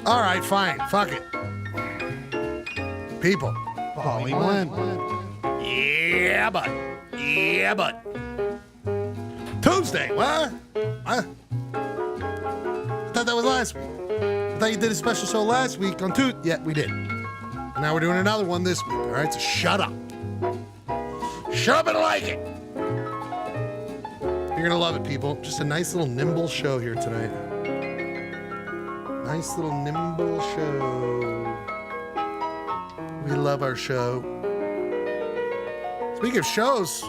All right, fine. Fuck it. People. Polly Blend. Yeah, bud. Yeah, bud. Tuesday. What? I thought that was last week. I thought you did a special show last week on Tuesday. Yeah, we did. Now we're doing another one this week. All right, so shut up. Shut up and like it. You're going to love it, people. Just a nice little nimble show here tonight. Nice little nimble show. We love our show. Speaking of shows,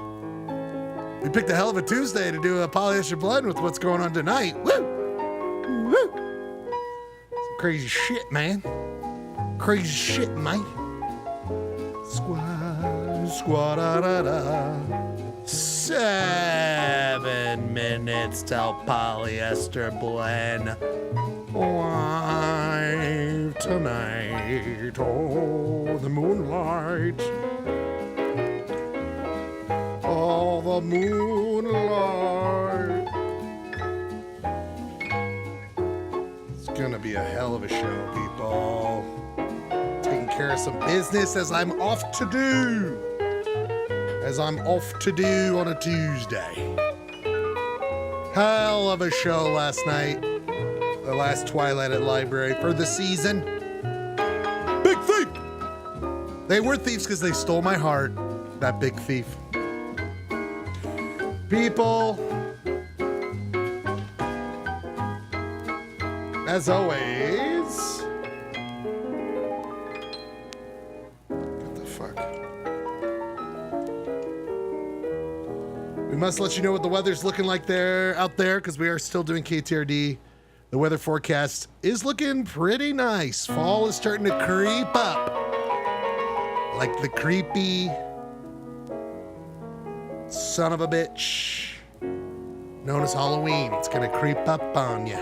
we picked a hell of a Tuesday to do a Polyester Blend with what's going on tonight. Woo! Woo! Some crazy shit, man. Crazy shit, mate. Squad-da-da-da. 7 minutes till Polyester Blend. Live tonight, oh, the moonlight. Oh, the moonlight. It's gonna be a hell of a show, people. Taking care of some business as I'm off to do. On a Tuesday. Hell of a show last night. The last Twilight at Library for the season. Big thief! They were thieves because they stole my heart. That big thief. People, as always, what the fuck? We must let you know what the weather's looking like out there because we are still doing KTRD. The weather forecast is looking pretty nice. Fall is starting to creep up. Like the creepy son of a bitch known as Halloween. It's going to creep up on you.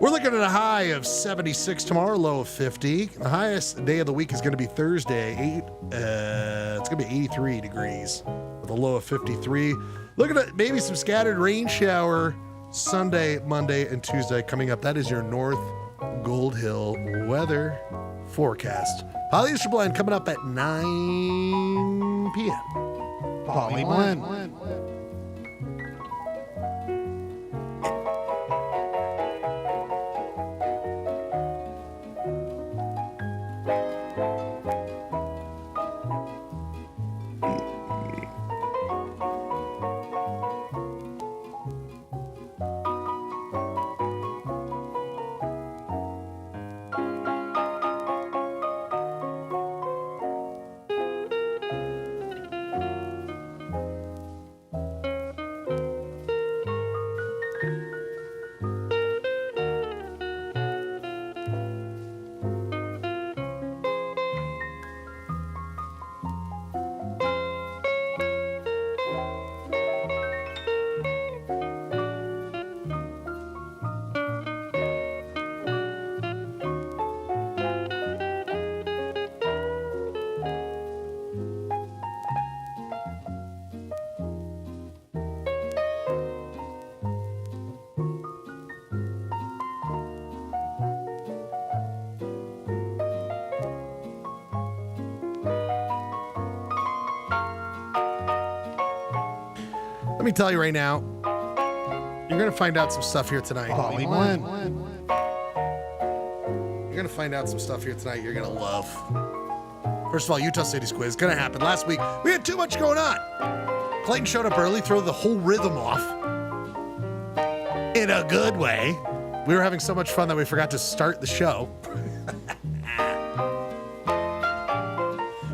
We're looking at a high of 76 tomorrow, low of 50. The highest day of the week is going to be Thursday. It's going to be 83 degrees with a low of 53. Looking at maybe some scattered rain shower Sunday, Monday, and Tuesday coming up. That is your North Gold Hill weather forecast. Polyester Blend coming up at 9 p.m. Poly Blend. Let me tell you right now, you're going to find out some stuff here tonight. Poly Blend. You're going to find out some stuff here tonight you're going to love. First of all, Utah City's quiz. Going to happen. Last week, we had too much going on. Clayton showed up early, threw the whole rhythm off. In a good way. We were having so much fun that we forgot to start the show.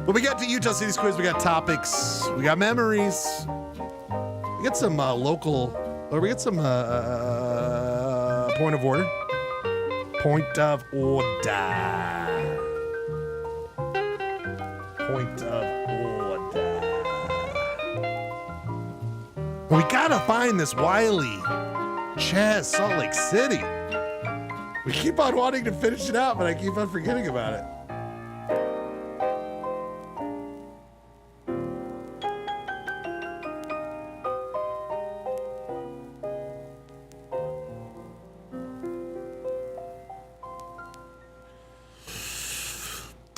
But we got to Utah City's quiz. We got topics. We got memories. We got some we got some point of order. Point of order. Point of order. We gotta find this Wiley Chaz Salt Lake City. We keep on wanting to finish it out, but I keep on forgetting about it.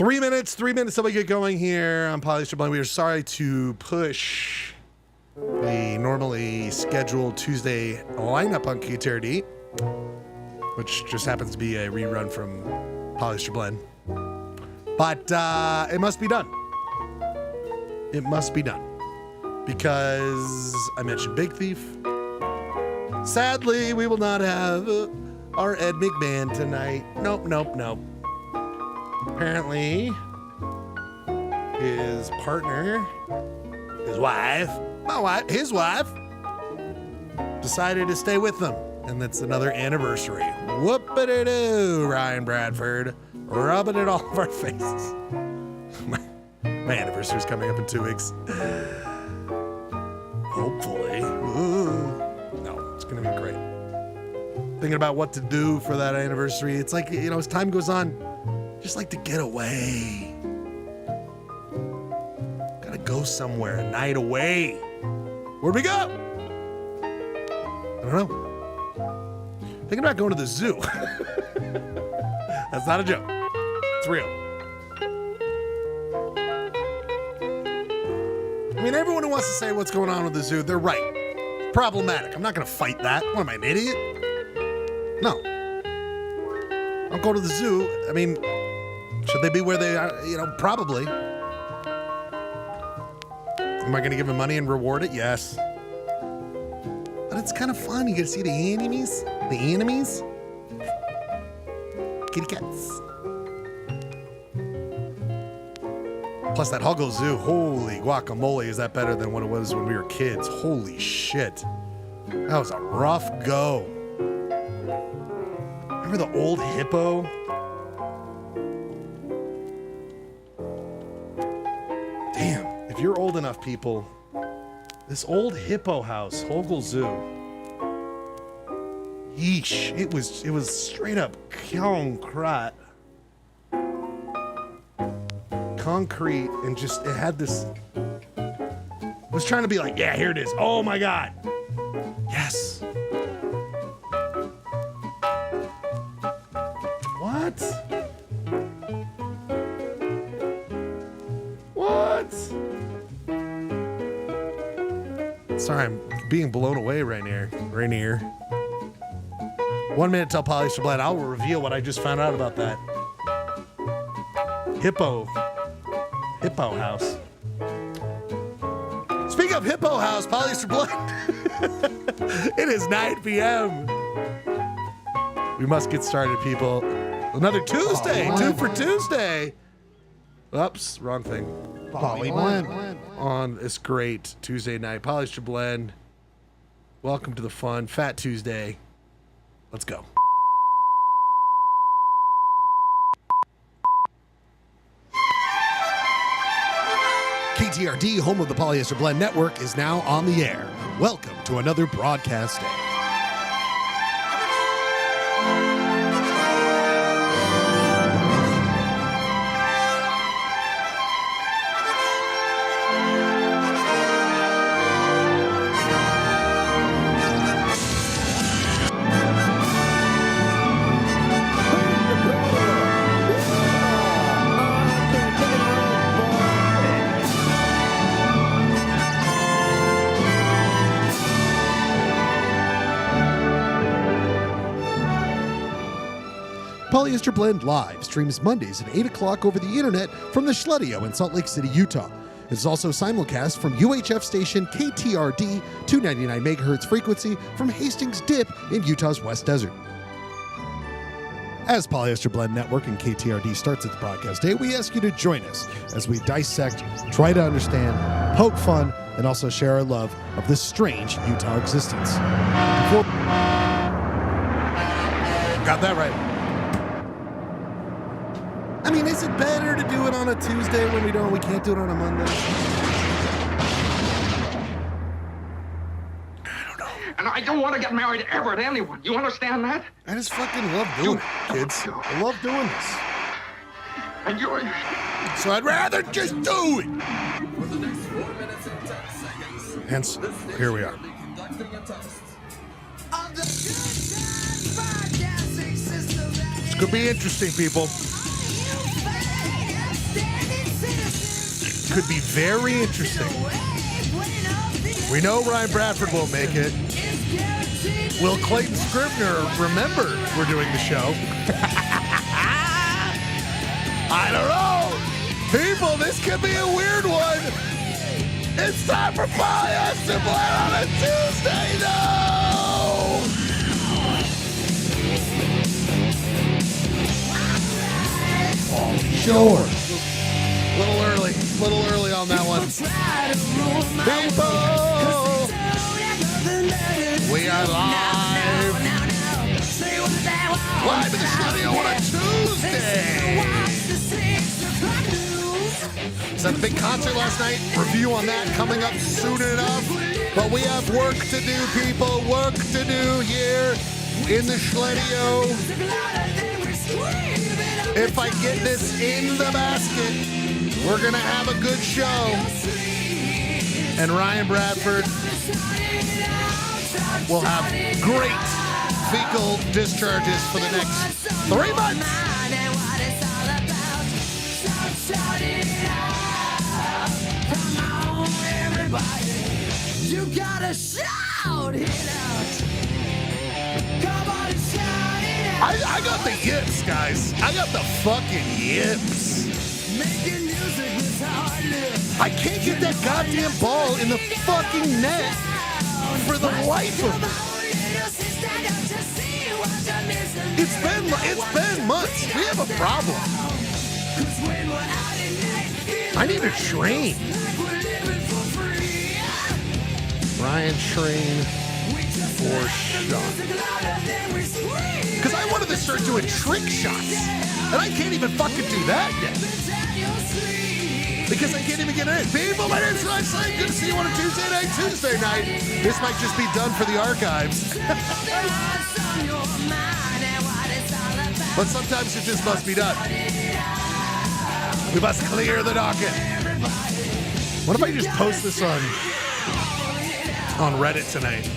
3 minutes till we get going here on Polyester Blend. We are sorry to push the normally scheduled Tuesday lineup on KTRD, which just happens to be a rerun from Polyester Blend. But it must be done. It must be done. Because I mentioned Big Thief. Sadly, we will not have our Ed McMahon tonight. Nope. Apparently, his partner, his wife, decided to stay with them. And that's another anniversary. Whoop-a-doo, Ryan Bradford. Rubbing it all over our faces. My anniversary is coming up in 2 weeks. Hopefully. Ooh. No, it's going to be great. Thinking about what to do for that anniversary. It's like, as time goes on, just like to get away. Gotta go somewhere, a night away. Where'd we go? I don't know. Thinking about going to the zoo. That's not a joke. It's real. I mean, everyone who wants to say what's going on with the zoo, they're right. Problematic. I'm not going to fight that. What am I, an idiot? No. I'll go to the zoo. I mean, should they be where they are? Probably. Am I going to give them money and reward it? Yes. But it's kind of fun. You get to see the enemies. The enemies. Kitty cats. Plus that Huggle Zoo, holy guacamole, is that better than what it was when we were kids? Holy shit. That was a rough go. Remember the old hippo? Damn, if you're old enough, people, this old hippo house, Huggle Zoo. Yeesh, it was straight up concrete and just, it had this, it was trying to be like, yeah, here it is. Oh my God. Yes. What? Sorry, I'm being blown away right here. 1 minute till Polyester Blend. I will reveal what I just found out about that hippo house. Speaking of hippo house, Polyester Blend. It is 9 p.m. We must get started, people. Another Tuesday, 2 for Tuesday. Oops, wrong thing. Poly Blend. On this great Tuesday night. Polyester Blend. Welcome to the fun. Fat Tuesday. Let's go. KTRD, home of the Polyester Blend Network, is now on the air. Welcome to another broadcast day. Polyester Blend Live streams Mondays at 8 o'clock over the internet from the Schledio in Salt Lake City, Utah. It is also simulcast from UHF station KTRD, 299 megahertz frequency from Hastings Dip in Utah's West Desert. As Polyester Blend Network and KTRD starts its broadcast day, we ask you to join us as we dissect, try to understand, poke fun, and also share our love of this strange Utah existence. Got that right. I mean, is it better to do it on a Tuesday when we can't do it on a Monday? I don't know. And I don't want to get married ever to anyone. You understand that? I just fucking love doing it, kids. I love doing this. And you're... So I'd rather just do it. For the next 4 minutes and 10 seconds. Hence, here we are. This could be interesting, people. could be very interesting. We know Ryan Bradford won't make it. Will Clayton Scribner remember we're doing the show? I don't know. People, this could be a weird one. It's time for Polyester Blend on a Tuesday, though. Sure. Little early on that one. People, we are live. Live in the studio on a Tuesday. Was that the big concert last night? Review on that coming up soon enough. But we have work to do, people. Work to do here in the Schledio. If I get this in the basket, we're going to have a good show. And Ryan Bradford will have great fecal discharges for the next 3 months. You gotta shout it out. Come on and shout it out. I got the yips, guys. I got the fucking yips. Making music is how I live. I can't get that goddamn ball in the fucking net for the life of me. It's been months. We have a problem. I need a train. Ryan train for shot. Because I wanted to start doing trick shots. And I can't even fucking do that yet. Because I can't even get in. People, my name's Ryan Slade. Good to see you on a Tuesday night. This might just be done for the archives. But sometimes it just must be done. We must clear the docket. What if I just post this on Reddit tonight?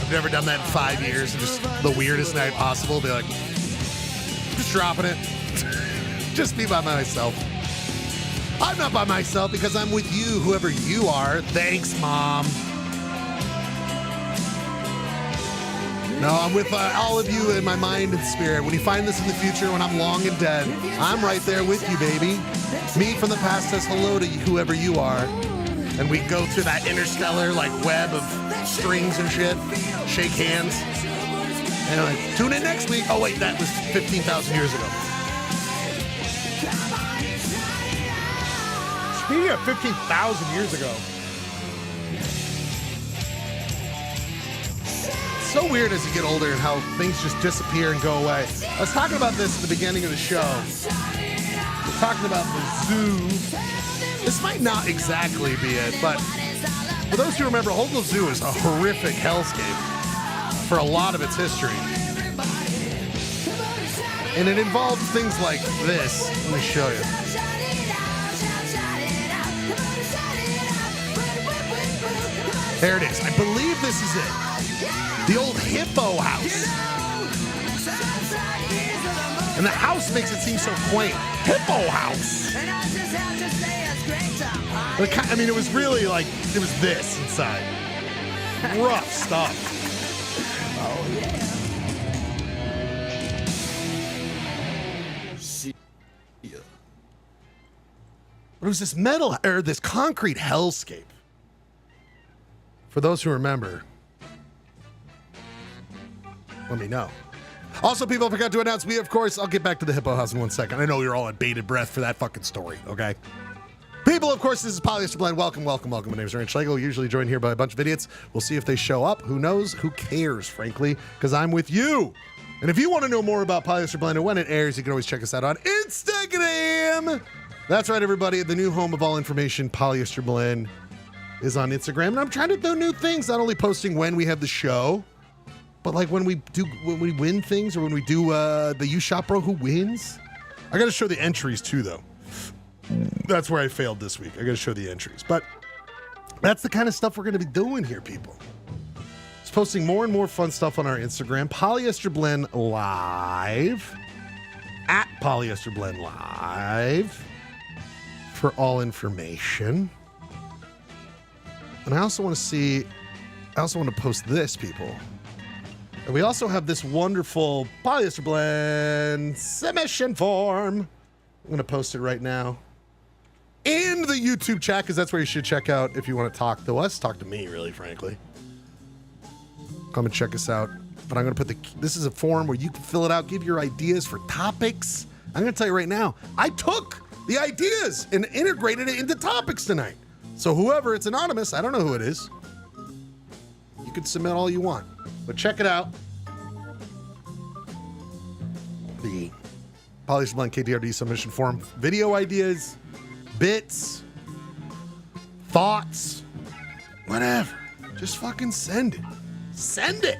I've never done that in 5 years. Just the weirdest night possible. Be like, just dropping it. Just be by myself. I'm not by myself because I'm with you, whoever you are. Thanks, Mom. No, I'm with all of you in my mind and spirit. When you find this in the future, when I'm long and dead, I'm right there with you, baby. Me from the past says hello to you, whoever you are. And we go through that interstellar web of strings and shit. Shake hands. Anyway, tune in next week. Oh wait, that was 15,000 years ago. Speaking of 15,000 years ago. It's so weird as you get older and how things just disappear and go away. I was talking about this at the beginning of the show. We're talking about the zoo. This might not exactly be it, but for those who remember, Hogle Zoo is a horrific hellscape for a lot of its history. And it involves things like this. Let me show you. There it is. I believe this is it. The old hippo house. And the house makes it seem so quaint. Hippo house. I mean, it was really it was this inside. Rough stuff. Oh, yeah. But it was this this concrete hellscape. For those who remember, let me know. Also, people, I forgot to announce, I'll get back to the hippo house in 1 second. I know you're all on bated breath for that fucking story, okay? People, of course, this is Polyester Blend. Welcome. My name is Ryan Schlegel. Usually joined here by a bunch of idiots. We'll see if they show up. Who knows? Who cares, frankly? Because I'm with you. And if you want to know more about Polyester Blend and when it airs, you can always check us out on Instagram. That's right, everybody. The new home of all information, Polyester Blend, is on Instagram. And I'm trying to do new things, not only posting when we have the show, but when we win things, or when we do the You Shop Bro Who Wins. I got to show the entries too, though. That's where I failed this week. I got to show the entries. But that's the kind of stuff we're going to be doing here, people. Just posting more and more fun stuff on our Instagram. Polyester Blend Live. At Polyester Blend Live. for all information. And I also want to post this, people. And we also have this wonderful polyester blend submission form. I'm going to post it right now in the YouTube chat, because that's where you should check out if you want to talk to us. Talk to me, really, frankly. Come and check us out. But I'm going to put this is a form where you can fill it out, give your ideas for topics. I'm going to tell you right now, I took the ideas and integrated it into topics tonight. So whoever, it's anonymous, I don't know who it is. You can submit all you want. But check it out. The Polyester Blend KTRD submission form. Video ideas, bits, thoughts, whatever. Just fucking send it. Send it.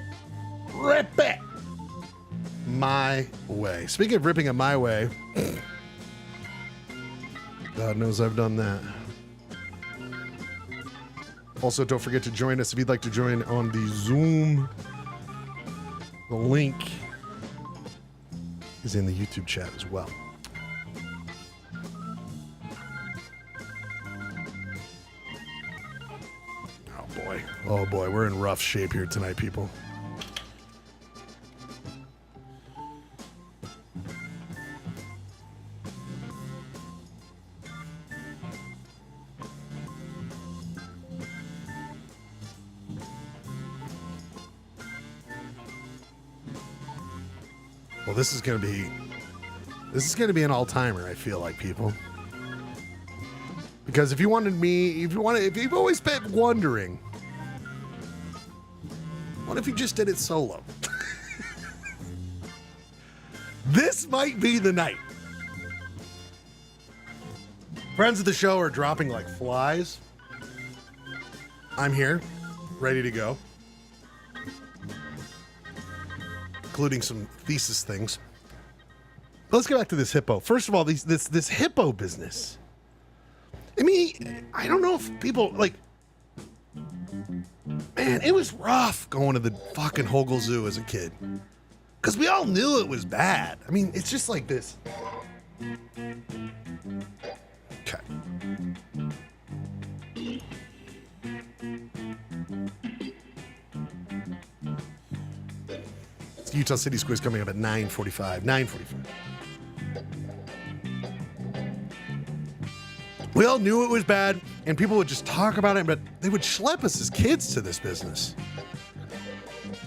Rip it. My way. Speaking of ripping it my way, God knows I've done that. Also, don't forget to join us if you'd like to join on the Zoom. The link is in the YouTube chat as well. Oh boy, we're in rough shape here tonight, people. Well, this is going to be an all-timer, I feel like, people. Because if you've always been wondering, what if you just did it solo? This might be the night. Friends of the show are dropping like flies. I'm here, ready to go. Including some thesis things. But let's get back to this hippo. First of all, this hippo business. I mean, I don't know if people, like, man, it was rough going to the fucking Hogel Zoo as a kid. Because we all knew it was bad. I mean, it's just like this. Okay. It's Utah City's quiz coming up at 9:45. 9:45. We all knew it was bad, and people would just talk about it, but they would schlep us as kids to this business.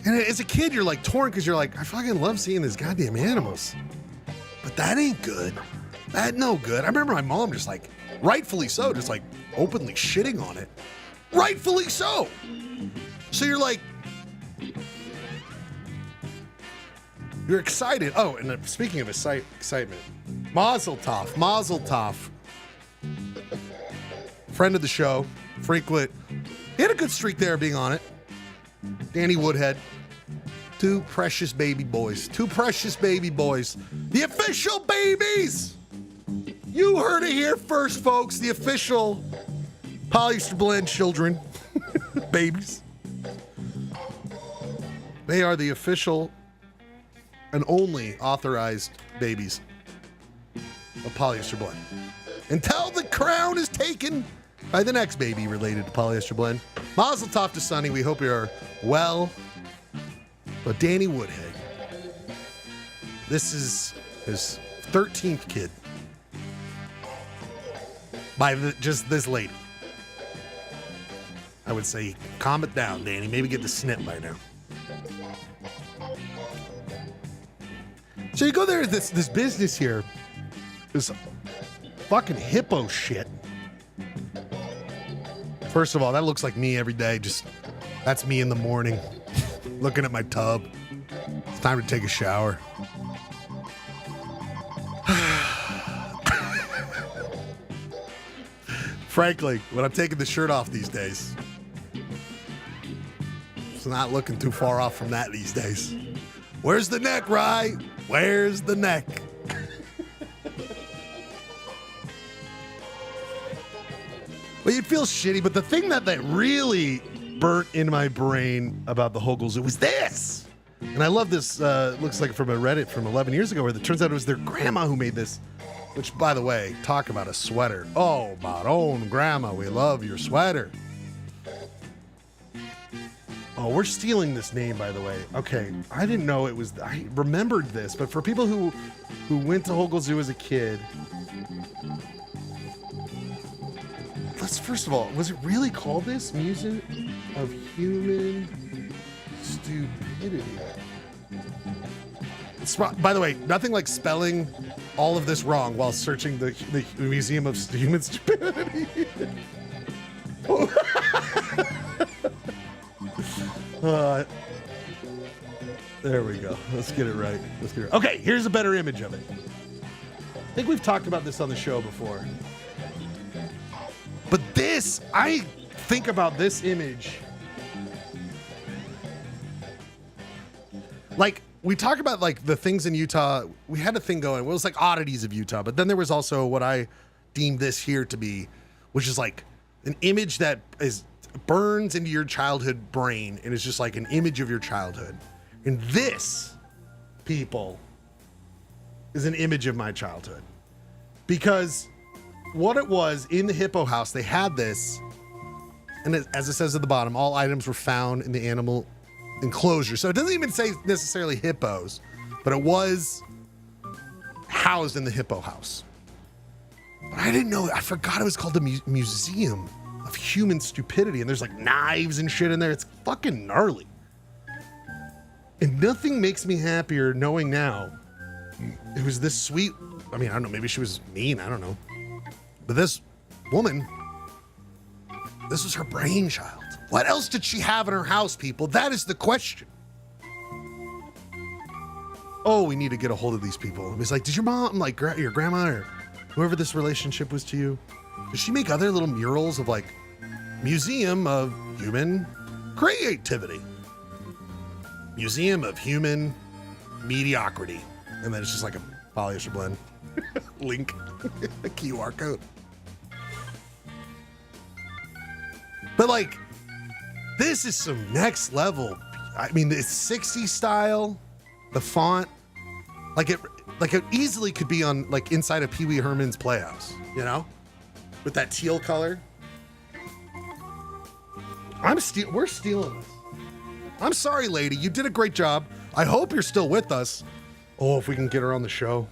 And as a kid, you're like torn because you're like, I fucking love seeing these goddamn animals. But that ain't good. That no good. I remember my mom just like, rightfully so, just like openly shitting on it. Rightfully so. So you're like, you're excited. Oh, and speaking of excitement, Mazel Tov. Mazel Tov. Friend of the show, frequent. He had a good streak there being on it. Danny Woodhead. Two precious baby boys. The official babies. You heard it here first, folks. The official Polyester Blend children. Babies. They are the official and only authorized babies of Polyester Blend. Until the crown is taken by the next baby related to Polyester Blend. Mazel tov to Sonny. We hope you're well. But Danny Woodhead, this is his 13th kid by just this lady. I would say calm it down, Danny. Maybe get the snip by now. So you go there, this business here, this fucking hippo shit. First of all, that looks like me every day. That's me in the morning, looking at my tub. It's time to take a shower. Frankly, when I'm taking the shirt off these days, it's not looking too far off from that these days. Where's the neck, Rye? Where's the neck? Well, you'd feel shitty, but the thing that really burnt in my brain about the Hogel Zoo was this. And I love this. Looks like from a Reddit from 11 years ago, where it turns out it was their grandma who made this. Which, by the way, talk about a sweater. Oh, my own grandma, we love your sweater. Oh, we're stealing this name, by the way. Okay, I didn't know it was. I remembered this, but for people who went to Hogle Zoo as a kid, let's first of all, was it really called this? Music of Human Stupidity. By the way, nothing like spelling all of this wrong while searching the Museum of Human Stupidity. There we go. Let's get it right. Okay, here's a better image of it. I think we've talked about this on the show before. But this, I think about this image. Like, we talk about like the things in Utah. We had a thing going. It was like oddities of Utah, but then there was also what I deemed this here to be, which is like an image that burns into your childhood brain and is just like an image of your childhood. And this, people, is an image of my childhood. Because what it was in the Hippo House, they had this, and as it says at the bottom, all items were found in the animal enclosure. So it doesn't even say necessarily hippos, but it was housed in the Hippo House. But I didn't know, I forgot it was called the Museum of Human Stupidity, and there's like knives and shit in there. It's fucking gnarly. And nothing makes me happier knowing now it was this sweet, I mean, I don't know, maybe she was mean, I don't know. But this woman, this was her brainchild. What else did she have in her house, people? That is the question. Oh, we need to get a hold of these people. It was like, did your mom, like your grandma or whoever this relationship was to you, does she make other little murals of like Museum of Human Creativity? Museum of Human Mediocrity. And then it's just like a polyester blend. Link. A QR code. But like, this is some next level. I mean, it's 60s style. The font, like it easily could be on like inside of Pee Wee Herman's Playhouse, you know, with that teal color. We're stealing this. I'm sorry, lady. You did a great job. I hope you're still with us. Oh, if we can get her on the show.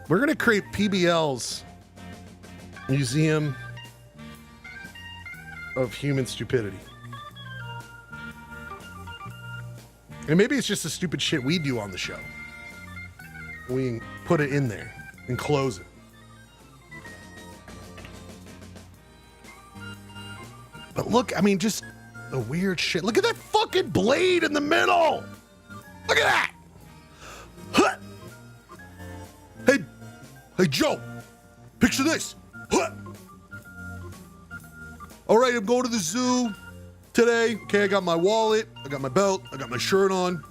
We're going to create PBL's Museum of Human Stupidity. And maybe it's just the stupid shit we do on the show. We can put it in there and close it. But look, I mean, just the weird shit. Look at that fucking blade in the middle. Look at that. Huh. Hey, Joe, picture this. Huh. All right, I'm going to the zoo today. Okay, I got my wallet, I got my belt, I got my shirt on,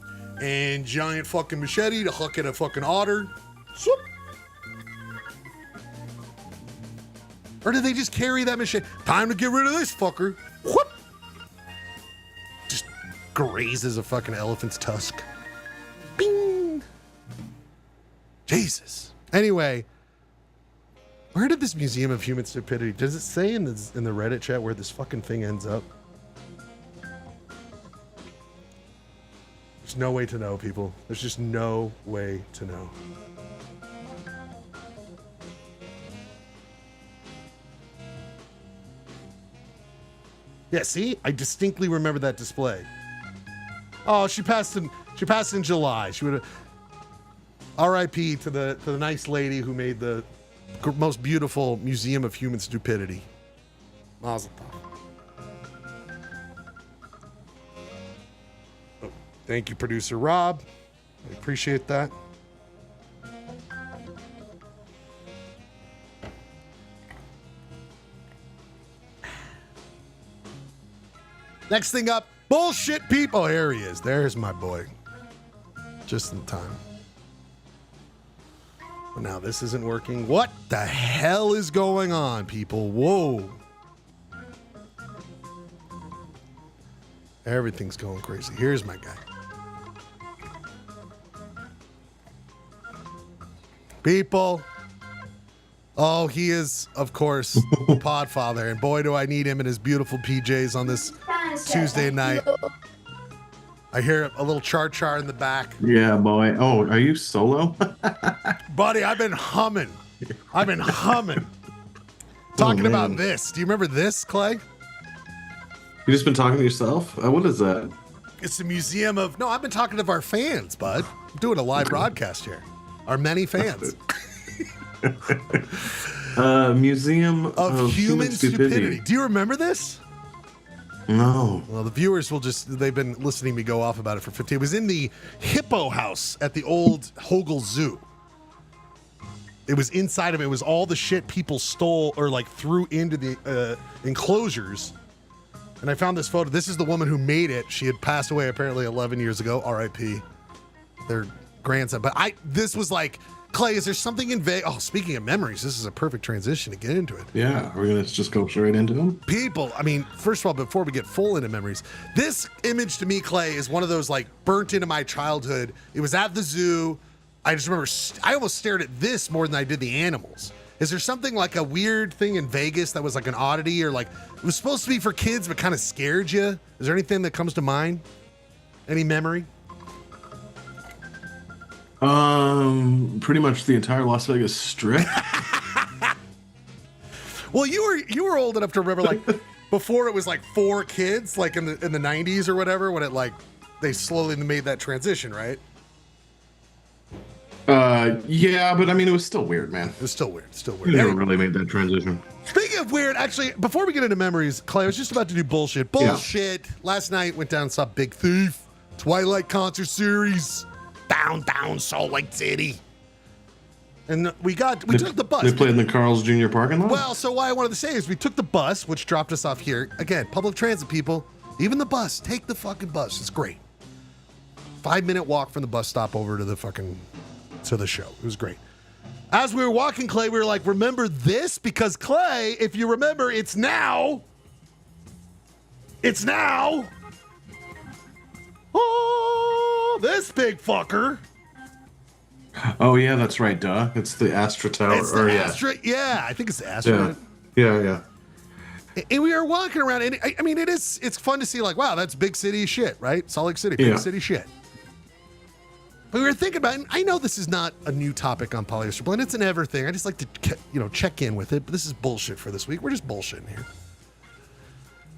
and giant fucking machete to huck at a fucking otter. Swoop. Or did they just carry that machete? Time to get rid of this fucker. Whoop. Just grazes a fucking elephant's tusk. Bing. Jesus. Anyway, where did this Museum of Human Stupidity, does it say in the Reddit chat where this fucking thing ends up? There's no way to know, people. There's just no way to know. Yeah, see? I distinctly remember that display. Oh, she passed in July. She would have R.I.P. to the nice lady who made the most beautiful Museum of Human Stupidity. Mazel tov. Oh, thank you, producer Rob. I appreciate that. Next thing up, bullshit people. Here he is. There's my boy. Just in time. But now this isn't working. What the hell is going on, people? Whoa. Everything's going crazy. Here's my guy. People. Oh, he is, of course, the Podfather. And boy, do I need him in his beautiful PJs on this Tuesday night. I hear a little char in the back. Yeah, boy. Oh, are you solo? Buddy, I've been humming. Talking about this. Do you remember this, Clay? You just been talking to yourself? What is that? It's a museum of... No, I've been talking to our fans, bud. I'm doing a live broadcast here. Our many fans. Museum of Human Stupidity. Do you remember this? No. Well, the viewers will they've been listening to me go off about it for 15. It was in the Hippo House at the old Hogel Zoo. It was inside of it. It was all the shit people stole or like threw into the enclosures. And I found this photo. This is the woman who made it. She had passed away apparently 11 years ago. R.I.P. Their grandson. But this was like, Clay, is there something in Vegas? Oh, speaking of memories, this is a perfect transition to get into it. Yeah, we're going to just go straight into them? People, I mean, first of all, before we get full into memories, this image to me, Clay, is one of those like burnt into my childhood. It was at the zoo. I just remember, I almost stared at this more than I did the animals. Is there something like a weird thing in Vegas that was like an oddity or like it was supposed to be for kids but kind of scared you? Is there anything that comes to mind? Any memory? Pretty much the entire Las Vegas Strip. Well, you were old enough to remember like before it was like 4 kids, like in the 90s or whatever, when it like they slowly made that transition, right? Yeah, but I mean, it was still weird, man. It was still weird. They never really made that transition. Speaking of weird, actually, before we get into memories, Clay, I was just about to do bullshit. Yeah. Last night, went down and saw Big Thief, Twilight concert series, downtown Salt Lake City. And we took the bus. They played in the Carl's Jr. parking lot? Well, so what I wanted to say is we took the bus, which dropped us off here. Again, public transit people, even the bus, take the fucking bus. It's great. 5-minute walk from the bus stop over to the show. It was great. As we were walking, Clay, we were like, remember this? Because, Clay, if you remember, it's now. Oh, this big fucker. Oh, yeah, that's right, duh. It's the Astra Tower. Yeah, I think it's the Astra. Yeah. And we were walking around, and I mean, it's fun to see, like, wow, that's big city shit, right? Salt Lake City, big city shit. But we were thinking about, and I know this is not a new topic on Polyester Blend, it's an ever thing. I just like to, check in with it, but this is bullshit for this week. We're just bullshitting here.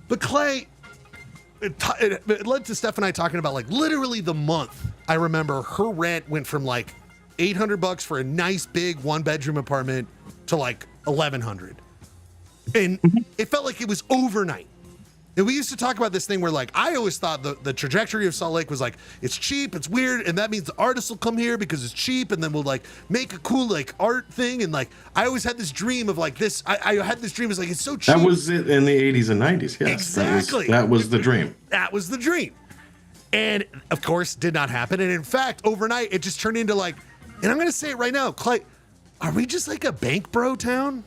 But Clay, it led to Steph and I talking about, like, literally the month. I remember her rent went from, like, $800 for a nice big 1-bedroom apartment to, like, $1,100. And it felt like it was overnight. And we used to talk about this thing where, like, I always thought the trajectory of Salt Lake was like, it's cheap, it's weird, and that means the artists will come here because it's cheap, and then we'll, like, make a cool, like, art thing. And, like, I always had this dream of, like, this. I had this dream, it's like, it's so cheap. That was it in the 80s and 90s, yes. Exactly. That was the dream. That was the dream. And, of course, did not happen. And, in fact, overnight, it just turned into, like, and I'm going to say it right now, Clay, are we just, like, a bank bro town?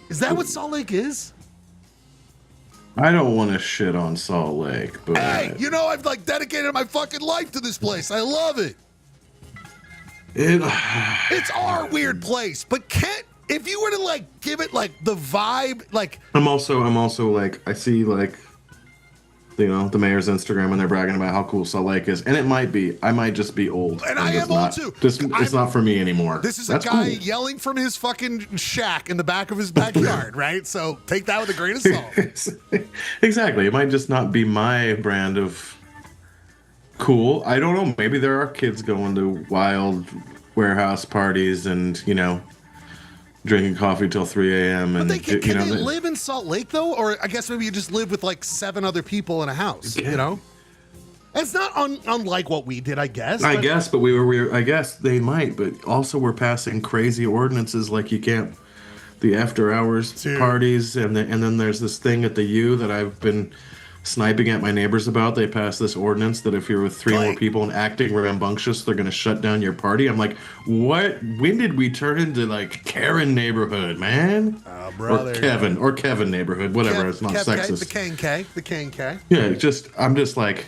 Is that what Salt Lake is? I don't want to shit on Salt Lake, but hey, I've like dedicated my fucking life to this place. I love it. It's our weird place, but if you were to like give it like the vibe, like I'm also like I see like the mayor's Instagram when they're bragging about how cool Salt Lake is, and I might just be old, and I am old too. It's not for me anymore. This is a guy yelling from his fucking shack in the back of his backyard, right? So take that with a grain of salt. Exactly. It might just not be my brand of cool. I don't know. Maybe there are kids going to wild warehouse parties and drinking coffee till 3 a.m. But can they live in Salt Lake though? Or I guess maybe you just live with like 7 other people in a house, It's not unlike what we did, I guess. I guess I guess they might, but also we're passing crazy ordinances like you can't, the after hours parties, and then there's this thing at the U that I've been sniping at my neighbors about. They passed this ordinance that if you're with 3 more people and acting rambunctious, they're going to shut down your party. I'm like, what? When did we turn into like Karen neighborhood, man? Brother, or Kevin neighborhood, whatever. It's not sexist. The K&K. Yeah, I'm just like,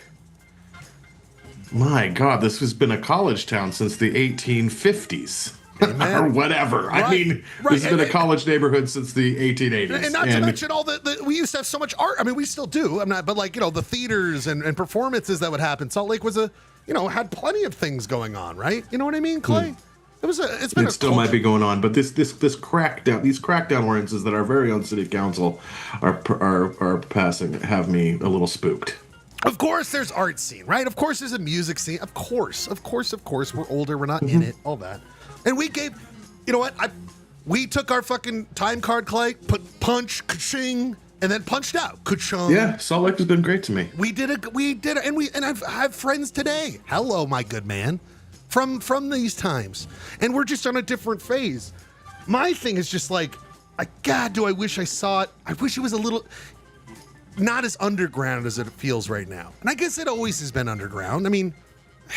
my God, this has been a college town since the 1850s. Amen. Or whatever. I Right, mean, right. this has been a college neighborhood since the 1880s. And not to mention all the we used to have so much art. I mean, we still do. I'm not, but like, the theaters and performances that would happen. Salt Lake was had plenty of things going on, right? You know what I mean, Clay? It still might be going on, but this crackdown, these crackdown ordinances that our very own city council are passing have me a little spooked. Of course, there's art scene, right? Of course, there's a music scene. Of course. We're older. We're not in it. All that. And we gave, you know what? We took our fucking time card, Clay, put punch, ka-ching, and then punched out, ka-chung. Yeah, Salt Lake has been great to me. We did it, and I have friends today. Hello, my good man, from these times, and we're just on a different phase. My thing is just like, God, do I wish I saw it? I wish it was a little, not as underground as it feels right now. And I guess it always has been underground. I mean,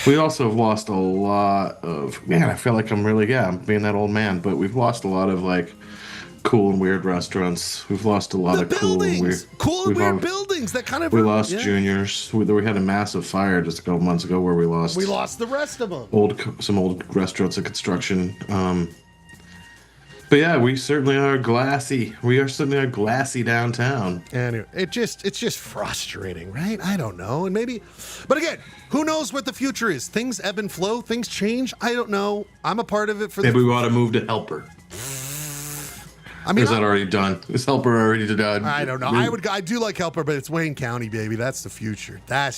we also have lost a lot of, man, I feel like I'm being that old man, but we've lost a lot of like cool and weird restaurants. We've lost a lot of cool and weird buildings that kind of. We lost Juniors. We had a massive fire just a couple months ago where we lost the rest of them. Some old restaurants and construction. But yeah, we certainly are glassy. We are certainly a glassy downtown. Anyway, it's just frustrating, right? I don't know. And maybe, but again, who knows what the future is? Things ebb and flow. Things change. I don't know. I'm a part of it for maybe we ought to move to Helper. I mean, or is that already done? Is Helper already done? I don't know. I do like Helper, but it's Wayne County, baby. That's the future. Yeah,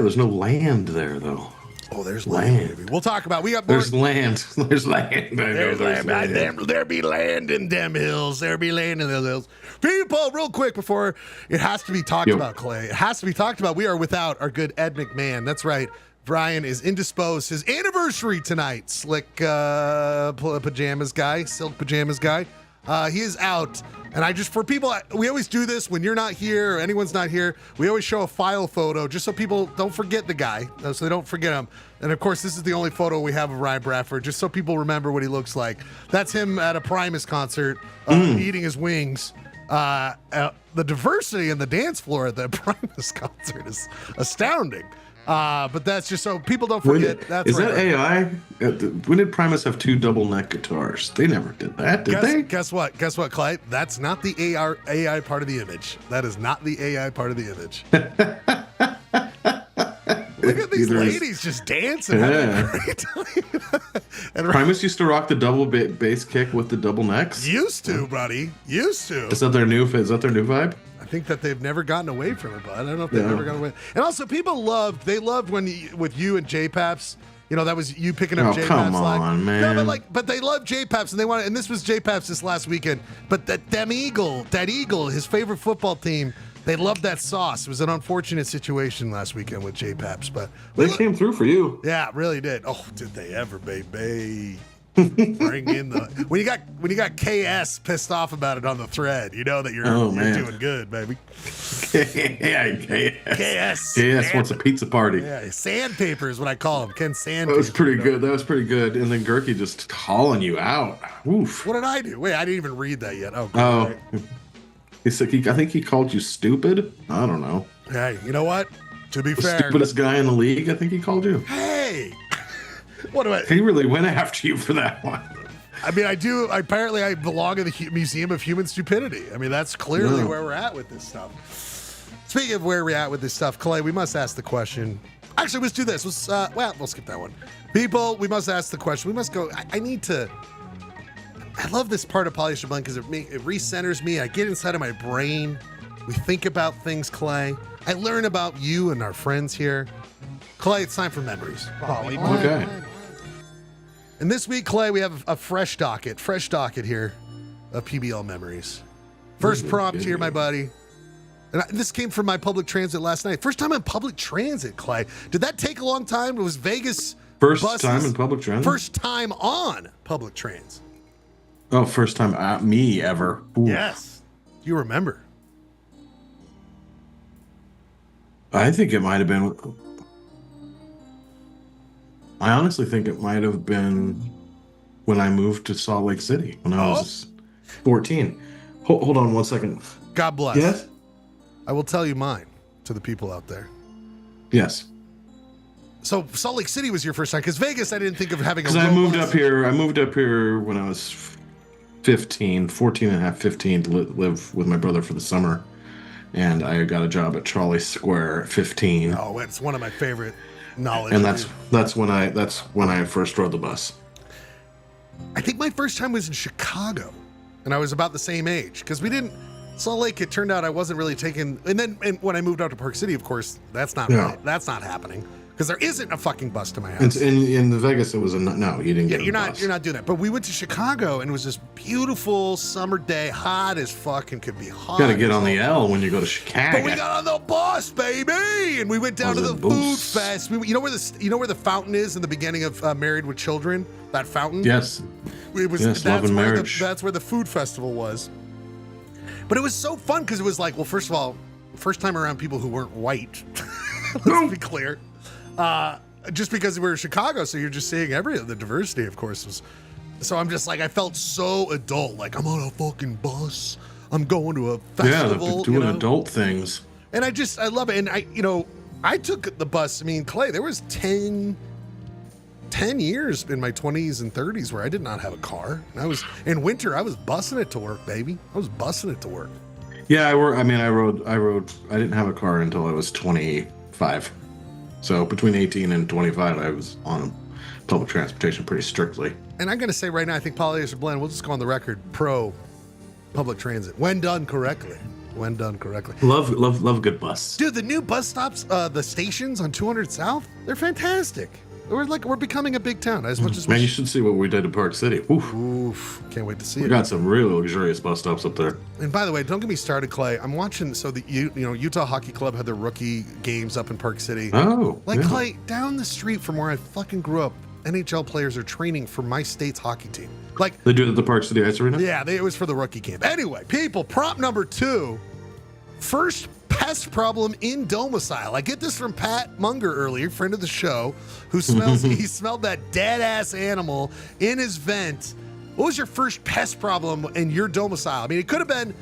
there's no land there, though. Oh, there's land. Baby. We'll talk about. We got more. There's land. There's land. There's land. There be land in them hills. There be land in the hills. People, real quick before it has to be talked about, Clay. It has to be talked about. We are without our good Ed McMahon. That's right. Brian is indisposed. His anniversary tonight. Slick pajamas guy. Silk pajamas guy. He is out. And for people, we always do this when you're not here or anyone's not here. We always show a file photo just so people don't forget the guy, so they don't forget him. And of course, this is the only photo we have of Ryan Bradford, just so people remember what he looks like. That's him at a Primus concert, eating his wings. The diversity in the dance floor at the Primus concert is astounding. But that's just so people don't forget. Is that AI? When did Primus have two double neck guitars? They never did that, did they? Guess what, Clay? That's not the AI part of the image. That is not the AI part of the image. Look at these ladies just dancing. Yeah. And Primus used to rock the double bass kick with the double necks. Used to, buddy. Used to. Is that their new vibe? I think that they've never gotten away from it, but I don't know if they've ever gotten away. And also, people loved when with you and J-Paps, that was you picking up J-Paps. Come on, man. No, but they love J-Paps, and this was J-Paps this last weekend. But that Eagle, his favorite football team, they loved that sauce. It was an unfortunate situation last weekend with J-Paps, but they came through for you. Yeah, really did. Oh, did they ever, baby? Bring in when you got KS pissed off about it on the thread, you know that you're doing good, baby. KS wants a pizza party. Yeah, sandpaper is what I call him. Ken Sandpaper. That was pretty good. And then Gehrke just calling you out. Oof. What did I do? Wait, I didn't even read that yet. Oh. He said I think he called you stupid. I don't know. Hey, you know what? To be fair, stupidest guy in the league. I think he called you. Hey. What do I? He really went after you for that one. I mean, I do. Apparently, I belong in the Museum of Human Stupidity. I mean, that's clearly where we're at with this stuff. Speaking of where we're at with this stuff, Clay, we must ask the question. Actually, let's do this. We'll skip that one. People, we must ask the question. We must go. I need to. I love this part of Polyester Blend because it recenters me. I get inside of my brain. We think about things, Clay. I learn about you and our friends here. Clay, it's time for memories. Okay. And this week, Clay, we have a fresh docket here of PBL memories. First prompt here, my buddy. And this came from my public transit last night. First time on public transit, Clay. Did that take a long time? It was Vegas First buses. time in public transit? First time on public trans. Oh, first time at me ever. Ooh. Yes. You remember. I think it might have been... I honestly think it might have been when I moved to Salt Lake City when I was 14. Hold on one second. God bless. Yes? I will tell you mine to the people out there. Yes. So Salt Lake City was your first time, because Vegas, I didn't think of having a Because I moved up here when I was 14 and a half, 15 to live with my brother for the summer. And I got a job at Trolley Square at 15. Oh, it's one of my favorite knowledge. And that's when I first rode the bus. I think my first time was in Chicago, and I was about the same age, because we didn't. Salt Lake, it turned out I wasn't really taking. And when I moved out to Park City, of course, that's not happening, because there isn't a fucking bus to my house. In Vegas, it was no, you didn't. Yeah, get you're not doing that. But we went to Chicago, and it was this beautiful summer day, hot as fucking could be hot. Got to get on the L when you go to Chicago. But we got on the bus, baby, and we went down to the food fest. You know where the fountain is in the beginning of Married with Children? That fountain. Yes. It was. Yes, Love and Marriage. That's where the food festival was. But it was so fun because it was like, well, first of all, first time around people who weren't white. Let's be clear. Just because we were in Chicago, so you're just seeing the diversity, of course, was. So I'm just like, I felt so adult, like I'm on a fucking bus. I'm going to a festival. Yeah, doing adult things. And I love it. And I took the bus. I mean, Clay, there was 10 years in my 20s and 30s where I did not have a car. And I was in winter, I was bussing it to work, baby. I was bussing it to work. Yeah, I rode. I didn't have a car until I was 25. So between 18 and 25, I was on public transportation pretty strictly. And I'm going to say right now, I think Polyester Blend, we'll just go on the record, pro public transit. When done correctly. Love a good bus. Dude, the new bus stops, the stations on 200 South, they're fantastic. We're becoming a big town as much as Man, you should see what we did in Park City. Oof. Can't wait to see it. We got some really luxurious bus stops up there. And by the way, don't get me started, Clay. I'm watching. So the Utah Hockey Club had their rookie games up in Park City. Oh, like yeah. Clay, down the street from where I fucking grew up, NHL players are training for my state's hockey team. Like they do it at the Park City Ice Arena. Yeah, it was for the rookie camp. Anyway, people, prop number 2. First pest problem in domicile. I get this from Pat Munger earlier, friend of the show, who smelled that dead ass animal in his vent. What was your first pest problem in your domicile? I mean, it could have been,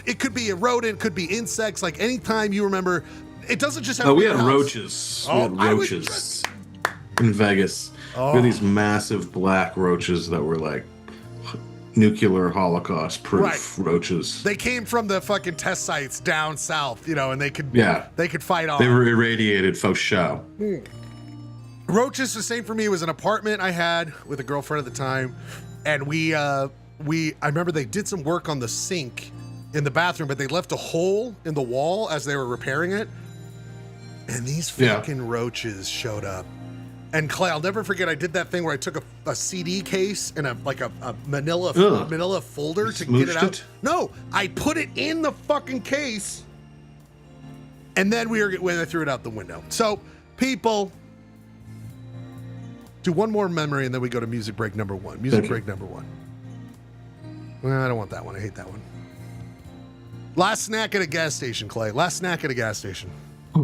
it could be a rodent, could be insects, like anytime you remember. It doesn't just have to be we had your house. roaches. We had roaches in Vegas. We had these massive black roaches that were like nuclear holocaust proof roaches. They came from the fucking test sites down south, and they could fight on. They were irradiated faux show. Roaches, the same for me. It was an apartment I had with a girlfriend at the time, and I remember they did some work on the sink in the bathroom, but they left a hole in the wall as they were repairing it, and these fucking roaches showed up. And Clay, I'll never forget, I did that thing where I took a CD case and a manila folder to get it out. No, I put it in the fucking case, and then when I threw it out the window. So, people, do one more memory, and then we go to music break number 1. Break number 1. Well, I don't want that one. I hate that one. Last snack at a gas station, Clay. Last snack at a gas station. Are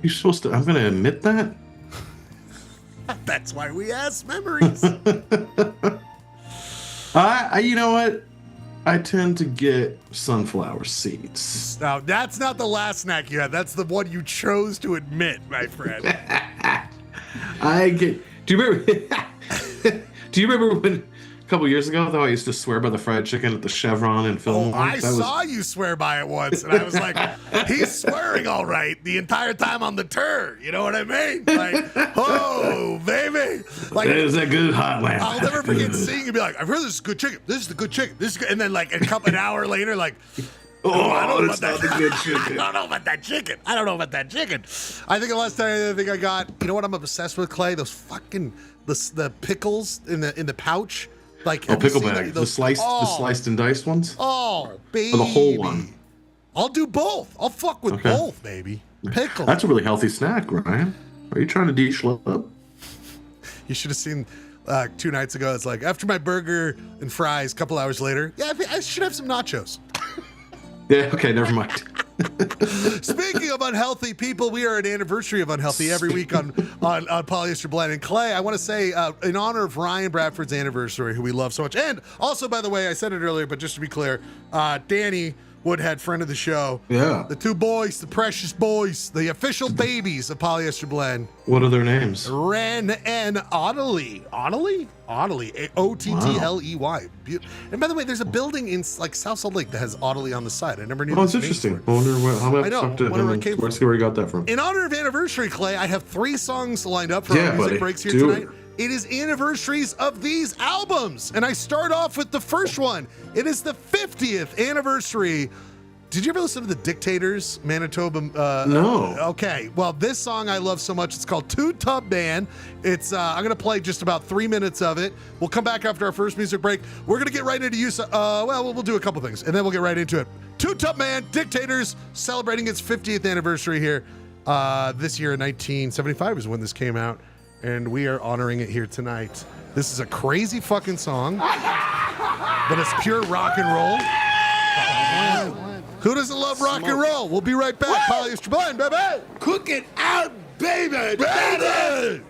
you supposed to? I'm going to admit that? That's why we ask memories. You know what? I tend to get sunflower seeds. Now, that's not the last snack you had. That's the one you chose to admit, my friend. Do you remember? Do you remember when a couple years ago, though, I used to swear by the fried chicken at the Chevron in Fillmore? I saw you swear by it once, and I was like, he's swearing all right the entire time on the tour. You know what I mean? Like, oh, baby. Like, that is a good hot lamp. I'll never forget seeing you be like, I've heard this is good chicken. This is the good chicken. This is good. And then like an hour later, like, I don't know about that. Good chicken. I don't know about that chicken. I think the last time I got, you know what I'm obsessed with, Clay? Those fucking, the pickles in the pouch. Like, pickle bag. The sliced and diced ones? Oh, baby. Or the whole one? I'll do both. I'll fuck with both, baby. Pickle. That's a really healthy snack, Ryan. Are you trying to de-schlub up? You should have seen 2 nights ago. It's like, after my burger and fries, a couple hours later, I should have some nachos. Yeah, okay, never mind. Speaking of unhealthy people, we are at an anniversary of unhealthy every week on Polyester Blend. And Clay, I want to say, in honor of Ryan Bradford's anniversary, who we love so much, and also, by the way, I said it earlier, but just to be clear, Danny Woodhead, friend of the show. Yeah. The two boys, the precious boys, the official babies of Polyester Blend. What are their names? Ren and Ottilie. Ottilie? Ottilie. Ottley. And by the way, there's a building in like South Salt Lake that has Ottilie on the side. I never knew. Oh, it's interesting. I wonder how I know. talk to Wonder where him it came and from. see where he got that from. In honor of Anniversary, Clay, I have 3 songs lined up for Yeah, our music buddy. breaks here Do tonight. It is anniversaries of these albums. And I start off with the first one. It is the 50th anniversary. Did you ever listen to the Dictators, Manitoba? No. Okay. Well, this song I love so much. It's called Two Tub Man. It's I'm going to play just about 3 minutes of it. We'll come back after our first music break. We're going to get right into use. We'll do a couple things, and then we'll get right into it. Two Tub Man, Dictators, celebrating its 50th anniversary here. This year in 1975 is when this came out, and we are honoring it here tonight. This is a crazy fucking song, but it's pure rock and roll. Who doesn't love rock and roll? We'll be right back. Polyester Blend, baby. Cook it out, baby. Baby!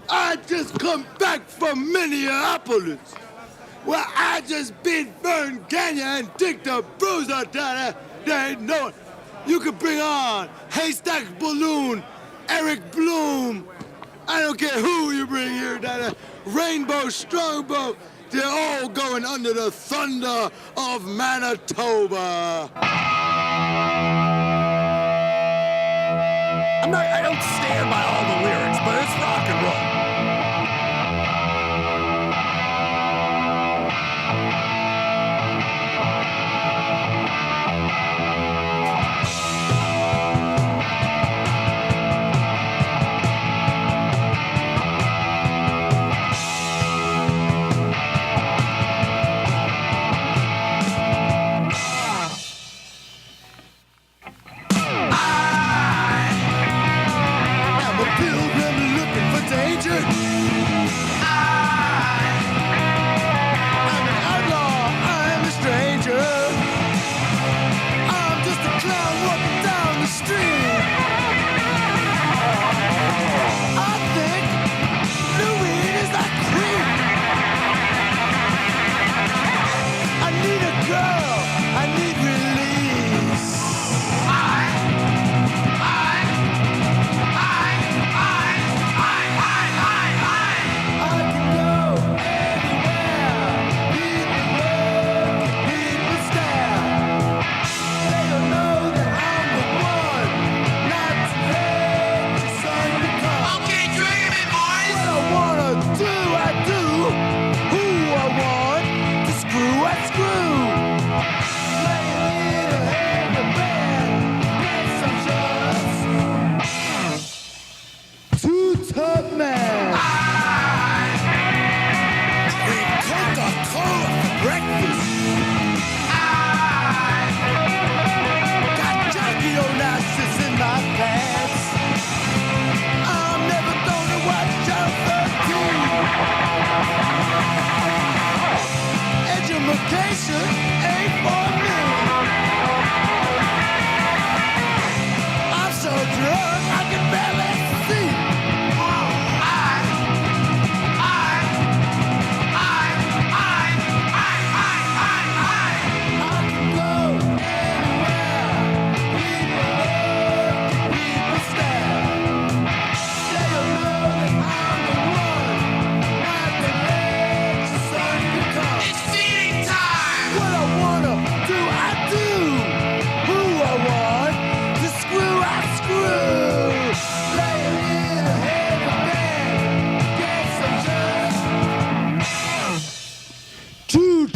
I just come back from Minneapolis. Well, I just beat Vern Gagne and Dick the Bruiser down there. They ain't no. You could bring on Haystack Balloon, Eric Bloom. I don't care who you bring here down there. Rainbow Strongbow. They're all going under the thunder of Manitoba. I don't stand by all the lyrics, but it's rock and roll.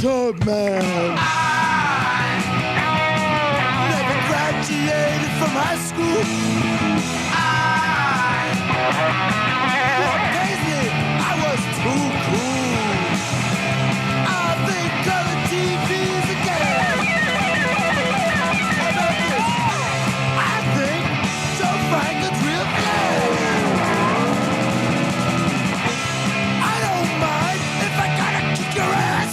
Tub Man. Never graduated from high school. What pays me? I was too cool. I think color TV's a game. How about this? I think Joe Franklin's real gay. I don't mind if I gotta kick your ass.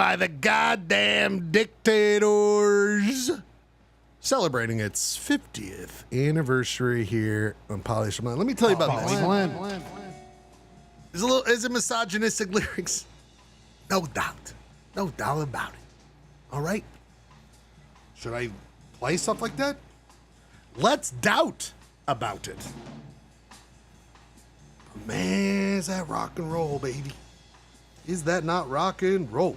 by the goddamn dictators. Celebrating its 50th anniversary here on Polyester Blend. Let me tell you about this. Is it misogynistic lyrics? No doubt. No doubt about it. All right? Should I play stuff like that? Let's doubt about it. Man, is that rock and roll, baby? Is that not rock and roll?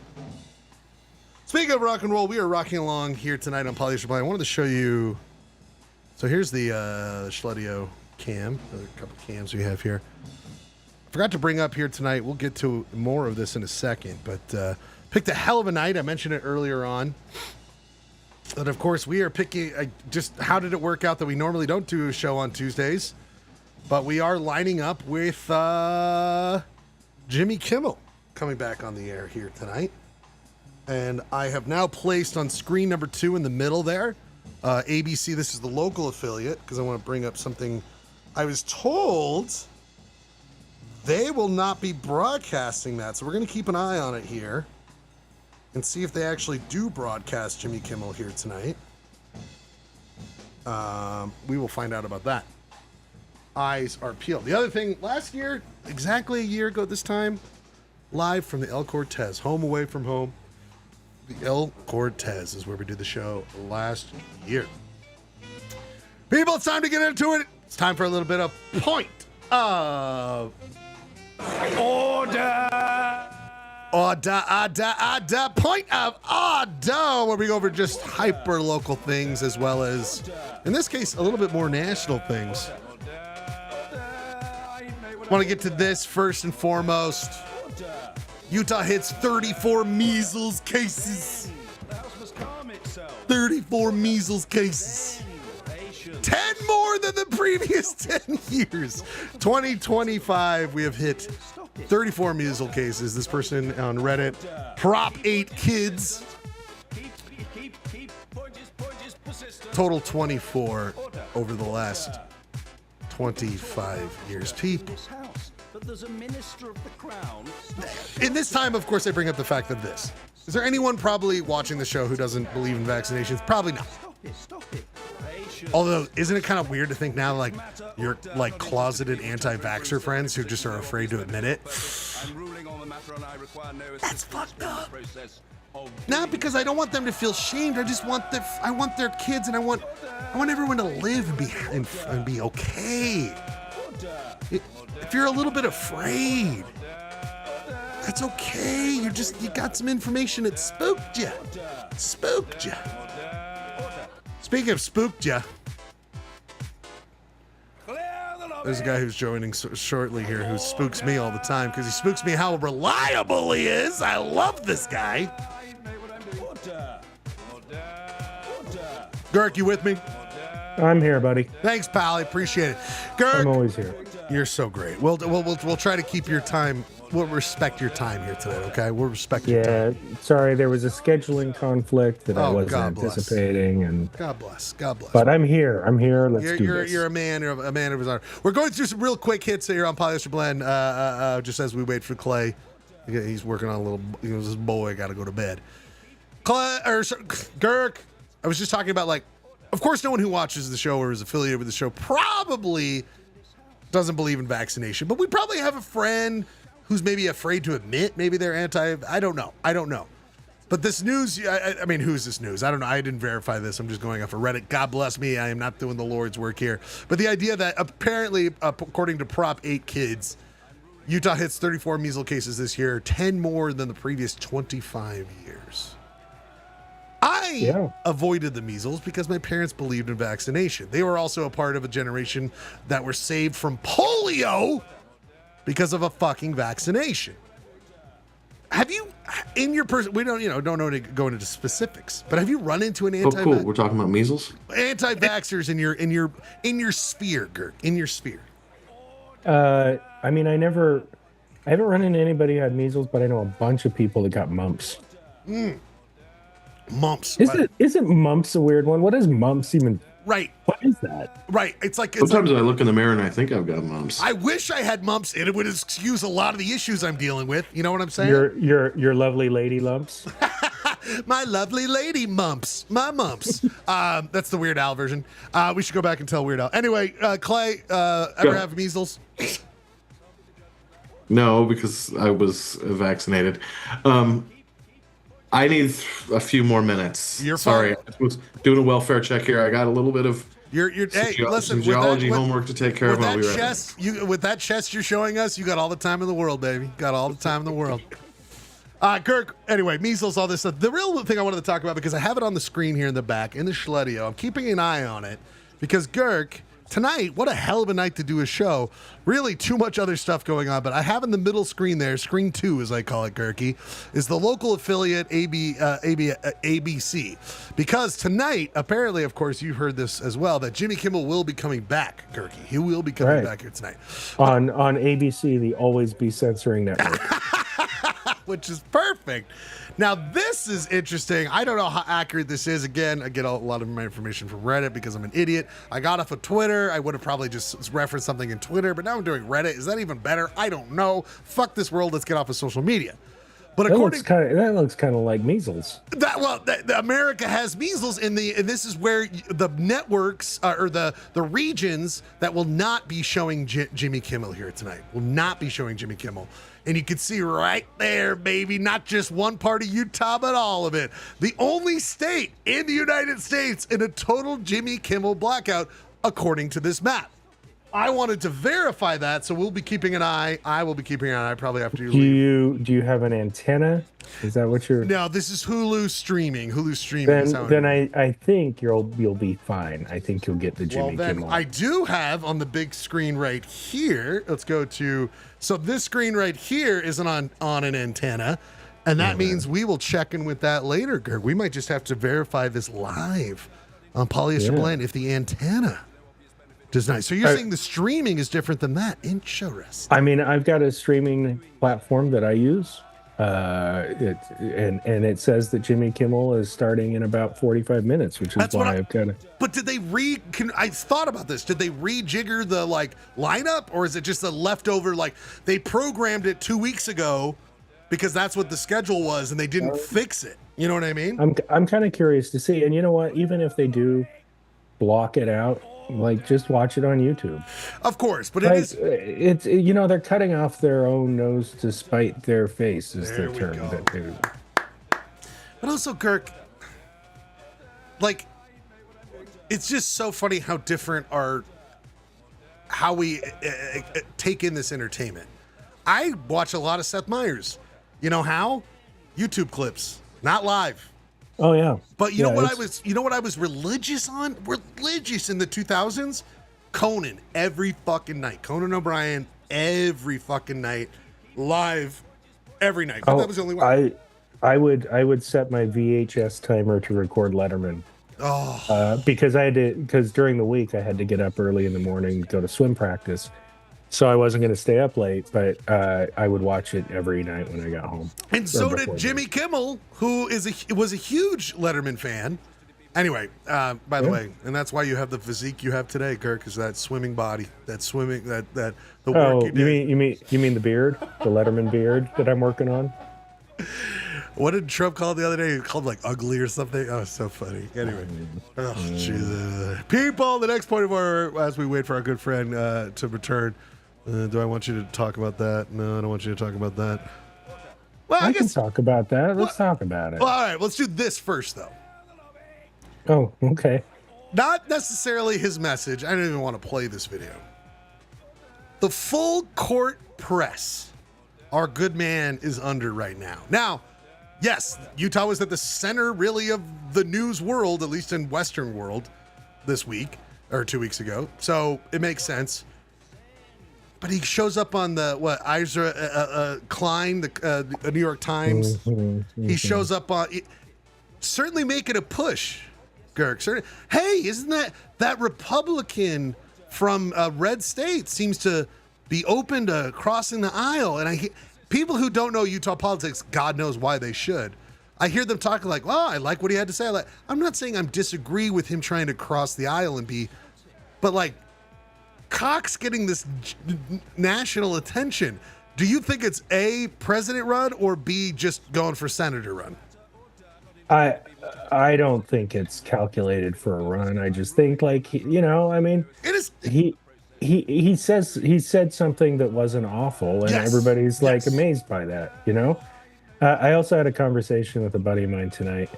Speaking of rock and roll, we are rocking along here tonight on Polyester Blend. I wanted to show you. So here's the Schledio cam. Another couple cams we have here. I forgot to bring up here tonight. We'll get to more of this in a second, but picked a hell of a night. I mentioned it earlier on. But of course, we are picking. Just how did it work out that we normally don't do a show on Tuesdays, but we are lining up with Jimmy Kimmel coming back on the air here tonight. And I have now placed on screen number 2 in the middle there, ABC. This is the local affiliate because I want to bring up something. I was told they will not be broadcasting that, so we're going to keep an eye on it here and see if they actually do broadcast Jimmy Kimmel here tonight. We will find out about that. Eyes are peeled. The other thing, last year, exactly a year ago this time, live from the El Cortez, home away from home. The El Cortez is where we did the show last year. People, it's time to get into it. It's time for a little bit of point of order. Order. Point of order, where we go over just hyper local things as well as, in this case, a little bit more national things. Want to get to this first and foremost. Utah hits 34 measles cases. 34 measles cases. 10 more than the previous 10 years. 2025, we have hit 34 measles cases. This person on Reddit, Prop 8 Kids. Total 24 over the last 25 years. People. In this time, of course, I bring up the fact of this. Is there anyone probably watching the show who doesn't believe in vaccinations? Probably not. Although, isn't it kind of weird to think now, like, you're like closeted anti-vaxxer friends who just are afraid to admit it? That's fucked up. Not because I don't want them to feel shamed. I just want I want their kids, and I want everyone to live and be okay. If you're a little bit afraid, that's okay. You got some information that spooked you. Speaking of spooked you, there's a guy who's joining shortly here who spooks me all the time because he spooks me how reliable he is. I love this guy. Gehrke, you with me? I'm here, buddy. Thanks, pal. I appreciate it. Gehrke, I'm always here. You're so great. We'll try to keep your time. We'll respect your time here today, okay? We'll respect your time. Yeah, sorry, there was a scheduling conflict that I wasn't anticipating, and God bless. But I'm here. Let's do this. You're a man. You're a man of his honor. We're going through some real quick hits here on Polyester Blend. Just as we wait for Clay, he's working on a little. This boy got to go to bed. Gehrke, I was just talking about, like, of course, no one who watches the show or is affiliated with the show probably doesn't believe in vaccination, but we probably have a friend who's maybe afraid to admit maybe they're anti. I don't know. But this news, I mean, who's this news? I don't know. I didn't verify this. I'm just going off of Reddit. God bless me. I am not doing the Lord's work here. But the idea that apparently, according to Prop 8 Kids, Utah hits 34 measles cases this year, 10 more than the previous 25 years. I avoided the measles because my parents believed in vaccination. They were also a part of a generation that were saved from polio because of a fucking vaccination. Have you, in your person, we don't know to go into specifics, but have you run into an Oh, cool. We're talking about measles? Anti-vaxxers in your sphere, Gehrke, in your sphere? I mean, I haven't run into anybody who had measles, but I know a bunch of people that got mumps. Mumps. Isn't mumps a weird one? What is mumps even? Right. What is that? Right. It's like Sometimes I look in the mirror and I think I've got mumps. I wish I had mumps, and it would excuse a lot of the issues I'm dealing with. You know what I'm saying? Your lovely lady lumps. My lovely lady mumps. My mumps. That's the Weird Al version. We should go back and tell Weird Al. Anyway, Clay, ever have measles? No, because I was vaccinated. I need a few more minutes. You're sorry. fine. I was doing a welfare check here. I got a little bit of Hey, listen. geology homework to take care of. I'll be right with that chest you're showing us, you got all the time in the world, baby. Got all the time in the world. Gehrke, anyway, measles, all this stuff. The real thing I wanted to talk about, because I have it on the screen here in the back, in the Schledio. I'm keeping an eye on it, because Gehrke, tonight, what a hell of a night to do a show. Really too much other stuff going on, but I have in the middle screen there, screen 2 as I call it, Gehrke, is the local affiliate ABC. Because tonight, apparently, of course, you've heard this as well, that Jimmy Kimmel will be coming back, Gehrke. He will be coming back here tonight. On ABC, the Always Be Censoring Network. Which is perfect. Now, this is interesting. I don't know how accurate this is. Again, I get a lot of my information from Reddit because I'm an idiot. I got off of Twitter. I would have probably just referenced something in Twitter, but now I'm doing Reddit. Is that even better? I don't know. Fuck this world. Let's get off of social media. But that looks kind of like measles. America has measles, and this is where the networks or the regions that will not be showing Jimmy Kimmel here tonight will not be showing Jimmy Kimmel. And you can see right there, baby, not just one part of Utah, but all of it. The only state in the United States in a total Jimmy Kimmel blackout, according to this map. I wanted to verify that, so we'll be keeping an eye. I will be keeping an eye probably after you leave. Do you have an antenna? Is that what you're... No, this is Hulu streaming. Hulu streaming. Then I think you'll be fine. I think you'll get the Jimmy Kimmel. I do have on the big screen right here. Let's go to... So this screen right here isn't on an antenna, and that means we will check in with that later, Gehrke. We might just have to verify this live on Polyester Blend if the antenna does not. So you're saying the streaming is different than that? Interesting. I mean, I've got a streaming platform that I use, and it says that Jimmy Kimmel is starting in about 45 minutes, which is why I've got it. But did they I thought about this. Did they rejigger the lineup, or is it just a leftover? They programmed it 2 weeks ago because that's what the schedule was, and they didn't fix it. You know what I mean? I'm kind of curious to see. And you know what? Even if they do block it out, just watch it on YouTube. Of course, but it's they're cutting off their own nose to spite their face is the term that they use. But also, Gehrke, it's just so funny how different how we take in this entertainment. I watch a lot of Seth Meyers. You know how? YouTube clips, not live. Oh yeah. But you know what I was religious on? Religious in the 2000s? Conan every fucking night. Conan O'Brien every fucking night. Live every night. That was the only one. I would set my VHS timer to record Letterman. Because during the week I had to get up early in the morning, go to swim practice. So I wasn't going to stay up late, but I would watch it every night when I got home. And so did Jimmy Kimmel, who was a huge Letterman fan. Anyway, by the way, and that's why you have the physique you have today, Gehrke, is that swimming body, that swimming, that the work you did. You mean the beard, the Letterman beard that I'm working on? What did Trump call it the other day? He called ugly or something. Oh, so funny. Anyway, Jesus. People, the next point of order, as we wait for our good friend to return. Do I want you to talk about that? No, I don't want you to talk about that. Well, I guess can talk about that. Let's talk about it. Well, all right, let's do this first, though. Oh, okay. Not necessarily his message. I don't even want to play this video. The full court press our good man is under right now. Now, yes, Utah was at the center, really, of the news world, at least in Western world, this week, or 2 weeks ago. So it makes sense. But he shows up on the, Ezra Klein, the New York Times. He shows up on, certainly making a push, Gehrke. Hey, isn't that Republican from red state seems to be open to crossing the aisle? And people who don't know Utah politics, God knows why they should. I hear them talking like, well, I like what he had to say. I'm not saying I'm disagree with him trying to cross the aisle and be, but like Cox getting this national attention. Do you think it's A, president run, or B, just going for senator run? I don't think it's calculated for a run. I just think like, you know, I mean, It is. he said something that wasn't awful, and Yes. everybody's like Yes. amazed by that, you know. I also had a conversation with a buddy of mine tonight,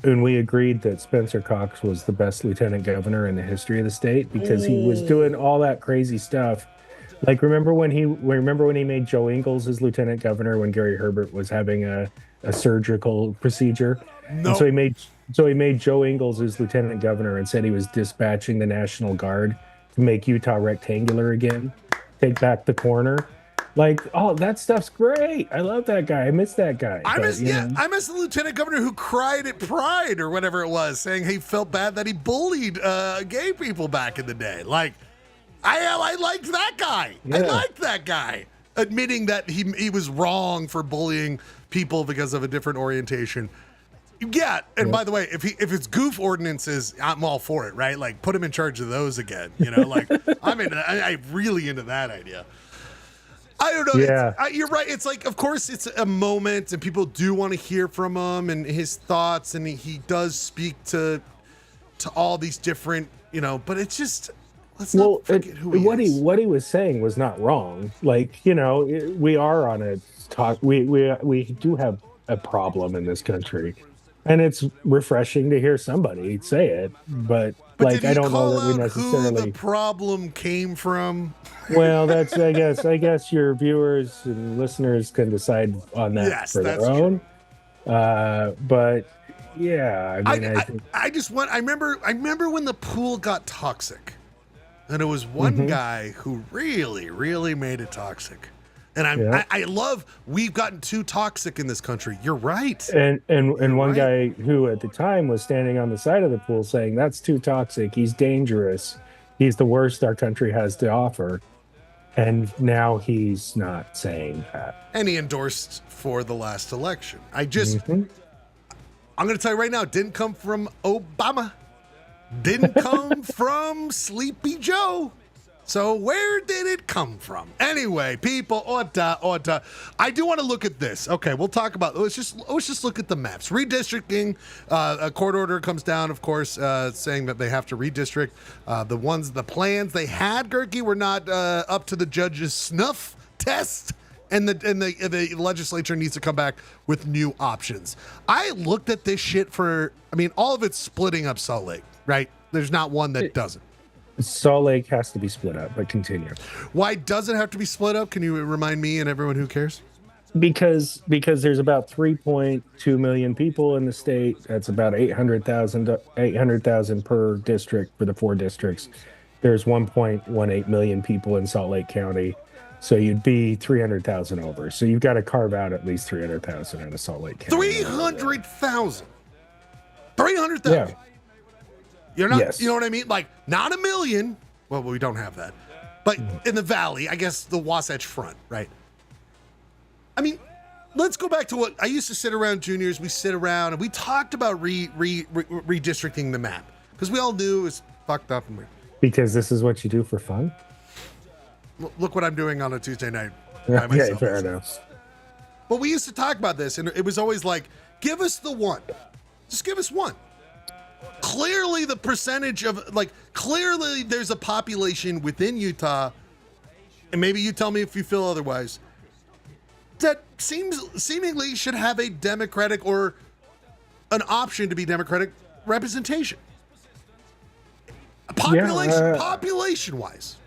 and we agreed that Spencer Cox was the best lieutenant governor in the history of the state because he was doing all that crazy stuff. Like remember when he made Joe Ingles his lieutenant governor when Gary Herbert was having a surgical procedure? No. And so he made Joe Ingles his lieutenant governor and said he was dispatching the National Guard to make Utah rectangular again, take back the corner. Like, oh, that stuff's great. I love that guy. I miss that guy. I But, miss you know, I miss the lieutenant governor who cried at Pride or whatever it was, saying he felt bad that he bullied gay people back in the day. Like, I liked that guy. I Yeah. liked that guy admitting that he was wrong for bullying people because of a different orientation. Yeah, and by the way, if it's goof ordinances, I'm all for it, right? Like, put him in charge of those again. You know, like I'm really into that idea. I don't know. Yeah. You're right. It's like, of course, it's a moment, and people do want to hear from him and his thoughts, and he does speak to all these different, you know. But it's just let's not forget who he is. What he was saying was not wrong. Like, you know, we are on a talk. We do have a problem in this country, and it's refreshing to hear somebody say it. But like, did he I don't know call that we out necessarily. who the problem came from. Well, that's I guess your viewers and listeners can decide on that Yes, for their that's own. But yeah, I mean, I think I remember when the pool got toxic, and it was one guy who really made it toxic. And I love we've gotten too toxic in this country. You're right. and one right. guy who at the time was standing on the side of the pool saying that's too toxic. He's dangerous. He's the worst our country has to offer. And now he's not saying that. And he endorsed for the last election. I'm going to tell you right now, it didn't come from Obama. Didn't come from Sleepy Joe. So where did it come from? Anyway, people, Ordah. I do want to look at this. Okay, we'll talk about. Let's just look at the maps. Redistricting. A court order comes down, of course, saying that they have to redistrict. The plans they had, Gehrke, were not up to the judge's snuff test, and the legislature needs to come back with new options. I looked at this shit all of it's splitting up Salt Lake, right? There's not one that doesn't. Salt Lake has to be split up, but continue. Why does it have to be split up? Can you remind me and everyone who cares? Because there's about 3.2 million people in the state. That's about 800,000 per district for the 4 districts. There's 1.18 million people in Salt Lake County. So you'd be 300,000 over. So you've got to carve out at least 300,000 out of Salt Lake County. 300,000. 300,000. Yeah. You're not, Yes. You know what I mean? Like, not a million. Well, we don't have that. But in the valley, I guess the Wasatch Front, right? I mean, let's go back to what I used to sit around juniors. We sit around and we talked about redistricting the map because we all knew it was fucked up. And Because this is what you do for fun? look what I'm doing on a Tuesday night. by myself. Yeah, fair enough. But we used to talk about this, and it was always like, give us the one. Just give us one. Clearly, the percentage of, clearly there's a population within Utah, and maybe you tell me if you feel otherwise, that seemingly should have a Democratic or an option to be Democratic representation. Population-wise.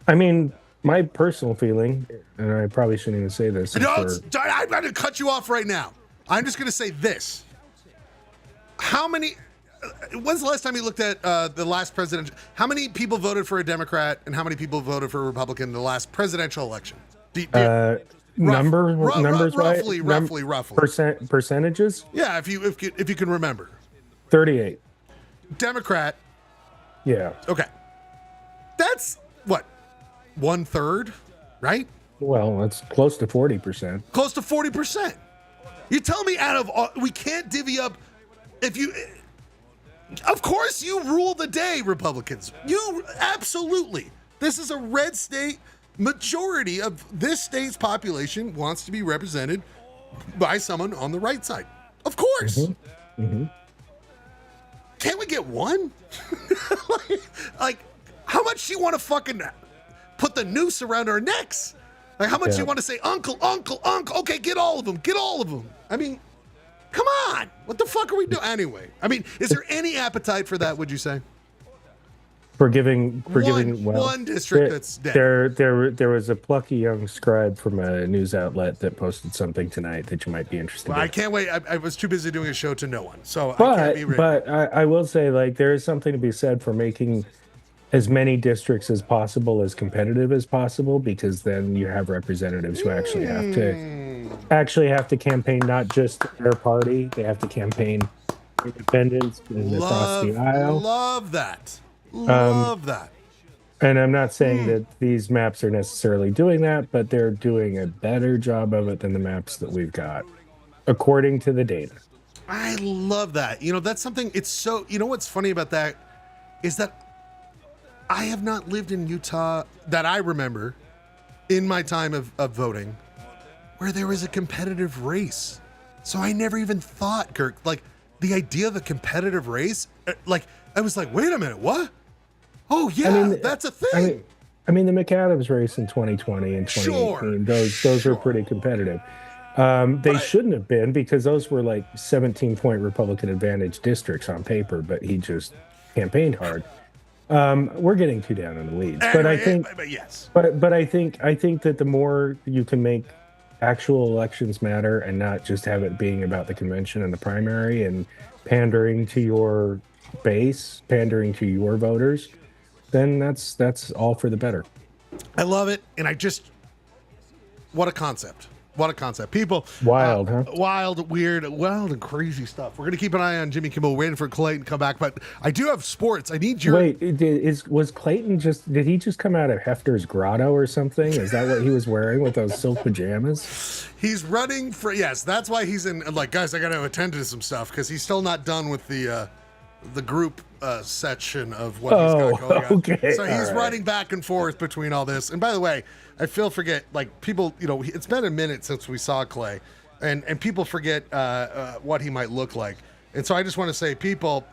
I mean, my personal feeling, and I probably shouldn't even say this. I'm going to cut you off right now. I'm just going to say this. When's the last time you looked at the last presidential? How many people voted for a Democrat and how many people voted for a Republican in the last presidential election? Numbers, right? Roughly. Percentages? Yeah, if you can remember. 38. Democrat. Yeah. Okay. That's what? 1/3, right? Well, that's close to 40%. Close to 40%. You tell me we can't divvy up if you. Of course, you rule the day, Republicans. You absolutely. This is a red state. Majority of this state's population wants to be represented by someone on the right side. Of course. Mm-hmm. Mm-hmm. Can't we get one? like, how much do you want to fucking put the noose around our necks? Like, how much do you want to say, uncle? Okay, get all of them. Get all of them. I mean, come on. What the fuck are we doing? Anyway, I mean, is there any appetite for that, would you say? For giving one district that's dead. There was a plucky young scribe from a news outlet that posted something tonight that you might be interested in. I can't wait. I was too busy doing a show to no one, so I can't be ready. But I will say, like, there is something to be said for making as many districts as possible as competitive as possible, because then you have representatives who actually have to campaign not just their party, they have to campaign independents and across the aisle. Love that. Love that. And I'm not saying that these maps are necessarily doing that, but they're doing a better job of it than the maps that we've got, according to the data. I love that. You know, that's something, it's so, you know what's funny about that is that I have not lived in Utah that I remember in my time of voting where there was a competitive race. So I never even thought, Gehrke, like the idea of a competitive race, like I was like, wait a minute, what? Oh yeah, that's a thing. I mean, the McAdams race in 2020 and 2018, those were pretty competitive. They shouldn't have been, because those were like 17-point Republican advantage districts on paper, but he just campaigned hard. We're getting too down in the weeds, but I think, but I think that the more you can make actual elections matter and not just have it being about the convention and the primary and pandering to your base, pandering to your voters, then that's all for the better. I love it, and what a concept. What a concept. People. Wild, huh? Wild, weird, wild and crazy stuff. We're going to keep an eye on Jimmy Kimmel, waiting for Clayton to come back. But I do have sports. I need your... Wait, was Clayton did he just come out of Hefner's grotto or something? Is that what he was wearing with those silk pajamas? He's running for... Yes, that's why he's in... Like, guys, I got to attend to some stuff because he's still not done with the group section of what he's got going on. Okay. So he's running back and forth between all this. And by the way, I forget, like, people, you know, it's been a minute since we saw Clay, and people forget what he might look like. And so I just want to say, people,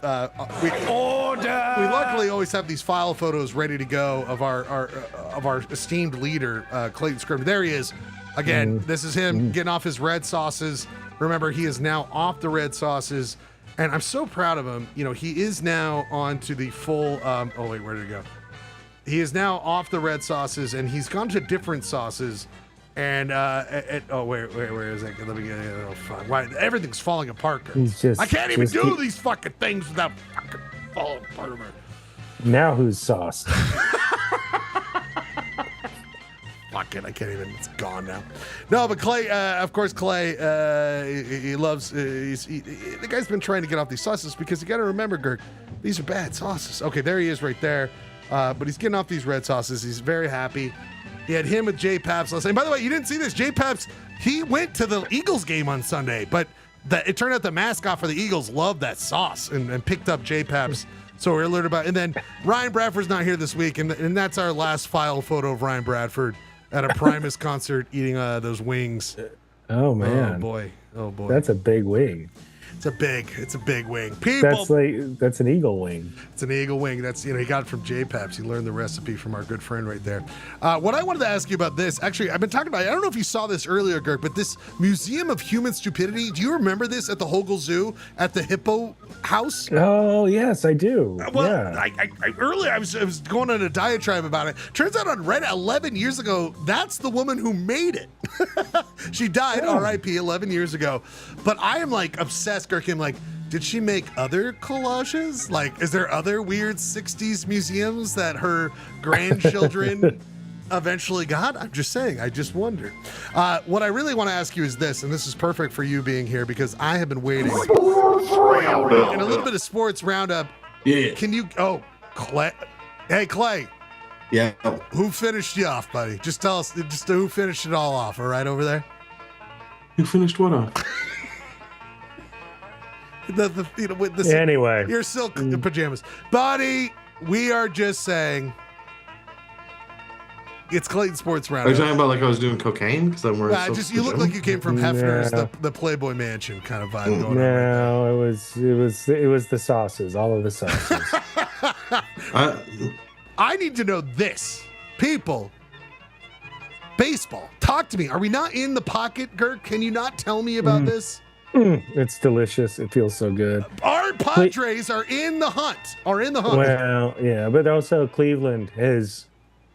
we luckily always have these file photos ready to go of our esteemed leader, Clayton Scribner. There he is. Again, this is him getting off his red sauces. Remember, he is now off the red sauces. And I'm so proud of him. You know, he is now on to the full, where did it go? He is now off the red sauces, and he's gone to different sauces. And, where is it? Let me get it. Oh, fuck. Why? Everything's falling apart. I can't even do these fucking things without fucking falling apart. Now who's sauced? Fuck it, I can't even, it's gone now. No, but Clay, of course, Clay, he loves, the guy's been trying to get off these sauces because you got to remember, Gehrke, these are bad sauces. Okay, there he is right there. But he's getting off these red sauces. He's very happy. He had him with Jay Paps last night. And by the way, you didn't see this. Jay Paps, he went to the Eagles game on Sunday, but it turned out the mascot for the Eagles loved that sauce and picked up Jay Paps. So we're alerted about it. And then Ryan Bradford's not here this week, and that's our last file photo of Ryan Bradford at a Primus concert eating those wings. Oh, man. Oh, boy. That's a big wing. It's a big wing. People, that's an eagle wing. It's an eagle wing. That's, he got it from J-Paps. He learned the recipe from our good friend right there. What I wanted to ask you about this, actually, I've been talking about, I don't know if you saw this earlier, Gehrke, but this Museum of Human Stupidity, do you remember this at the Hogle Zoo at the Hippo House? Oh, yes, I do. Well, yeah. Earlier I was going on a diatribe about it. Turns out on Reddit 11 years ago, that's the woman who made it. She died, R.I.P., 11 years ago. But I am like obsessed, Gehrke. I'm like, did she make other collages? Like, is there other weird 60s museums that her grandchildren eventually got? I'm just saying, I just wonder. What I really want to ask you is this, and this is perfect for you being here because I have been waiting. And a little bit of sports roundup. Yeah. Can you, Clay. Hey, Clay. Yeah. Who finished you off, buddy? Just tell us who finished it all off, all right, over there? Who finished what off? With the Anyway. your silk pajamas, buddy. We are just saying. It's Clayton Sports Are you Roundup. talking about like I was doing cocaine? Because I'm wearing You look like you came from Hefner's, the Playboy Mansion kind of vibe going on. No, it was the sauces, all of the sauces. I need to know this, people. Baseball. Talk to me. Are we not in the pocket, Gehrke? Can you not tell me about this? It's delicious. It feels so good. Our Padres are in the hunt. Well, yeah, but also Cleveland has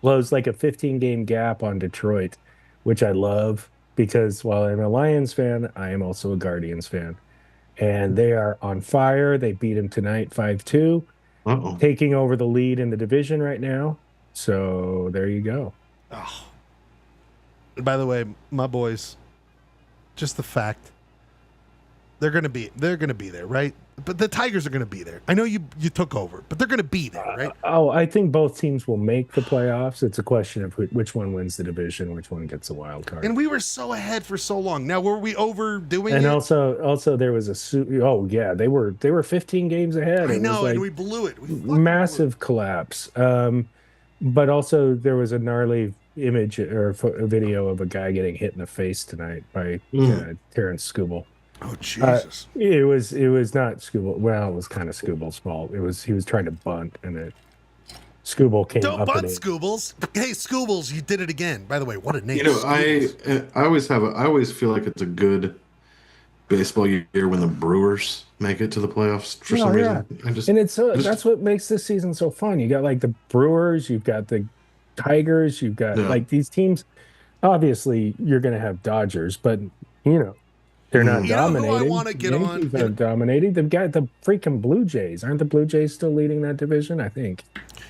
closed like a 15-game gap on Detroit, which I love because while I'm a Lions fan, I am also a Guardians fan. And they are on fire. They beat them tonight 5-2, taking over the lead in the division right now. So there you go. Oh. By the way, my boys, just the fact they're gonna be there, right? But the Tigers are gonna be there. I know you took over, but they're gonna be there, right? I think both teams will make the playoffs. It's a question of which one wins the division, which one gets a wild card. And we were so ahead for so long. Now were we overdoing it? And also there was they were 15 games ahead. I know, and we blew it. Massive collapse. But also there was a gnarly image or a video of a guy getting hit in the face tonight by Terrence Skubal. Oh Jesus! It was not Skubal. Well, it was kind of Skubal's fault. He was trying to bunt, and Skubal came up. Don't bunt, Skubals. Hey, Skubals, you did it again. By the way, what a name! You know, I always feel like it's a good baseball year when the Brewers make it to the playoffs for some reason. That's what makes this season so fun. You got like the Brewers, you've got the Tigers, you've got like these teams. Obviously, you're going to have Dodgers, but they're not dominating. Who I want to get Yankees are dominating. They've got the freaking Blue Jays. Aren't the Blue Jays still leading that division? I think.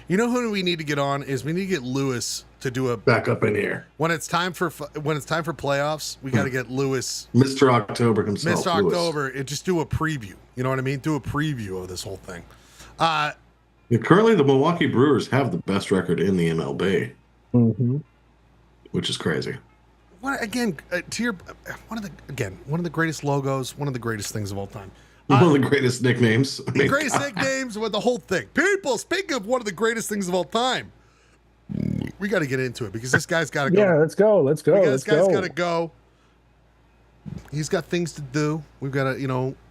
You know who we need to get on is we need to get Lewis to do a back up in here when it's time for playoffs. We got to get Lewis, Mr. October himself. Mr. October, and just do a preview. You know what I mean? Do a preview of this whole thing. Currently, the Milwaukee Brewers have the best record in the MLB, which is crazy. One of the greatest logos, one of the greatest things of all time. One of the greatest nicknames. Nicknames with the whole thing. People, speaking of one of the greatest things of all time, we got to get into it because this guy's got to go. Yeah, let's go. This guy's got to go. He's got things to do. We've got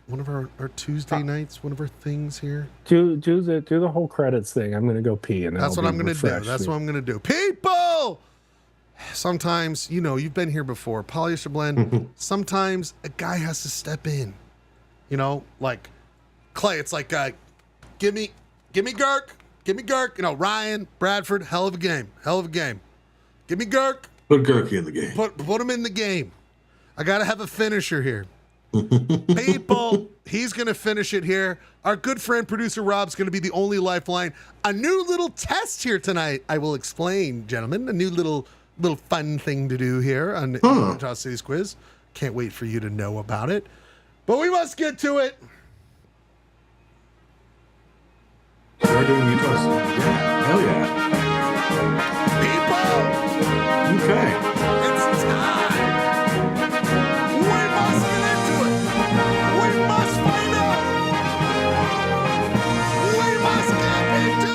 one of our Tuesday nights, one of our things here. Do the whole credits thing. I'm going to go pee, and that's what I'm going to do. That's what I'm going to do. People. Sometimes, you've been here before. Polyester blend. Sometimes a guy has to step in. Like Clay. It's like, give me Gehrke. Ryan Bradford. Hell of a game. Give me Gehrke. Put Gehrke in the game. Put him in the game. I gotta have a finisher here. People, he's gonna finish it here. Our good friend producer Rob's gonna be the only lifeline. A new little test here tonight. I will explain, gentlemen. A new little fun thing to do here on Utah City's Quiz. Can't wait for you to know about it. But we must get to it. We're doing Utah. Yeah, hell yeah. People! Okay. It's time! We must get into it! We must find out! We must get into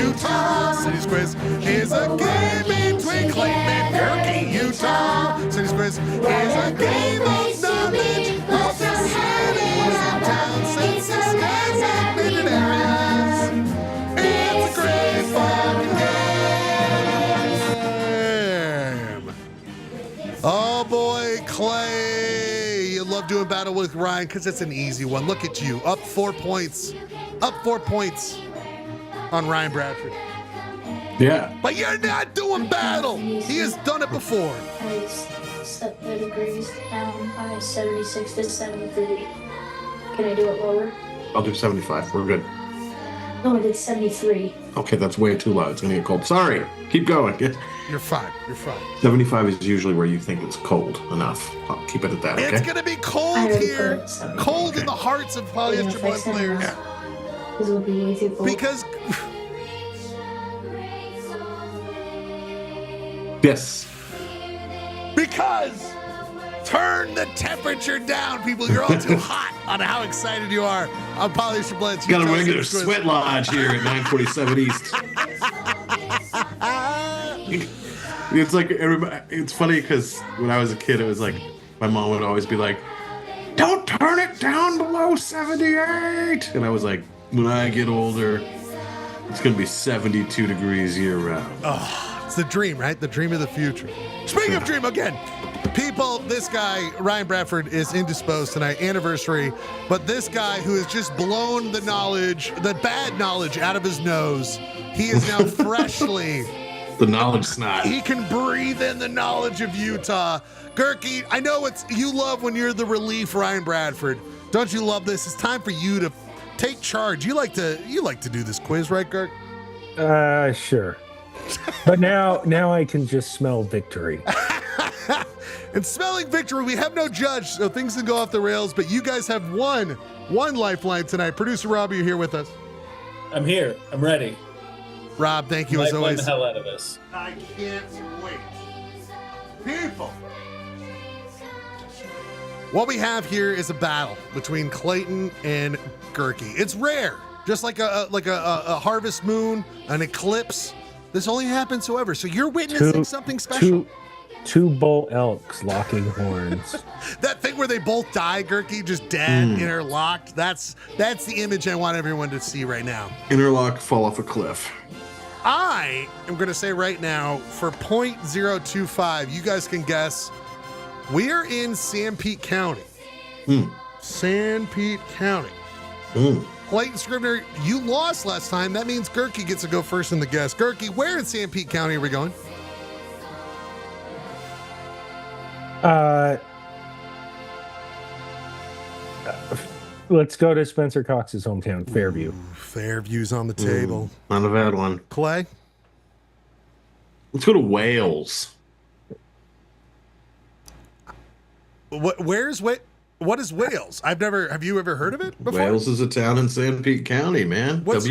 Utah City's Quiz is a game between Clayton and Gehrke. Utah City's Quiz is a game of knowledge of the cities and towns, census, and admitted areas. It's a great fucking game. Oh boy, Clay. You love doing battle with Ryan because it's an easy one. Look at you, up 4 points. Up 4 points on Ryan Bradford. Yeah. But you're not doing battle. He has done it before. I set the degrees down by 76 to 73. Can I do it lower? I'll do 75. We're good. No, I did 73. Okay, that's way too loud. It's going to get cold. Sorry. Keep going. You're fine. 75 is usually where you think it's cold enough. I'll keep it at that, okay? It's going to be cold here. Cold in the hearts of polyester blood players. Because it'll be way too cold. Because... Yes. Because Turn the temperature down, people. You're all too hot on how excited you are on Polyester Blends. Got a regular sweat lodge here at 947 East. It's like everybody. It's funny because when I was a kid, it was like my mom would always be like, "Don't turn it down below 78," and I was like, when I get older, it's gonna be 72 degrees year round. Oh, it's the dream, right? The dream of the future. Speaking of dream again, people, this guy, Ryan Bradford, is indisposed tonight, anniversary, but this guy who has just blown the bad knowledge out of his nose, he is now freshly... The knowledge snot. He can breathe in the knowledge of Utah. Gehrke, I know you love when you're the relief, Ryan Bradford. Don't you love this? It's time for you to take charge. You like to do this quiz, right, Gehrke? Sure. But now I can just smell victory. And smelling victory, we have no judge, so things can go off the rails, but you guys have one lifeline tonight. Producer Rob, you're here with us. I'm here. I'm ready. Rob, thank you Might as win always. the hell out of this. I can't wait. People. What we have here is a battle between Clayton and Gehrke. It's rare, just like a harvest moon, an eclipse. This only happens however. So you're witnessing something special. Two bull elks locking horns. That thing where they both die, Gehrke, just dead, interlocked. That's the image I want everyone to see right now. Interlock, fall off a cliff. I am going to say right now, for 0.025, you guys can guess, we are in Sanpete County. Sanpete County. Clayton Scribner, you lost last time. That means Gehrke gets to go first in the guess. Gehrke, where in Sanpete County are we going? Let's go to Spencer Cox's hometown, Fairview. Fairview's on the table. Not a bad one. Clay? Let's go to Wales. What is Wales? Have you ever heard of it before? Wales is a town in Sanpete County, man. Wales.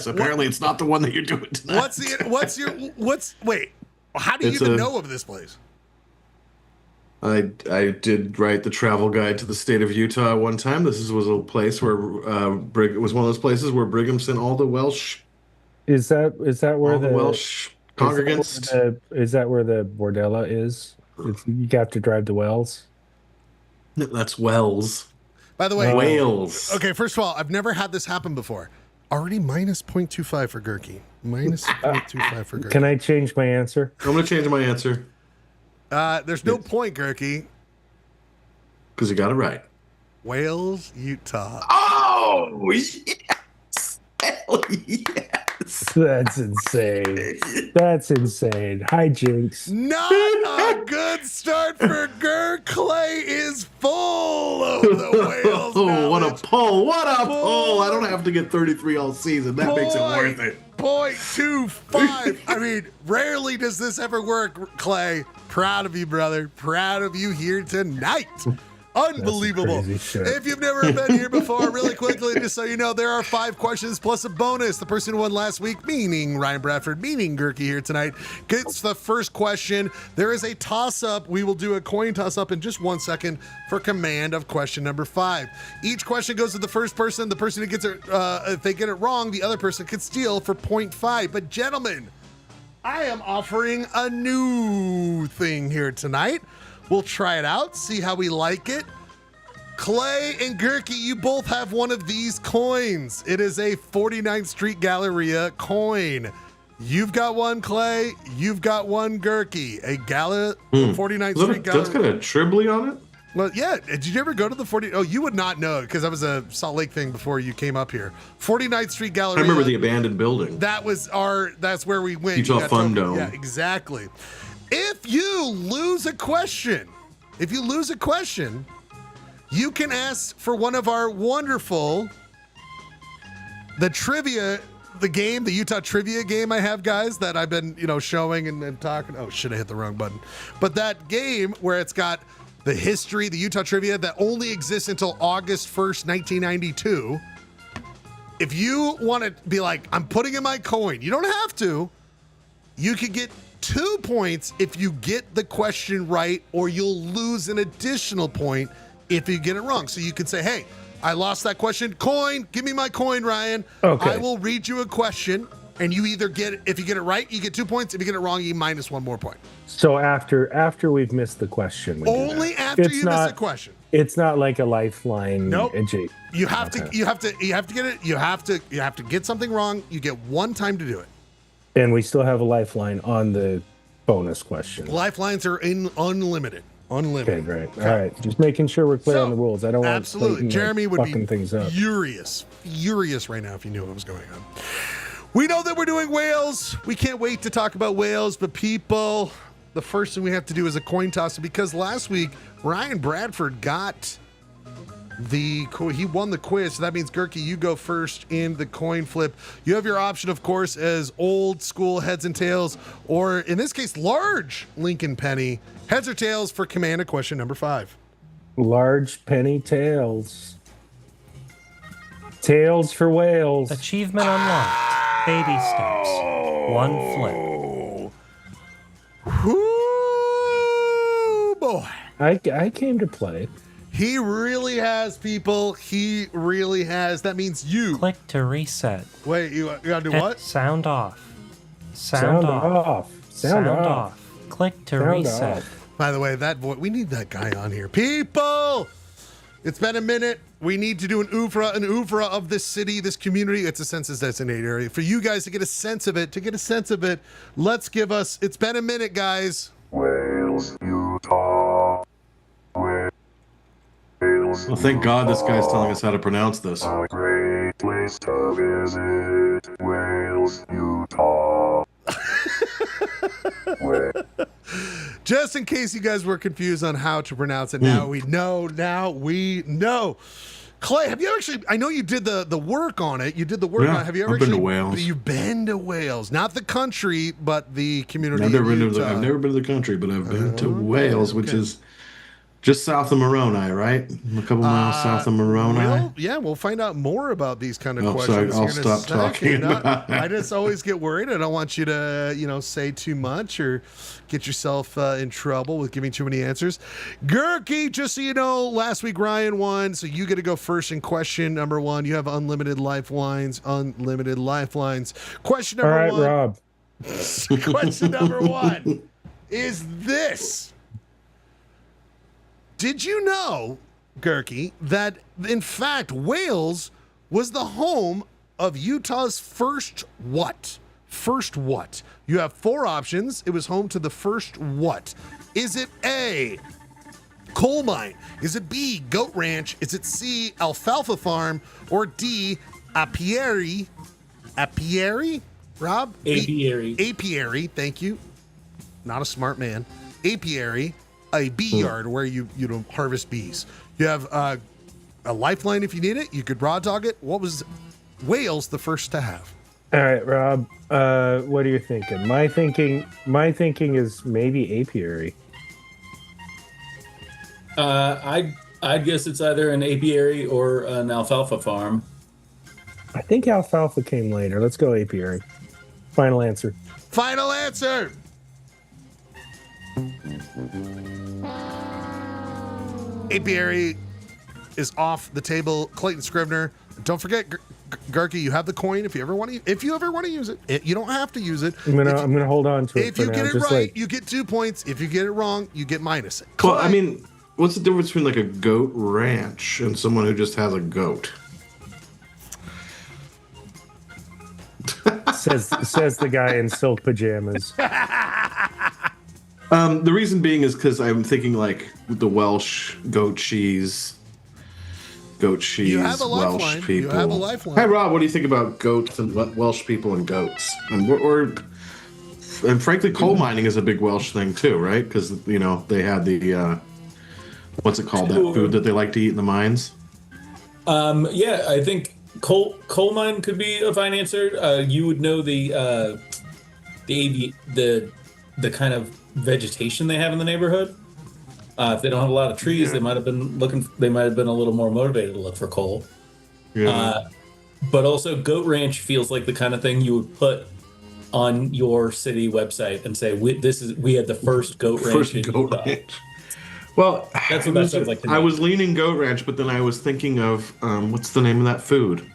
Apparently it's not the one that you're doing tonight. Wait, how do you even know of this place? I did write the travel guide to the state of Utah one time. This was a place where it was one of those places where Brigham sent all the Welsh. Is that where the Welsh congregants? Is that where the Bordella is? You have to drive to Wells. That's Wells. By the way, Wales. Okay, first of all, I've never had this happen before. Already minus 0.25 for Gehrke. Minus 0.25 for Gehrke. Can I change my answer? I'm going to change my answer. There's no point, Gehrke. Because you got it right. Wales, Utah. Oh, yes. Hell yes. That's insane. That's insane. Hi, Jinx. Not a good start for Gehrke. Clay is full of the Wales. Oh, what a pull. What a pull. I don't have to get 33 all season. That makes it worth it. 0.25. I mean, rarely does this ever work, Clay. Proud of you, brother. Proud of you here tonight. Unbelievable. If you've never been here before, really quickly, just so you know, there are 5 questions plus a bonus. The person who won last week, meaning Ryan Bradford, meaning Gehrke here tonight, gets the first question. There is a toss-up. We will do a coin toss-up in just 1 second for command of question number 5. Each question goes to the first person. The person who gets it, if they get it wrong, the other person could steal for 0.5. But gentlemen, I am offering a new thing here tonight. We'll try it out, see how we like it. Clay and Gehrke, you both have one of these coins. It is a 49th Street Galleria coin. You've got one, Clay. You've got one, Gehrke. A 49th Street Galleria. That's got a Tribly on it? Well, yeah. Did you ever go to the 40? Oh, you would not know because that was a Salt Lake thing before you came up here. 49th Street Galleria. I remember the abandoned building. That's where we went. Utah Fun Dome. Yeah, exactly. If you lose a question, you can ask for one of our wonderful, the Utah trivia game I have, guys, that I've been, showing and talking. Oh, shit, I hit the wrong button. But that game where it's got the history, the Utah trivia that only exists until August 1st, 1992. If you want to be like, I'm putting in my coin, you don't have to. You could get 2 points if you get the question right, or you'll lose an additional point if you get it wrong. So you could say, hey, I lost that question. Coin, give me my coin, Ryan. Okay. I will read you a question, and you either get it, if you get it right, you get 2 points. If you get it wrong, you minus 1 more point. So after we've missed the question, we Only after you miss a question. It's not like a lifeline. Nope. You have Okay. to get it. You have to get something wrong. You get 1 time to do it. And we still have a lifeline on the bonus question. Lifelines are unlimited. Okay, great. All right, just making sure we're clear on the rules. I don't want absolutely. Clayton, Jeremy would fucking be things up. furious right now if you knew what was going on. We know that we're doing whales. We can't wait to talk about whales, but people, the first thing we have to do is a coin toss, because last week Ryan Bradford got he won the quiz, so that means Gehrke, you go first in the coin flip. You have your option, of course, as old school heads and tails, or in this case, large Lincoln penny. Heads or tails for command of question number 5. Large penny tails. Tails for whales. Achievement unlocked. Baby steps. 1 flip. Whoo, boy. I came to play. He really has, people. He really has. That means you. Click to reset. Wait, you gotta do Hit what? Sound off. Sound off. Sound off. Click to Sound reset. off. By the way, we need that guy on here. People! It's been a minute. We need to do an oeuvre of this city, this community. It's a census designated area. For you guys to get a sense of it, let's give us, it's been a minute, guys. Wales, Utah. Wales. Well, thank God this guy's telling us how to pronounce this. A great place to visit. Wales, Utah. Just in case you guys were confused on how to pronounce it, now we know. Clay, have you actually, I know you did the work on it. You did the work on it. Have you ever I've been to actually, Wales. You've been to Wales, not the country, but the community. I've never of been to Utah. I've never been to the country, but I've been to Wales, which is just south of Moroni, right? A couple miles south of Moroni. We'll find out more about these kind of Oh, questions. sorry, I'll here in a stop talking second. about it. I just always get worried. I don't want you to, say too much or get yourself in trouble with giving too many answers. Gehrke, just so you know, last week Ryan won, so you get to go first in question number 1. You have unlimited lifelines. Question number 1. All right, Rob. Question number 1 is this. Did you know, Gehrke, that in fact Wales was the home of Utah's first what? First what? You have 4 options. It was home to the first what? Is it A, coal mine? Is it B, goat ranch? Is it C, alfalfa farm? Or D, apiary? Apiary? Rob? Apiary. Apiary, thank you. Not a smart man. Apiary, a bee yard where you harvest bees. You have a lifeline if you need it. You could raw dog it. What was Wales the first to have? All right, Rob. What are you thinking? My thinking is maybe apiary. I'd guess it's either an apiary or an alfalfa farm. I think alfalfa came later. Let's go apiary. Final answer. Final answer. Apiary is off the table. Clayton Scrivener. Don't forget, Gehrke, you have the coin if you ever want to use it. You don't have to use it. I'm gonna hold on to it. If you get it just right, you get 2 points. If you get it wrong, you get minus it. Well, I mean, what's the difference between like a goat ranch and someone who just has a goat? says the guy in silk pajamas. The reason being is because I'm thinking like the Welsh goat cheese. You have a lifeline. Welsh people. You have a lifeline. Hey, Rob, what do you think about goats and Welsh people and goats? And frankly, coal mining is a big Welsh thing too, right? Because they had the what's it called? That food that they like to eat in the mines. Yeah, I think coal mine could be a fine answer. You would know the kind of vegetation they have in the neighborhood. If they don't have a lot of trees, they might have been a little more motivated to look for coal. Yeah. But also, goat ranch feels like the kind of thing you would put on your city website and say we had the first goat ranch in Utah. ranch. Well, That's what that sounds like to me. I was leaning goat ranch, but then I was thinking of what's the name of that food?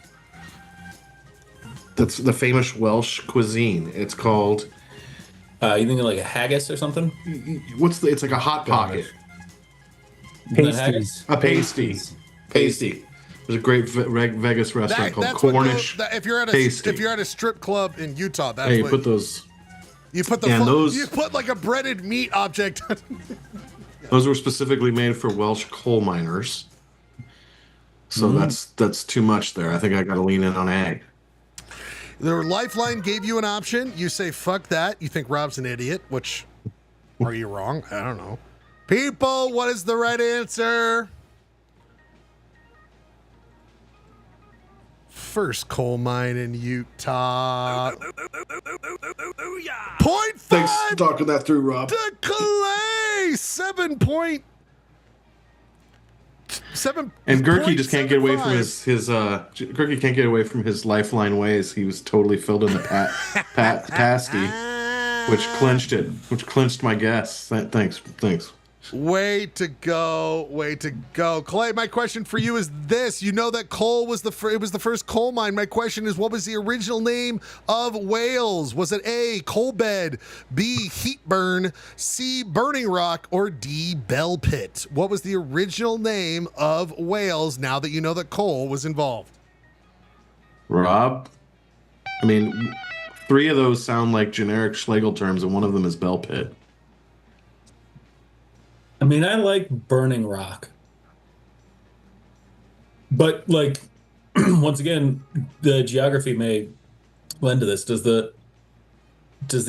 That's the famous Welsh cuisine. It's called. You thinking like a haggis or something? It's like a hot pocket. Pasties. A pasty. There's a great Vegas restaurant called Cornish. If you're at a strip club in Utah, that's you what put those. You put you put like a breaded meat object. Those were specifically made for Welsh coal miners. So that's too much there. I think I got to lean in on egg. Their Lifeline gave you an option. You say fuck that. You think Rob's an idiot, which are you wrong? I don't know. People, what is the right answer? First coal mine in Utah. 0.5. Thanks for talking that through, Rob. To Clay. 7 point. 7. And Gehrke just can't get away from his Gehrke can't get away from his Lifeline ways. He was totally filled in the pasty, which clinched my guess. Thanks. Way to go. Clay, my question for you is this. You know that coal was the first coal mine. My question is, what was the original name of Wales? Was it A, coal bed, B, heat burn, C, burning rock, or D, bell pit? What was the original name of Wales now that you know that coal was involved? Rob, I mean, 3 of those sound like generic Schlegel terms, and one of them is bell pit. I mean, I like burning rock. But, like, once again, the geography may lend to this. Does the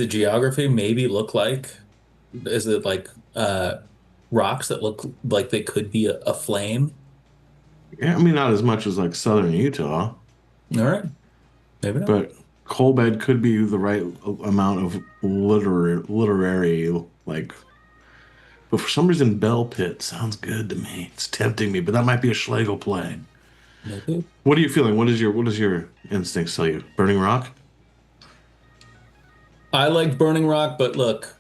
geography maybe look like, is it like rocks that look like they could be a flame? Yeah, I mean, not as much as like southern Utah. All right. Maybe not. But coal bed could be the right amount of literary, like... But for some reason, bell pit sounds good to me. It's tempting me, but that might be a Schlegel play. Maybe. What are you feeling? What does your instincts tell you? Burning rock? I like burning rock, but look,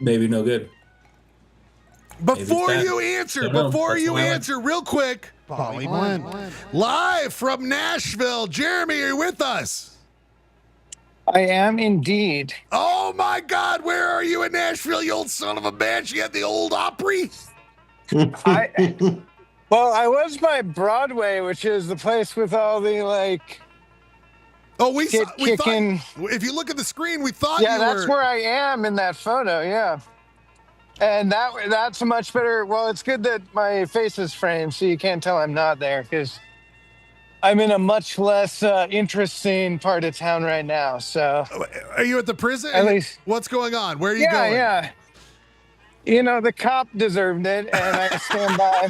maybe no good. Before you answer, real quick, Polyblend. Live from Nashville, Jeremy, are you with us? I am indeed. Oh my God, where are you in Nashville, you old son of a bitch? You at the old Opry? Well, I was by Broadway, which is the place with all the like. Oh, we thought, if you look at the screen, we thought you were. Yeah, that's where I am in that photo. Yeah, and that's a much better. Well, it's good that my face is framed, so you can't tell I'm not there because I'm in a much less interesting part of town right now. So, are you at the prison? At least, what's going on? Where are you going? Yeah. You know, the cop deserved it, and I stand by,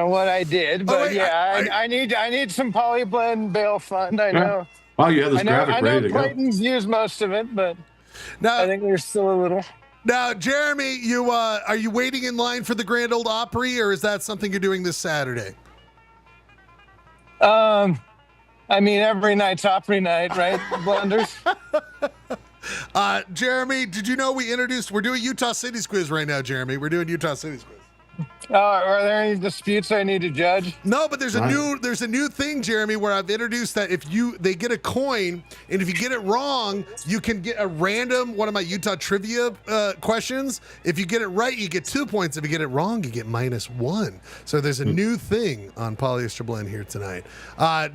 what I did. But I need some Polyblend bail fund. I know. Wow, you have this graphic ready to go. I know Clayton's used most of it, but I think there's still a little. Now, Jeremy, are you waiting in line for the Grand Old Opry, or is that something you're doing this Saturday? I mean, every night's Opry night, right, Blunders? Jeremy, did you know we're doing Utah Cities quiz right now, Jeremy. We're doing Utah Cities quiz. Are there any disputes I need to judge? No, but there's a new thing, Jeremy, where I've introduced that they get a coin, and if you get it wrong, you can get a random one of my Utah trivia questions. If you get it right, you get 2 points. If you get it wrong, you get -1. So there's a new thing on Polyester Blend here tonight.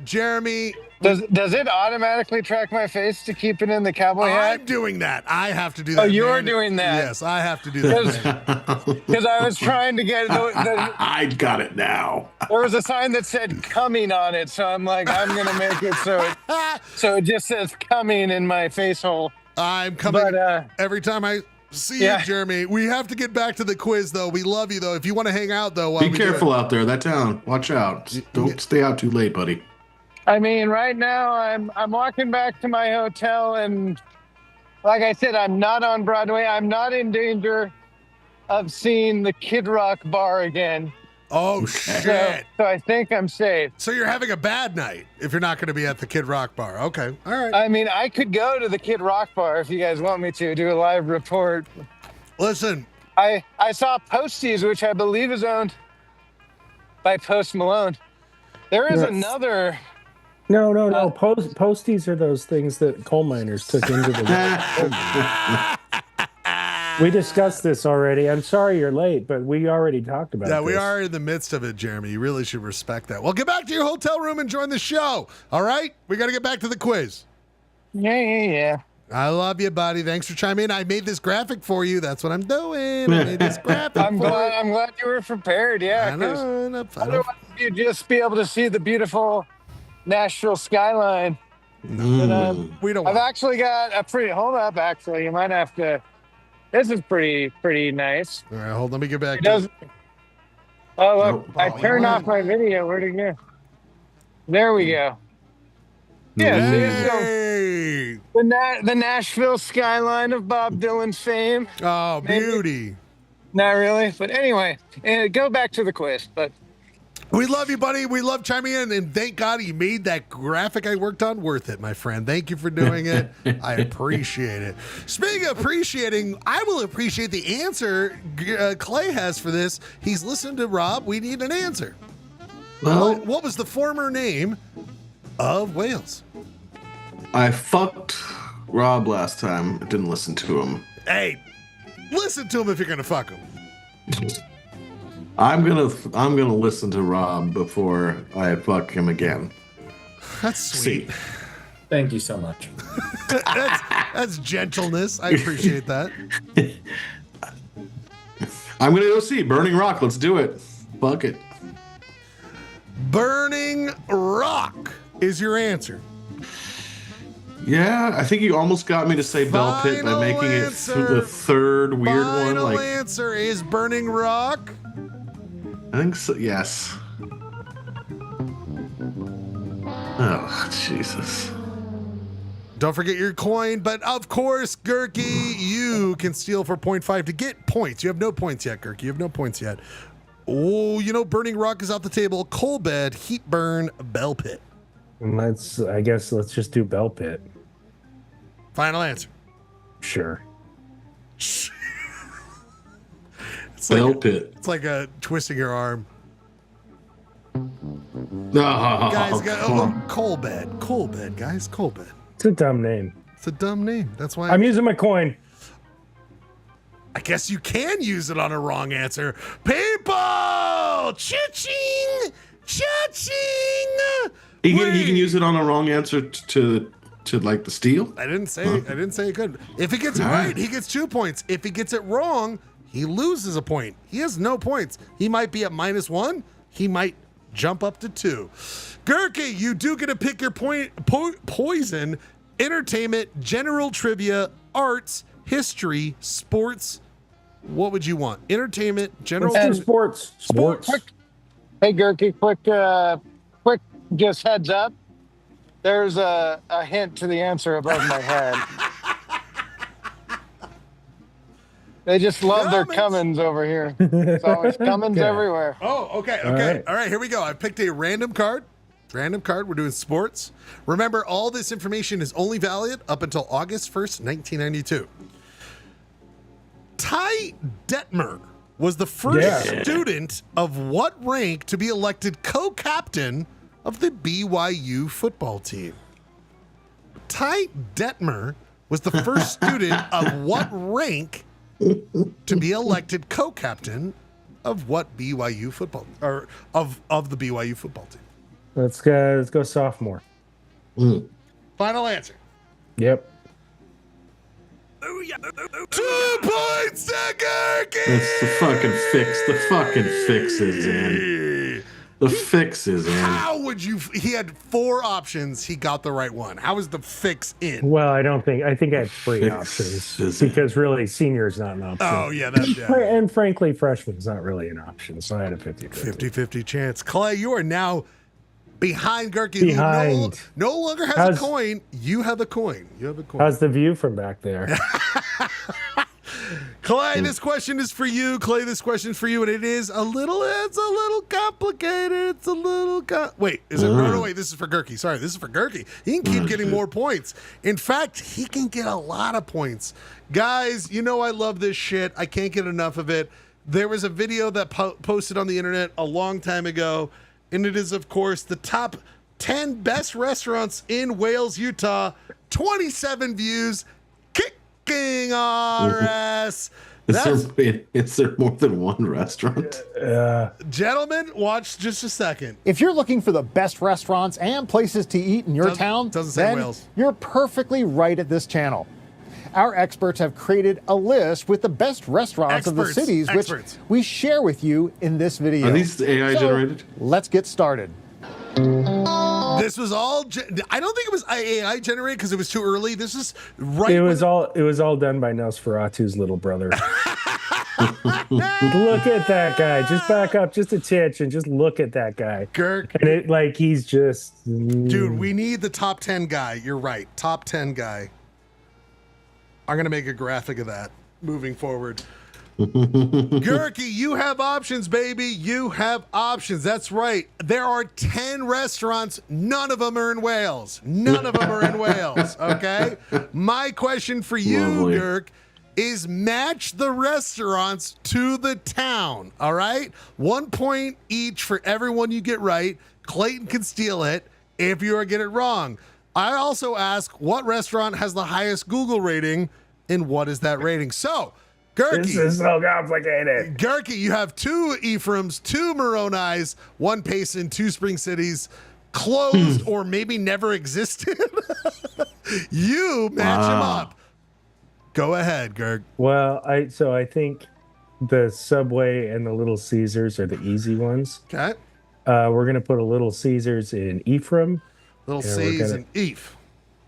Jeremy. Does it automatically track my face to keep it in the cowboy hat? I'm doing that. I have to do that. Oh, you're doing that? Yes, I have to do that. Because I was trying to get I got it now. There was a sign that said "coming" on it, so I'm like, I'm gonna make it so it just says "coming" in my face hole. I'm coming every time I see you, Jeremy. We have to get back to the quiz, though. We love you, though. If you want to hang out, though, be careful out there. That town. Watch out. Don't stay out too late, buddy. I mean, right now I'm walking back to my hotel, and like I said, I'm not on Broadway. I'm not in danger of seeing the Kid Rock bar again. Oh, shit. So I think I'm safe. So you're having a bad night if you're not going to be at the Kid Rock bar. Okay. All right. I mean, I could go to the Kid Rock bar if you guys want me to do a live report. Listen. I saw Posties, which I believe is owned by Post Malone. There is another. No. Posties are those things that coal miners took into the. We discussed this already. I'm sorry you're late, but we already talked about it. Yeah, we are in the midst of it, Jeremy. You really should respect that. Well, get back to your hotel room and join the show. All right? We got to get back to the quiz. Yeah. I love you, buddy. Thanks for chiming in. I made this graphic for you. That's what I'm doing. I made this graphic. I'm glad you were prepared. Yeah, because otherwise you'd just be able to see the beautiful Nashville skyline. We don't. I've actually got a pretty. Hold up, actually, you might have to. This is pretty nice. All right, hold. Let me get back. Oh look! I turned off my video. Where'd it go? There we go. Yeah, Hey. the Nashville skyline of Bob Dylan's fame. Oh, beauty. Not really, but anyway, go back to the quiz. But we love you, buddy. We love chiming in, and thank God you made that graphic I worked on worth it, my friend. Thank you for doing it. I appreciate it. Speaking of appreciating, I will appreciate the answer Clay has for this. He's listened to Rob. We need an answer. Well, what was the former name of Wales? I fucked Rob last time. I didn't listen to him. Hey, listen to him if you're gonna fuck him. I'm gonna listen to Rob before I fuck him again. That's sweet. Thank you so much. that's gentleness. I appreciate that. I'm gonna go see Burning Rock. Let's do it. Fuck it. Burning Rock is your answer. Yeah, I think you almost got me to say Bell Pit by making it the third weird one. Final answer is Burning Rock. I think so. Yes. Oh, Jesus. Don't forget your coin, but of course, Gehrke, you can steal for 0.5 to get points. You have no points yet, Gehrke. You have no points yet. Oh, Burning Rock is off the table. Coal bed, heat burn, Bell Pit. Let's just do Bell Pit. Final answer. Sure. It's Bell Pit. It's like twisting your arm. Guys, coal bed, guys, coal bed. It's a dumb name. It's a dumb name. That's why I'm using my coin. I guess you can use it on a wrong answer. People! Cha-ching! Cha-ching! He can use it on a wrong answer to like the steal? I didn't say it could. If he gets it right, he gets 2 points. If he gets it wrong, he loses a point. He has no points. He might be at -1. He might jump up to 2. Gehrke, you do get to pick your poison: entertainment, general trivia, arts, history, sports. What would you want? Entertainment, general sports. Hey, Gehrke, quick, just heads up. There's a hint to the answer above my head. They just love their Cummins over here. It's always Cummins everywhere. Oh, okay. All right, here we go. I picked a random card. We're doing sports. Remember, all this information is only valid up until August 1st, 1992. Ty Detmer was the first student of what rank to be elected co-captain of the BYU football team? Ty Detmer was the first student of what rank to be elected co-captain of what BYU football, or of the BYU football team? Let's go sophomore. Final answer. Yep. 2 points to Gehrke! That's the fucking fix. The fucking fix is in. The fix is in. How would you? He had 4 options. He got the right one. How is the fix in? Well, I think I had 3 options because really senior is not an option. Oh, yeah. And frankly, freshman's not really an option. So I had a 50-50 chance. Clay, you are now behind Gehrke. Behind. Who no longer has a coin. You have a coin. How's the view from back there? Clay, this question is for you. Clay, this question is for you, and it's a little complicated. It's a little wait, is it? No, wait, this is for Gehrke. Sorry, this is for Gehrke. He can keep getting more points. In fact, he can get a lot of points. Guys, you know I love this shit. I can't get enough of it. There was a video that posted on the internet a long time ago, and it is, of course, the top 10 best restaurants in Wales, Utah. 27 views. Kicking our ass. Is there more than one restaurant? Gentlemen, watch just a second. If you're looking for the best restaurants and places to eat in your town, doesn't say then Wales. You're perfectly right at this channel. Our experts have created a list with the best restaurants of the cities, which we share with you in this video. Are these AI generated? Let's get started. This was all. I don't think it was AI generated because it was too early. This is right. It was all done by Nosferatu's little brother. Look at that guy. Just back up just a titch and just look at that guy. Gehrke. And he's just. Dude, we need the top 10 guy. You're right. Top 10 guy. I'm going to make a graphic of that moving forward. Gehrke, you have options, baby. You have options. That's right. There are 10 restaurants. None of them are in Wales. None of them are in Wales. Okay? My question for you, Gehrke, is match the restaurants to the town. All right? 1 point each for everyone you get right. Clayton can steal it if you get it wrong. I also ask what restaurant has the highest Google rating and what is that rating? So, Gehrke. This is so complicated. Gehrke, you have 2 Ephraims, 2 Moronis, 1 Payson, 2 Spring Cities, closed or maybe never existed. You match them up. Go ahead, Gehrke. Well, I think the Subway and the Little Caesars are the easy ones. Okay. We're gonna put a Little Caesars in Ephraim. Little C's and Eve.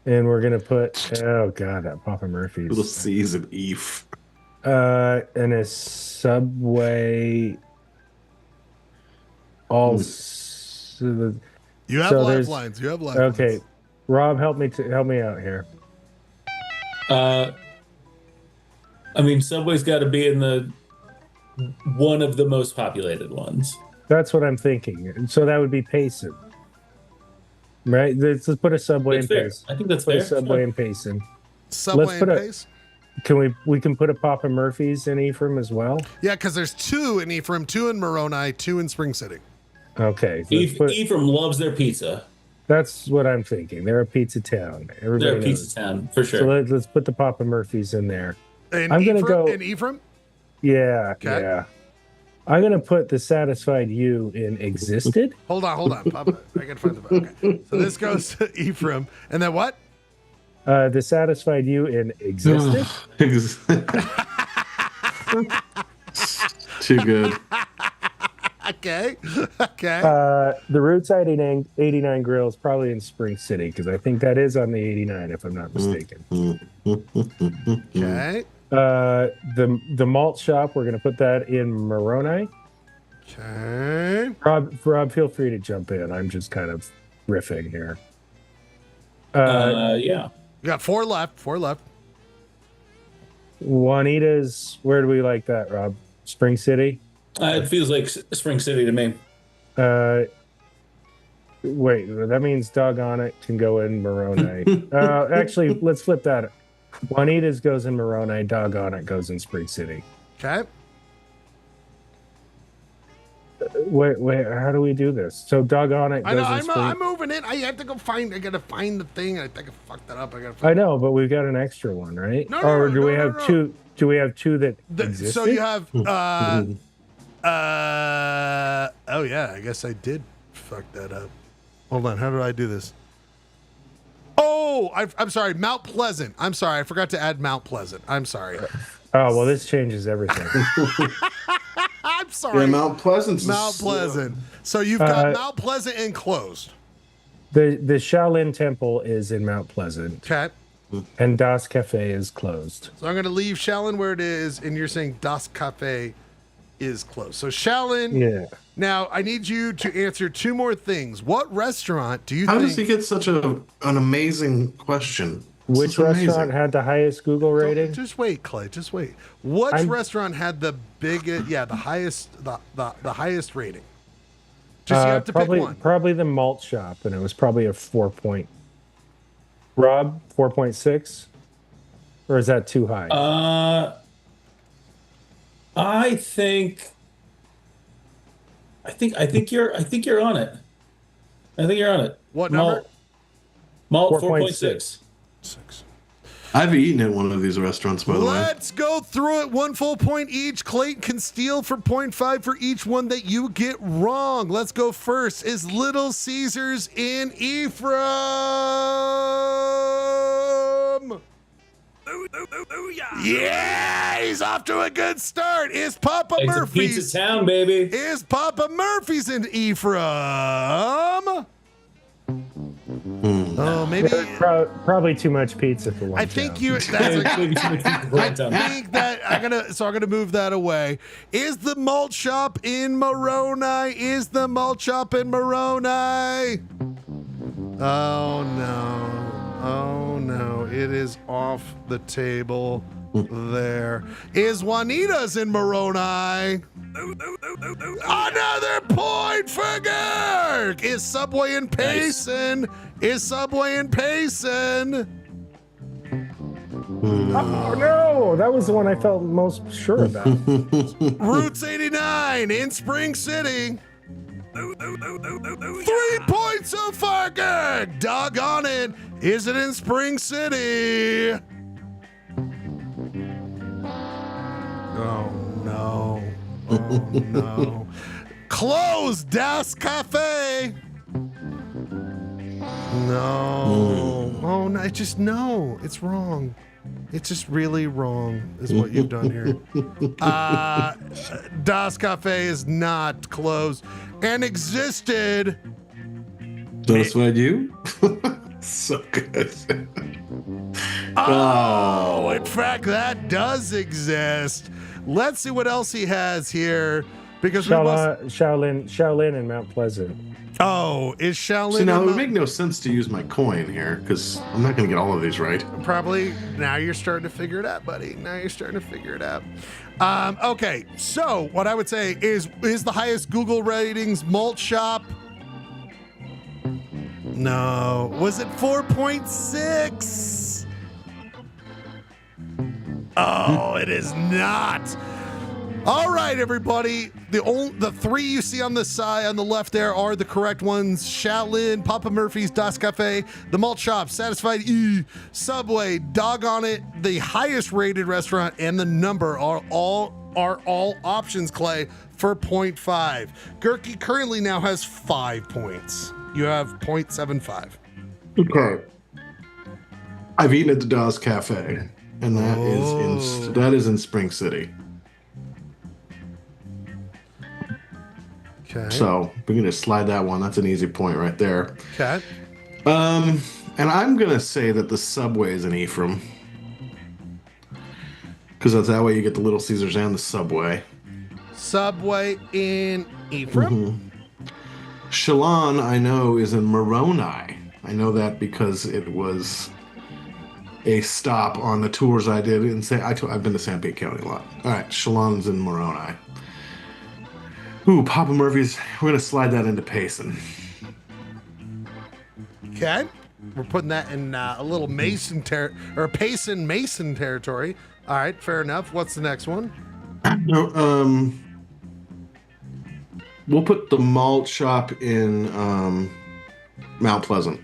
And we're gonna put that Papa Murphy's. Little C's and Eve. And a Subway. You have lifelines. You have lifelines. Okay, Rob, help me out here. Subway's got to be in the one of the most populated ones. That's what I'm thinking. And so that would be Payson. Right? Let's put a Subway in Payson. I think that's put fair. a Subway in Payson. Subway and Payson? We can put a Papa Murphy's in Ephraim as well? Yeah, because there's 2 in Ephraim, 2 in Moroni, 2 in Spring City. Okay. Ephraim loves their pizza. That's what I'm thinking. They're a pizza town. They're a pizza town, for sure. So let's put the Papa Murphy's in there. I'm going to go... In Ephraim? Yeah, okay. Yeah. I'm going to put the Satisfied You in Existed. Hold on. Papa, I got to find the... Okay. So this goes to Ephraim. And then what? The Satisfied You in Existed. Too good. Okay. The Roots 89 Grill is probably in Spring City because I think that is on the 89 if I'm not mistaken. Okay. The Malt Shop, we're going to put that in Moroni. Okay. Rob, feel free to jump in. I'm just kind of riffing here. Yeah. You got 4 left. Juanita's, where do we like that, Rob? Spring City? It feels like Spring City to me. Wait, that means Doggone It can go in Moroni. Actually, let's flip that. Juanita's goes in Moroni, Doggone It goes in Spring City. Okay. Wait, how do we do this? So Doggone It goes in Spring... I'm moving it. I have to go I got to find the thing. I think I fucked that up. I know, but we've got an extra one, right? No, do we have two? Do we have 2 that existed? So you have... oh, yeah, I guess I did fuck that up. Hold on. How do I do this? Oh, I'm sorry. Mount Pleasant. I'm sorry. I forgot to add Mount Pleasant. I'm sorry. Oh, well, this changes everything. I'm sorry. Yeah, Mount Pleasant. Mount Pleasant. So you've got Mount Pleasant enclosed. The Shaolin Temple is in Mount Pleasant. Okay. And Das Cafe is closed. So I'm going to leave Shaolin where it is, and you're saying Das Cafe is closed. So Shaolin. Yeah. Now I need you to answer 2 more things. What restaurant do you How think? does he get such an amazing question? Which restaurant had the highest Google rating? Just wait, Clay. Just wait. Which restaurant had the biggest? Yeah, the highest. The highest rating. Just you have to pick one. Probably the Malt Shop, and it was probably a 4 point. Rob, 4.6, or is that too high? I think you're on it. I think you're on it. What number? Malt 4.6. I've eaten at one of these restaurants, by the way. Let's go through it. 1 full point each. Clayton can steal for 0.5 for each one that you get wrong. Let's go first. Is Little Caesars in Ephraim? Yeah, he's off to a good start. Is Papa Murphy's Pizza Town, baby? Is Papa Murphy's in Ephraim? Oh, maybe probably too much pizza for one. I think you. That's I think that I'm gonna move that away. Is the Malt Shop in Moroni? Is the Malt Shop in Moroni? Oh no! Oh no! It is off the table. There is Juanita's in Moroni. Another point for Gehrke. Is Subway in Payson? Is Subway in Payson? Oh no, that was the one I felt most sure about. Roots 89 in Spring City. 3 points so far, Gehrke. Doggone it. Is it in Spring City? Oh no. Oh no. Close Das Cafe. No. Oh no, it's wrong. It's just really wrong is what you've done here. Das Cafe is not closed and existed. Satisfied you? So good. Oh, in fact, that does exist. Let's see what else he has here. Because Shaolin and Mount Pleasant. Oh, is Shaolin? See, now it would make no sense to use my coin here because I'm not going to get all of these right. Probably. Now you're starting to figure it out, buddy. Now you're starting to figure it out. Okay, so what I would say is the highest Google ratings Malt Shop? No. Was it 4.6? Oh, it is not. All right, everybody. The 3 you see on the side, on the left there, are the correct ones. Shaolin, Papa Murphy's, Das Cafe, the Malt Shop, Satisfied Subway, Doggone It, the highest rated restaurant, and the number are all options, Clay, for 0.5. Gehrke currently now has 5 points. You have 0.75. Okay. I've eaten at the Das Cafe, and that is in Spring City. Okay. So we're gonna slide that one. That's an easy point right there. Okay. And I'm gonna say that the Subway is in Ephraim, because that's that way you get the Little Caesars and the Subway. Subway in Ephraim. Shalon, I know, is in Moroni. I know that because it was a stop on the tours I did in I've been to San Pete County a lot. All right, Shalon's in Moroni. Ooh, Papa Murphy's. We're gonna slide that into Payson. Okay, we're putting that in a little Payson Mason territory. All right, fair enough. What's the next one? We'll put the Malt Shop in Mount Pleasant,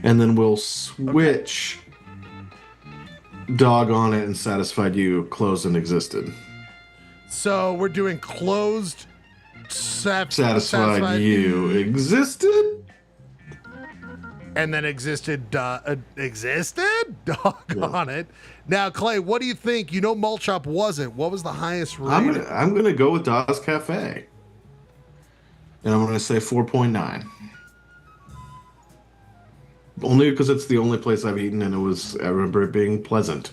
and then we'll switch Doggone It and Satisfied You closed and existed. So we're doing closed. Satisfied You existed, and then existed. Doggone it. Now, Clay, what do you think? You know, Malt Shop wasn't. What was the highest rating? I'm gonna go with Das Cafe, and I'm gonna say 4.9. Only because it's the only place I've eaten, and I remember it being pleasant.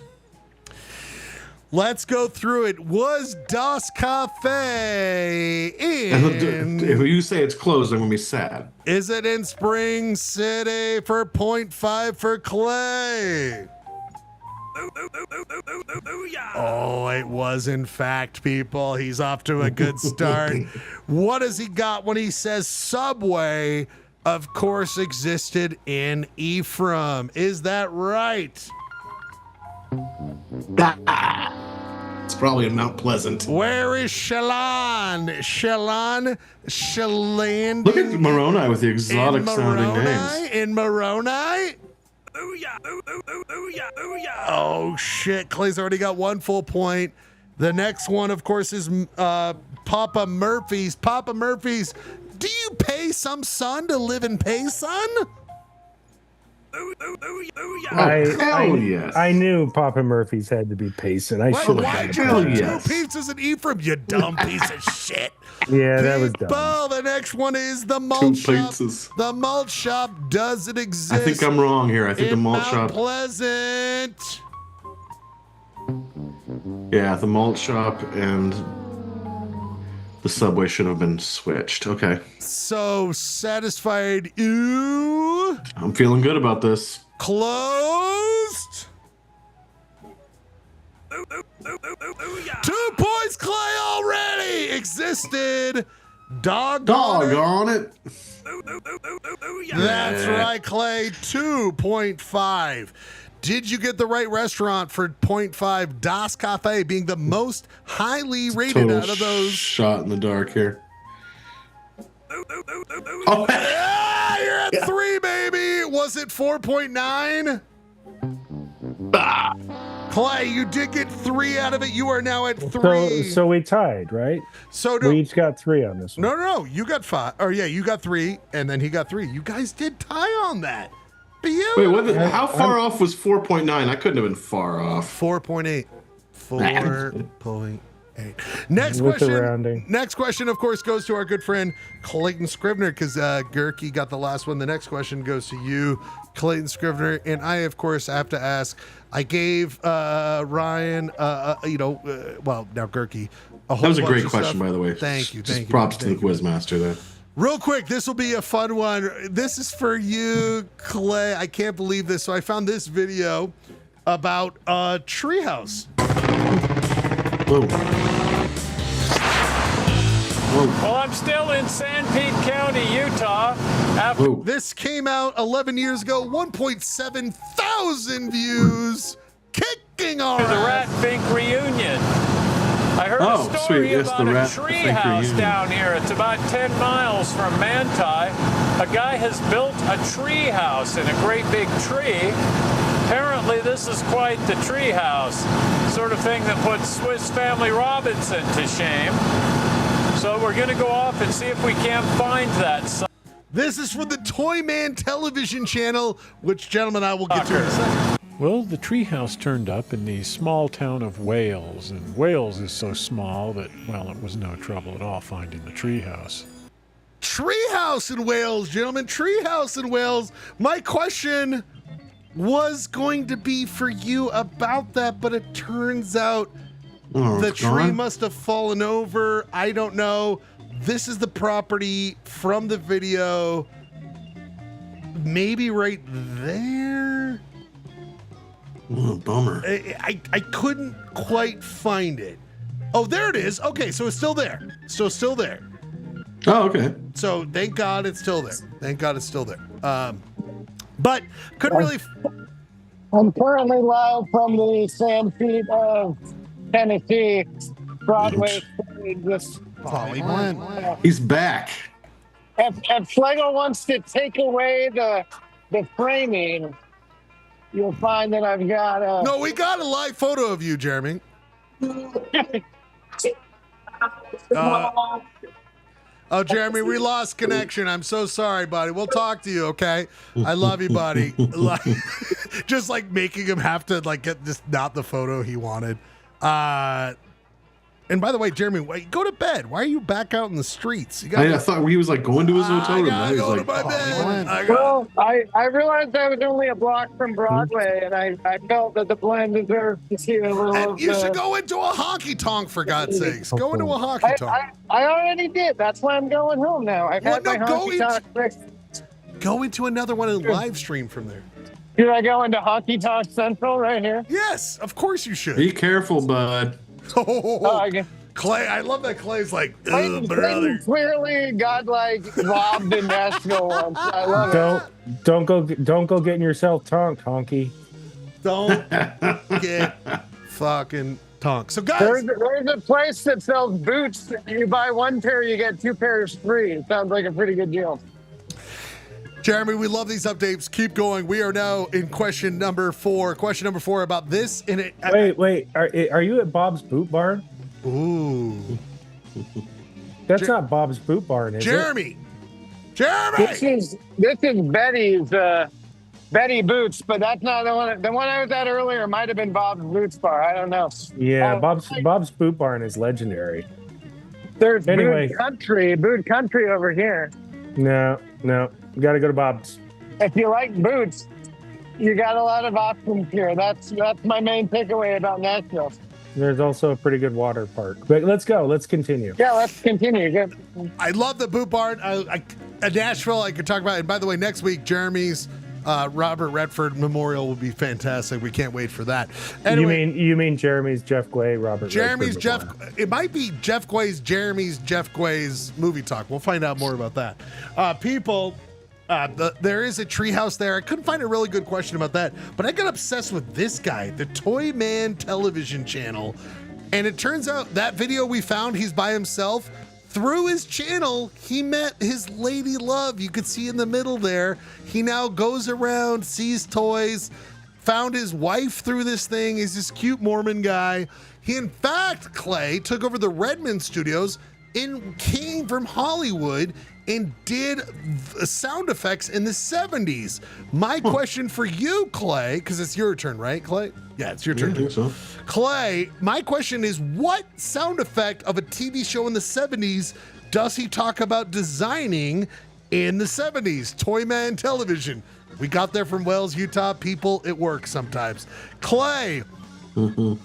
Let's go through it. Was Das Cafe in... If you say it's closed, I'm going to be sad. Is it in Spring City for 0.5 for Clay? Oh, it was in fact, people. He's off to a good start. What has he got when he says Subway, of course, existed in Ephraim? Is that right? It's probably in Mount Pleasant. Where is Shalon? Shalon. Look at Moroni with the exotic sounding names. In Moroni? Oh, shit. Clay's already got 1 full point. The next one, of course, is Papa Murphy's. Papa Murphy's. Do you pay some son to live in Payson? I knew Papa Murphy's had to be Payson. I should have. Why'd you put 2 pizzas in Ephraim, you dumb piece of shit? Yeah, that was dumb. Well, the next one is the malt 2 shop. pizzas. The malt shop doesn't exist. I think I'm wrong here. I think the malt Mount shop. Pleasant. Yeah, the malt shop and the Subway should have been switched. Okay. So satisfied. Ooh. I'm feeling good about this. Closed. 2 points, Clay already existed. Dog on it. That's right, Clay. 2.5. Did you get the right restaurant for 0.5? Das Cafe being the most highly rated Total out of those. Shot in the dark here. Oh, yeah, you're at 3, baby. Was it 4.9? Clay, you did get 3 out of it. You are now at 3. So we tied, right? So we each got 3 on this one. No. You got 5. Or yeah, you got 3, and then he got 3. You guys did tie on that. Wait, how far off was 4.9? I couldn't have been far off. 4.8. 4.8. Next With the question. rounding. Next question, of course, goes to our good friend Clayton Scrivener because Gehrke got the last one. The next question goes to you, Clayton Scrivener, and I, of course, have to ask. I gave Ryan, well, now Gehrke. That was a great question, by the way. Thank you. Just props to the Quizmaster there. Real quick, this will be a fun one. This is for you, Clay. I can't believe this. So I found this video about a treehouse. Whoa. Well, I'm still in Sanpete County, Utah. This came out 11 years ago. 1.7 thousand views. Kicking our The ass. Rat Fink reunion. I heard a story about a tree house down here. It's about 10 miles from Manti. A guy has built a tree house in a great big tree. Apparently, this is quite the tree house. Sort of thing that puts Swiss Family Robinson to shame. So we're going to go off and see if we can't find that. This is for the Toyman television channel, which, gentlemen, I will get to in a second. Well, the treehouse turned up in the small town of Wales, and Wales is so small that, well, it was no trouble at all finding the treehouse. Treehouse in Wales, gentlemen. Treehouse in Wales. My question was going to be for you about that, but it turns out the tree must have fallen over. I don't know. This is the property from the video. Maybe right there. Oh, bummer. I couldn't quite find it. Oh, there it is. Okay, so it's still there. So still there. Oh, okay. So thank God it's still there. Thank God it's still there. But couldn't really. I'm currently live from the Sanpete of Tennessee Broadway stage with He's back. If Schlegel wants to take away the framing, you'll find that I've got No, we got a live photo of you, Jeremy. Oh, Jeremy, we lost connection. I'm so sorry, buddy. We'll talk to you, okay? I love you, buddy. Just like making him have to like get this not the photo he wanted. And by the way, Jeremy, wait, go to bed. Why are you back out in the streets? I thought he was like going to his hotel room. Now he's go to like, my bed. Well, I realized I was only a block from Broadway, and I felt that the plan deserved to see a little. And you should go into a honky tonk, for God's sakes. Go into a honky tonk. I already did. That's why I'm going home now. I've had my honky tonk. Go into another one and live stream from there. Should I go into Honky Tonk Central right here? Yes, of course you should. be careful, bud. Clay, I love that Clay's like, Clayton brother. clearly got like robbed in Nashville once. I love it. Don't go getting yourself tonked, honky. Don't get fucking tonked. So guys, there's a place that sells boots. You buy one pair, you get 2 pairs free. It sounds like a pretty good deal. Jeremy, we love these updates. Keep going. We are now in question number 4. Question number 4 about this. Wait. Are you at Bob's Boot Barn? Ooh. That's not Bob's Boot Barn, is Jeremy! it? Jeremy! This is Betty's Betty Boots, but that's not the one. The one I was at earlier might have been Bob's Boots Bar. I don't know. Yeah, Bob's Boot Barn is legendary. There's Anyway. Boot Country over here. No. You got to go to Bob's. If you like boots, you got a lot of options here. That's my main takeaway about Nashville. There's also a pretty good water park. But let's go. Let's continue. Yeah, let's continue. Good. I love the Boot Barn. Nashville, I could talk about. And by the way, next week, Jeremy's Robert Redford Memorial will be fantastic. We can't wait for that. Anyway, You mean Jeremy's Jeff Gway, Robert Jeremy's Redford Jeff. Memorial. It might be Jeff Gway's Jeremy's Jeff Gway's movie talk. We'll find out more about that. People. There is a treehouse there. I couldn't find a really good question about that, but I got obsessed with this guy, the Toy Man television channel. And it turns out that video we found, he's by himself. Through his channel, he met his lady love. You could see in the middle there. He now goes around, sees toys, found his wife through this thing. He's this cute Mormon guy. He, in fact, Clay, took over the Redmond studios and came from Hollywood and did sound effects in the 70s. My question for you, Clay, because it's your turn, right, Clay? Yeah, it's your turn. I think so. Clay, my question is, what sound effect of a TV show in the 70s does he talk about designing in the 70s? Toyman Television. We got there from Wales, Utah. People, it works sometimes. Clay,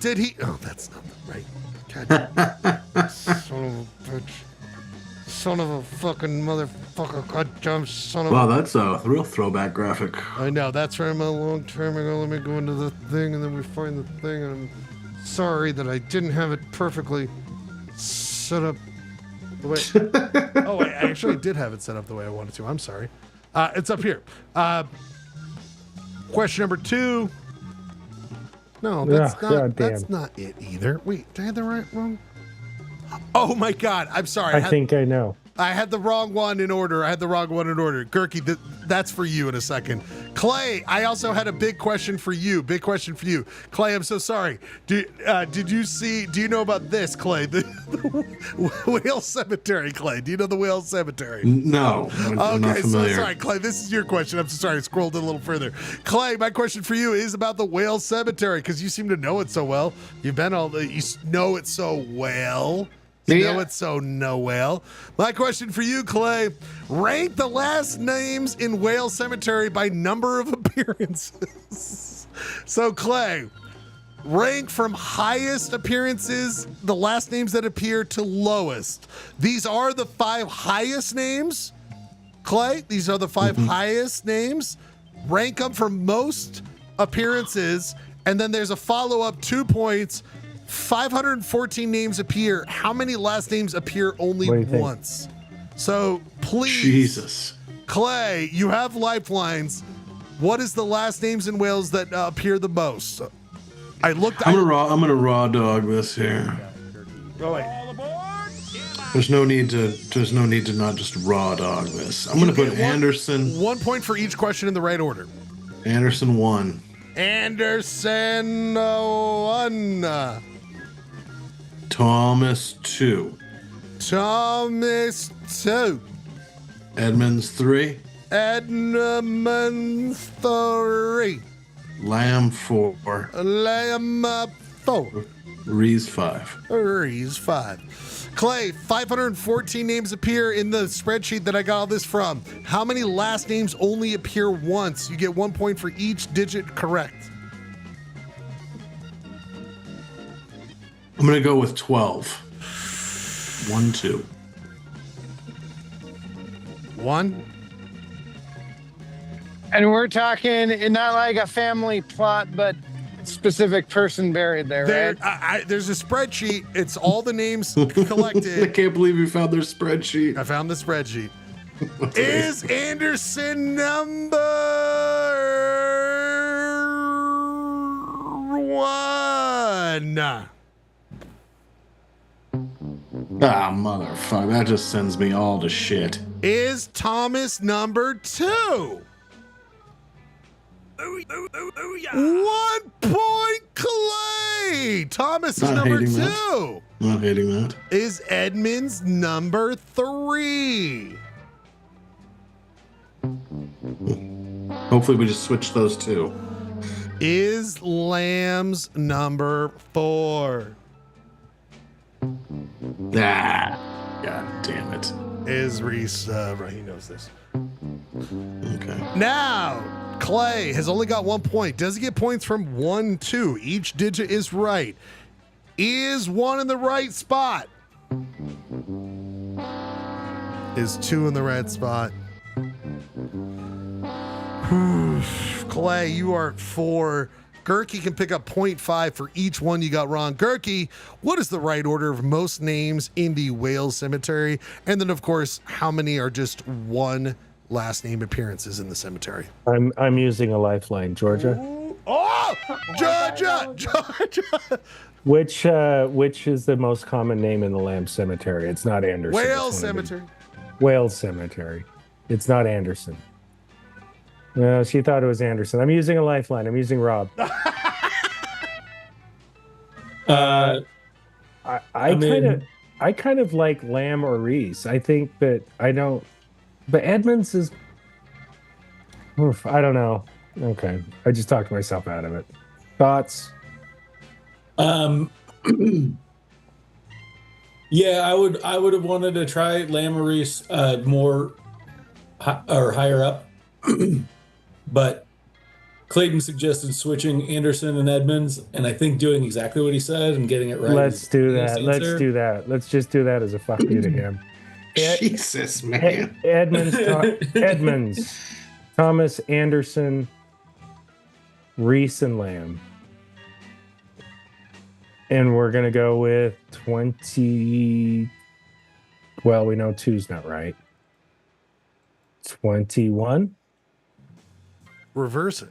did he... Oh, that's not right. God. Son of a bitch. Son of a fucking motherfucker. Goddamn son of a... Wow, that's a real throwback graphic. I know. That's from a long time ago. Let me go into the thing, and then we find the thing. And I'm sorry that I didn't have it perfectly set up the way... Oh, wait. I actually did have it set up the way I wanted to. I'm sorry. It's up here. Question number 2. No, that's not it either. Wait, did I have the right one? Oh my God, I'm sorry. I think I know. I had the wrong one in order. Gehrke, that's for you in a second. Clay, I also had a big question for you. Clay, I'm so sorry. Do you know about this, Clay? The Whale Cemetery, Clay. Do you know the Whale Cemetery? No, I'm not familiar. So sorry, Clay, this is your question. I'm so sorry. I scrolled it a little further. Clay, my question for you is about the Whale Cemetery, because you seem to know it so well. You know it so well. It's so well. My question for you, Clay, rank the last names in Whale Cemetery by number of appearances. So, Clay, rank from highest appearances, the last names that appear, to lowest. These are the 5 highest names, Clay. These are the 5 highest names. Rank them from most appearances, and then there's a follow-up 2 points. 514 names appear. How many last names appear only once? So please, Jesus, Clay, you have lifelines. What is the last names in Wales that appear the most? I'm gonna raw dog this here. Oh wait. There's no need to not just raw dog this. I'm gonna put Anderson. 1 point for each question in the right order. Anderson 1. Anderson 1. Thomas 2. Thomas 2. Edmonds 3. Edmonds 3. Lamb 4. Lamb 4. Rees 5. Rees 5. Clay, 514 names appear in the spreadsheet that I got all this from. How many last names only appear once? You get 1 point for each digit correct. I'm going to go with 12. 1, 2. 1. And we're talking not like a family plot, but specific person buried there, right? There's a spreadsheet. It's all the names collected. I can't believe you found their spreadsheet. I found the spreadsheet. Is Anderson number 1? Ah, motherfucker. That just sends me all to shit. Is Thomas number 2? 1 point, Clay. Thomas is number 2. Not hating that. Is Edmonds number 3? Hopefully we just switch those two. Is Lamb's number 4? Ah, god damn it. Is Reese, right, he knows this. Okay. Now, Clay has only got 1 point. Does he get points from 1, 2? Each digit is right. Is 1 in the right spot? Is 2 in the right spot? Clay, you are at 4. Gehrke can pick up 0.5 for each one you got wrong. Gehrke, what is the right order of most names in the Wales cemetery? And then, of course, how many are just one last name appearances in the cemetery? I'm using a lifeline. Georgia. Oh, Georgia! Which is the most common name in the Lamb Cemetery? It's not Anderson. Wales Cemetery. Wales Cemetery. It's not Anderson. No, she thought it was Anderson. I'm using a lifeline. I'm using Rob. I kind of like Lamb or Reese. I think that I don't. But Edmonds is. Oof, I don't know. Okay, I just talked myself out of it. Thoughts? Yeah, I would have wanted to try Lamb or Reese more or higher up. But Clayton suggested switching Anderson and Edmonds, and I think doing exactly what he said and getting it right. Let's do that. Let's do that. Let's just do that as a fuck you to him. Jesus, man. Edmonds, Thomas, Anderson, Reese, and Lamb. And we're going to go with 20. Well, we know 2's not right. 21. Reverse it.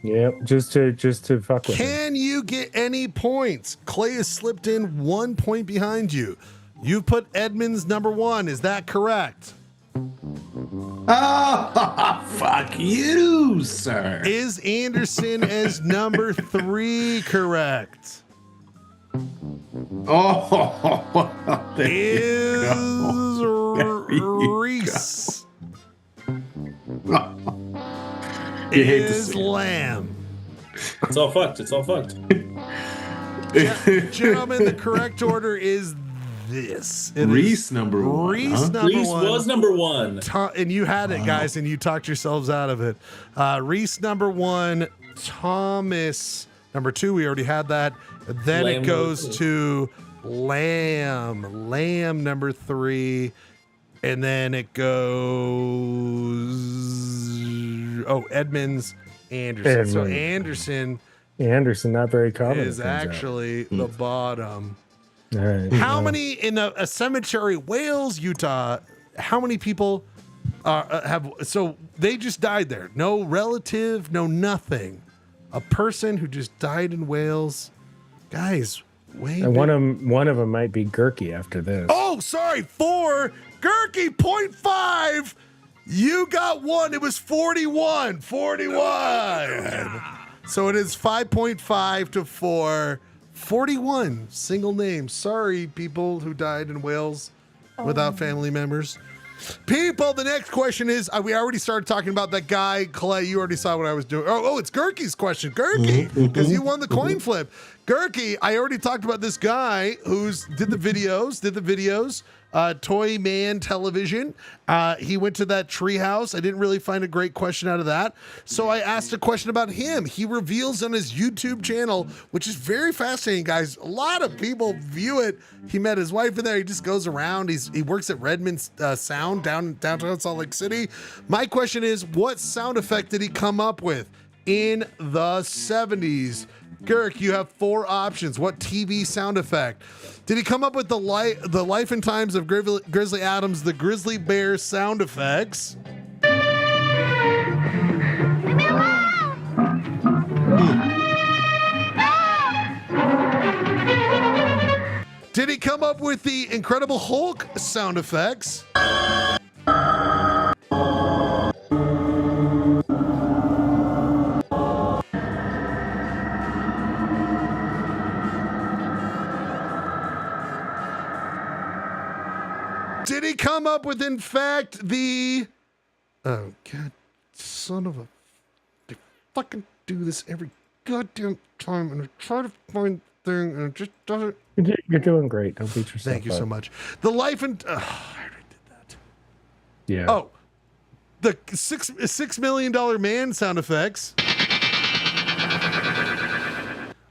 Yep, just to fuck with him. Can you get any points? Clay has slipped in 1 point behind you. You put Edmonds number 1. Is that correct? Oh, fuck you, sir. Is Anderson as number 3 correct? Oh, is Reese is Lamb? It's all fucked. It's all fucked. Gentlemen, the correct order is this. Reese number 1. Reese number Reese 1 was number 1. And you had it, guys, and you talked yourselves out of it. Reese number 1, Thomas number 2. We already had that. Then Lamb it goes to Lamb number 3, and then it goes Edmonds, Anderson. So Anderson, not very common. is actually the bottom. All right. How many in a cemetery, Wales, Utah? How many people have? So they just died there. No relative, no nothing. A person who just died in Wales, guys. And one of them might be Gehrke after this. Oh, sorry, 4. Gehrke, 0.5. You got 1. It was 41. 41. So it is 5.5 to 4. 41 single names. Sorry, people who died in Wales without family members. People, the next question is, we already started talking about that guy, Clay. You already saw what I was doing. Oh, it's Gehrke's question. Gehrke, because you won the coin flip. Gehrke, I already talked about this guy who's did the videos, Toy Man Television. He went to that treehouse. I didn't really find a great question out of that. So I asked a question about him. He reveals on his YouTube channel, which is very fascinating, guys. A lot of people view it. He met his wife in there. He just goes around. He works at Redmond Sound downtown Salt Lake City. My question is, what sound effect did he come up with in the 70s? Gehrke, you have 4 options. What TV sound effect? Did he come up with the life and times of Grizzly Adams, the grizzly bear sound effects? Did he come up with the Incredible Hulk sound effects? Did he come up with, in fact, the... Oh, God, son of a... They fucking do this every goddamn time, and I try to find thing, and it just doesn't... You're doing great. Don't beat yourself Thank you so much. The life and... I already did that. Yeah. Oh, the $6 million man sound effects.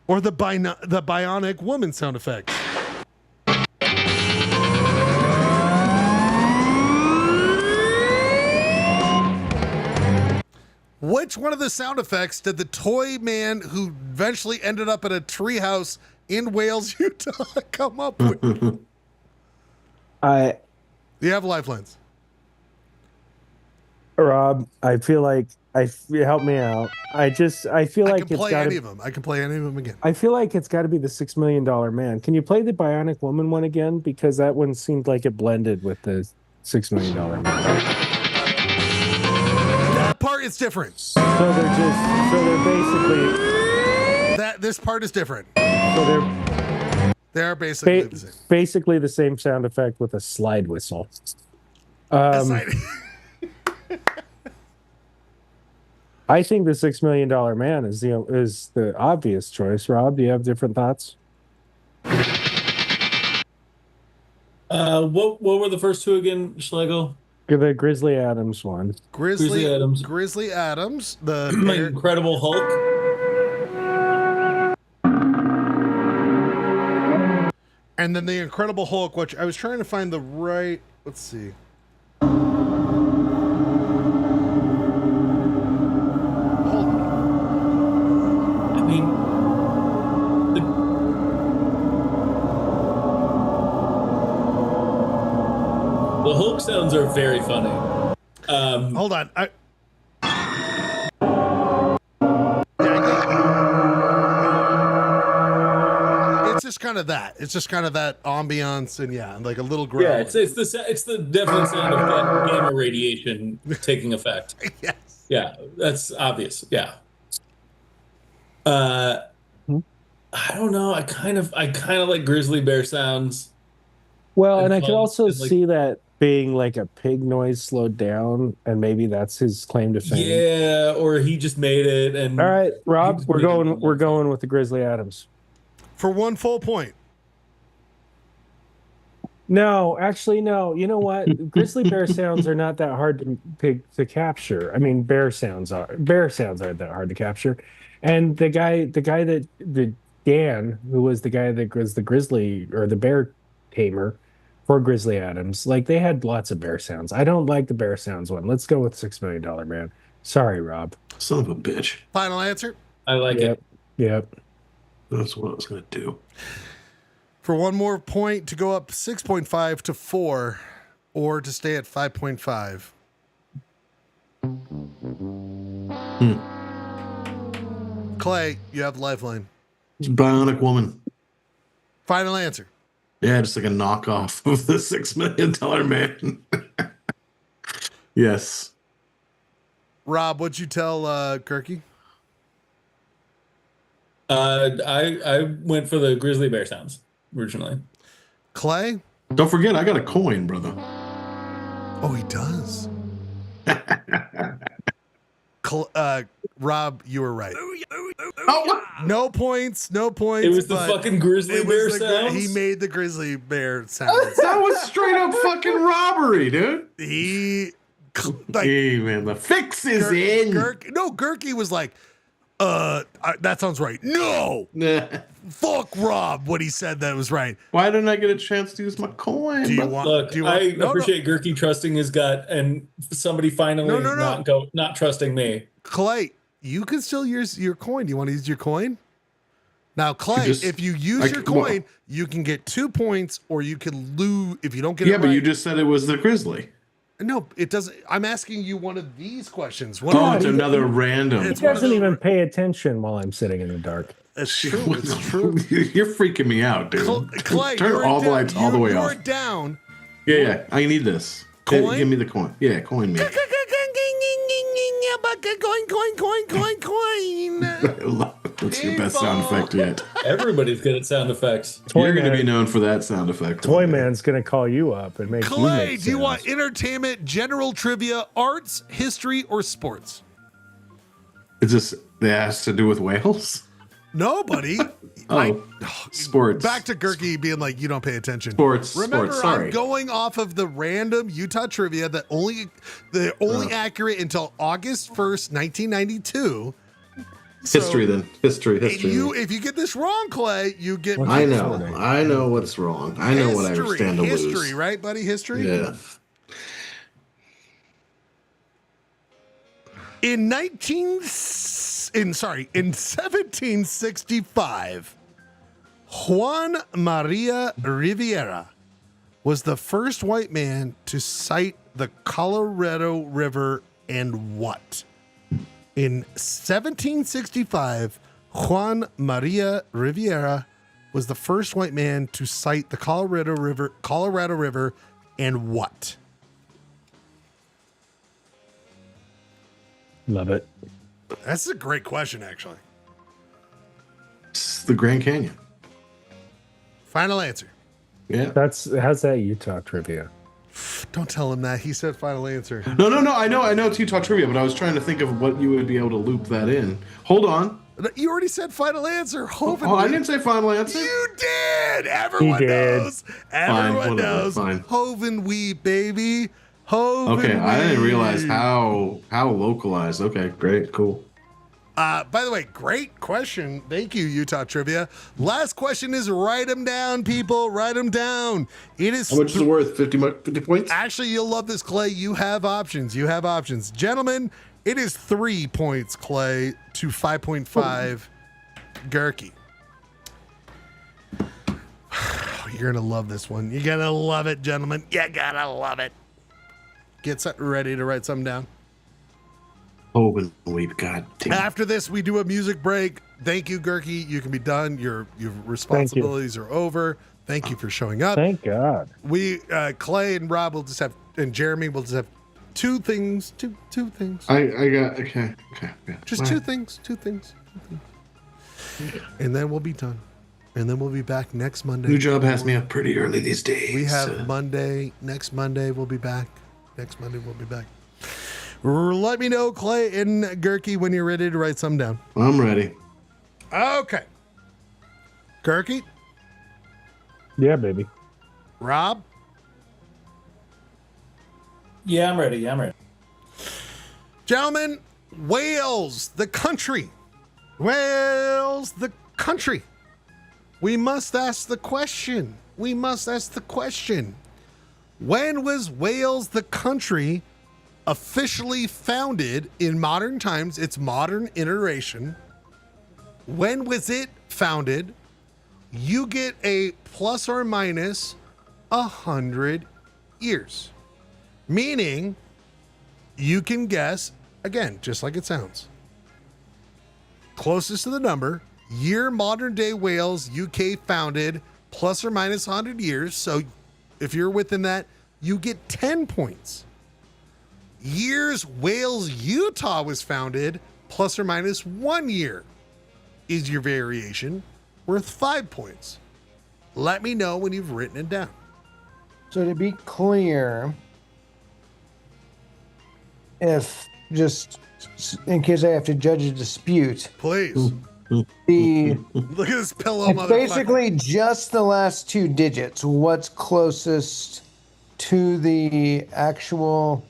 Or the bionic woman sound effects. Which one of the sound effects did the toy man who eventually ended up at a treehouse in Wales, Utah, come up with? You have lifelines. Rob, I feel like help me out. I feel like I can play any of them. I can play any of them again. I feel like it's got to be the $6 million man. Can you play the Bionic Woman one again? Because that one seemed like it blended with the $6 million man. That part is different. So they're basically this part is different. So they're basically the same. Basically the same sound effect with a slide whistle. I think the $6 million man is the obvious choice. Rob, do you have different thoughts? What were the first two again, Schlegel? The Grizzly Adams one. Grizzly Adams. The Incredible Hulk. And then the Incredible Hulk, which I was trying to find the right. Let's see. The Hulk sounds are very funny. Hold on. It's just kind of that. It's just kind of that ambiance and like a little growl. Yeah, it's the definite sound of gamma radiation taking effect. Yes. Yeah, that's obvious. Yeah. I don't know. I kind of like grizzly bear sounds. Well, and I could also see that being like a pig noise slowed down, and maybe that's his claim to fame. Yeah, or he just made it. And all right, Rob, we're going with the Grizzly Adams for 1 full point. No, actually, no. You know what? Grizzly bear sounds are not that hard to capture. I mean, bear sounds aren't that hard to capture. And the Dan, who was the guy that was the grizzly or the bear tamer for Grizzly Adams, like they had lots of bear sounds. I don't like the bear sounds one. Let's go with $6 million man. Sorry, Rob. Son of a bitch. Final answer? I like it. Yep. That's what I was going to do. For 1 more point to go up 6.5 to 4, or to stay at 5.5. Clay, you have the lifeline. It's Bionic Woman. Final answer. Yeah, just like a knockoff of the $6 million man. Yes. Rob, what'd you tell Gehrke? I went for the grizzly bear sounds originally. Clay? Don't forget, I got a coin, brother. Oh, he does. Rob, you were right. Oh, no points. No points. It was the but fucking grizzly it was bear the sounds? He made the grizzly bear sounds. that was straight up fucking robbery, dude. Hey, man, the fix is in. Gehrke was like, that sounds right. No. Fuck Rob when he said that was right. Why didn't I get a chance to use my coin? Look, I appreciate Gehrke trusting his gut and somebody finally not trusting me. Clay, you can still use your coin. Do you want to use your coin? Now, Clay, if you use your coin, you can get 2 points, or you can lose if you don't get it right. Yeah, but you just said it was the grizzly. No, it doesn't. I'm asking you one of these questions. It's another random. He doesn't even pay attention while I'm sitting in the dark. It's true. It's true. You're freaking me out, dude. Clay, turn all the lights all the way off. You're down. Yeah. I need this. Coin? Give me the coin. Yeah, coin me. Coin. That's your best sound effect yet. Everybody's good at sound effects. You're going to be known for that sound effect. Toy Man's going to call you up and make Clay, you do you want entertainment, general trivia, arts, history, or sports? Is this that has to do with whales? Nobody. Sports. Back to Gehrke being like, you don't pay attention. Sports. Remember, Sorry. I'm going off of the random Utah trivia that only accurate until August 1st, 1992. History. If you get this wrong, Clay, you get. I know what's wrong. I know what I stand to lose. History, right, buddy? History. Yeah. In 1765, Juan Maria Riviera was the first white man to sight the Colorado River and what? In 1765, Juan Maria Riviera was the first white man to sight the Colorado River and what? Love it. That's a great question, actually. It's the Grand Canyon. Final answer. Yeah. How's that Utah trivia? Don't tell him that. He said final answer. No. I know it's Utah trivia, but I was trying to think of what you would be able to loop that in. Hold on. You already said final answer. I didn't say final answer. You did. Everyone knows. Everyone knows. Fine. Hovenweep, baby. Hovenweep. Okay, I didn't realize how localized. Okay, great, cool. By the way, great question. Thank you, Utah Trivia. Last question is write them down, people. Write them down. It is. How much is it worth? 50 points? Actually, you'll love this, Clay. You have options. Gentlemen, it is 3 points, Clay, to 5.5, Gehrke. You're going to love this one. You're going to love it, gentlemen. You got to love it. Get ready to write something down. Hovenweep, God damn. After this, we do a music break. Thank you, Gehrke. You can be done. Your responsibilities are over. Thank you for showing up. Thank God. We, Clay and Rob will just have, and Jeremy will just have two things. Two things. I got, okay. Yeah. Just two things. And then we'll be done. And then we'll be back next Monday. New job has me up pretty early these days. We have Monday. Next Monday, we'll be back. Let me know, Clay and Gehrke, when you're ready to write something down. I'm ready. Okay. Gehrke? Yeah, baby. Rob? Yeah, I'm ready. Gentlemen, Wales, the country. Wales, the country. We must ask the question. When was Wales, the country, officially founded in modern times, its modern iteration? When was it founded? You get a plus or minus 100 years. Meaning, you can guess, again, just like it sounds. Closest to the number, year modern day Wales, UK founded, plus or minus 100 years. So if you're within that, you get 10 points. Years Wales, Utah was founded, plus or minus 1 year is your variation, worth 5 points. Let me know when you've written it down. So to be clear, if just in case I have to judge a dispute. Please. The Look at this pillow, it's motherfucker. basically just the last two digits. What's closest to the actual?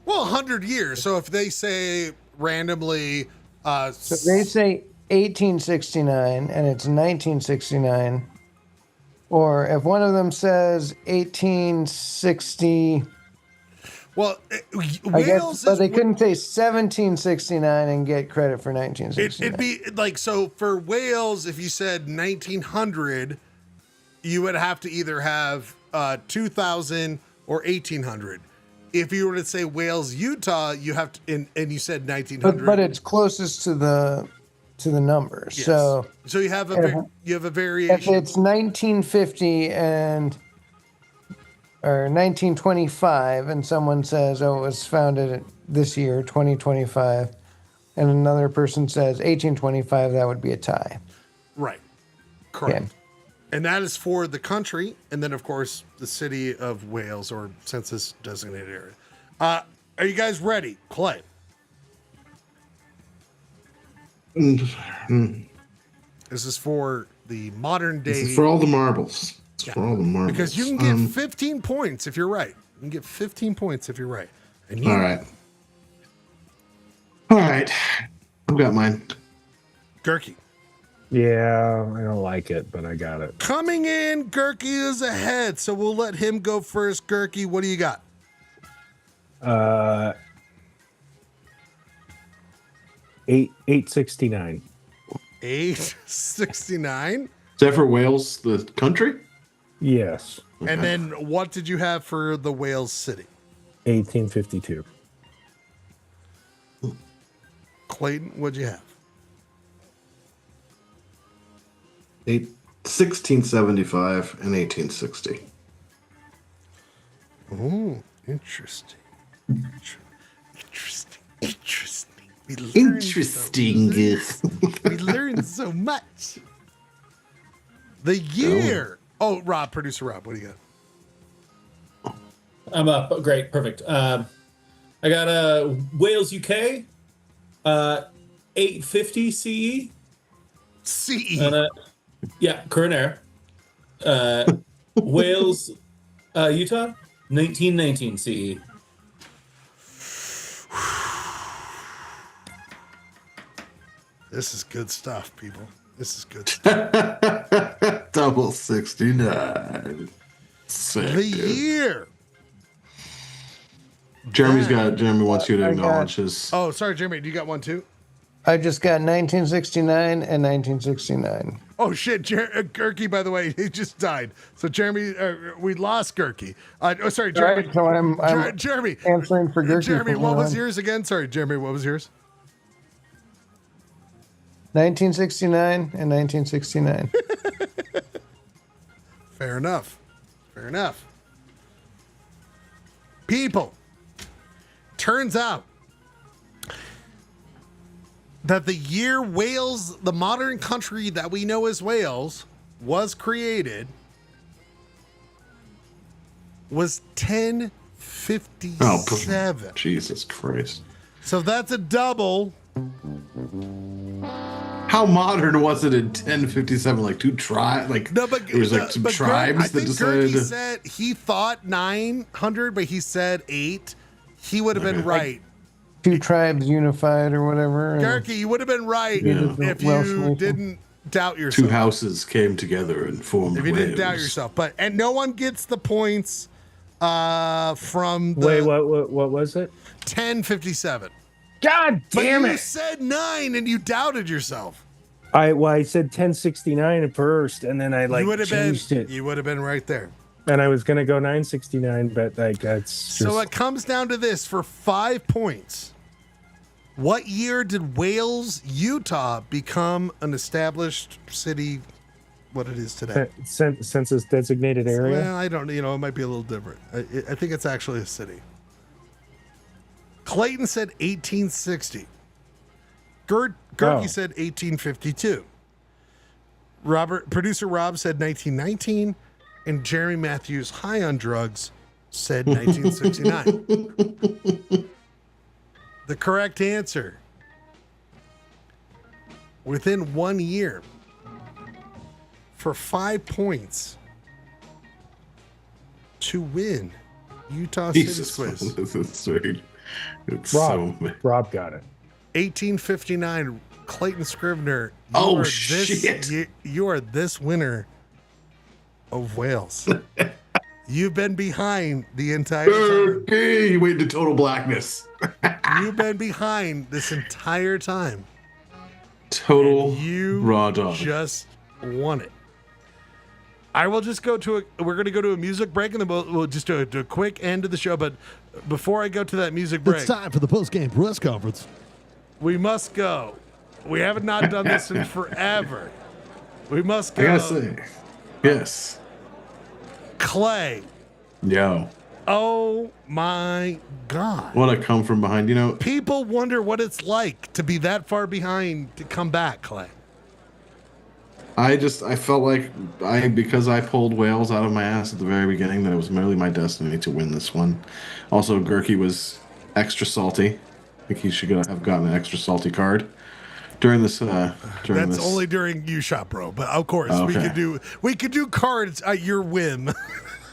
Well, 100 years. So if they say randomly, So they say 1869 and it's 1969, or if one of them says 1860. Well, I guess, Wales but is they couldn't say 1769 and get credit for 1969. It'd be like, so for Wales, if you said 1900, you would have to either have 2000 or 1800. If you were to say Wales, Utah, you have to, and you said 1900. But it's closest to the numbers. Yes. So you have a if variation. If it's 1950 or 1925, and someone says, "Oh, it was founded this year, 2025," and another person says 1825, that would be a tie. Right. Correct. Okay. And that is for the country, and then of course the city of Wales or census designated area. Are you guys ready? Clay. This is for the modern day. This is for all the marbles. It's for all the marbles. Because you can get 15 points if you're right. You can get 15 points if you're right. And you, all right. All right. I've got mine. Gehrke. Yeah, I don't like it, but I got it. Coming in, Gehrke is ahead, so we'll let him go first. Gehrke, what do you got? 869. 869. Is that for Wales, the country? Yes. And then what did you have for the Wales city? 1852. Clayton, what'd you have? 1675 and 1860. Oh, interesting. Interesting. We learned so much. The year. Oh, Rob, producer Rob, what do you got? I'm up. Great. Perfect. I got Wales, UK, 850 CE. CE. And, yeah, current era. Wales, Utah, 1919 CE. This is good stuff, people. This is good stuff. Double 69. Sick, The dude. year. Jeremy wants you to acknowledge his. Oh, sorry, Jeremy. Do you got one too? I just got 1969 and 1969. Oh shit, Gehrke, by the way, he just died. So Jeremy, we lost Gehrke. Sorry, Jeremy. Right, so I'm Jeremy answering for Gehrke. Jeremy, from what now was on. yours again? Sorry, Jeremy, what was yours? 1969 and 1969. Fair enough. Fair enough. People, turns out that the year Wales, the modern country that we know as Wales, was created was 1057. Oh, Jesus Christ. So that's a double. How modern was it in 1057? Like two tribes? Like No, but there was like some tribes I that think decided. Gehrke said he thought 900, but he said 8. He would have been right. Two tribes unified or whatever. Gehrke, you would have been right Yeah. if Welsh you nation. didn't doubt yourself. Two houses came together and formed. If you didn't doubt Wales. yourself, and no one gets the points from the Wait, what was it? 1057. God damn but you it! said 9 and you doubted yourself. I said 1069 at first, and then I You would have changed it, You would have been right there. and I was gonna go 969, but that's So just, it comes down to this for 5 points. What year did Wales, Utah become an established city? What it is today? census designated area. Well, I don't. It might be a little different. I think it's actually a city. Clayton said 1860. Gehrke said 1852. Producer Rob said 1919, and Jeremy Matthews, high on drugs, said 1969. The correct answer. Within 1 year, for 5 points to win Utah City Quiz. This is sweet. It's Rob got it. 1859, Clayton Scrivener. Shit. You are this winner of Wales. You've been behind the entire time. Okay, you went to total blackness. You've been behind this entire time. Total you raw dog. Just won it. I will just go to we're going to go to a music break, and then we'll just do a quick end of the show. But before I go to that music break, it's time for the post-game press conference. We must go. We haven't not done this in forever. We must go. I gotta say, yes. Clay. Yo. Oh my God. What a come from behind, People wonder what it's like to be that far behind to come back, Clay. I felt like because I pulled Wales out of my ass at the very beginning, that it was merely my destiny to win this one. Also, Gehrke was extra salty. I think he should have gotten an extra salty card during this. That's only during U Shot, bro. But of course, we could do cards at your whim.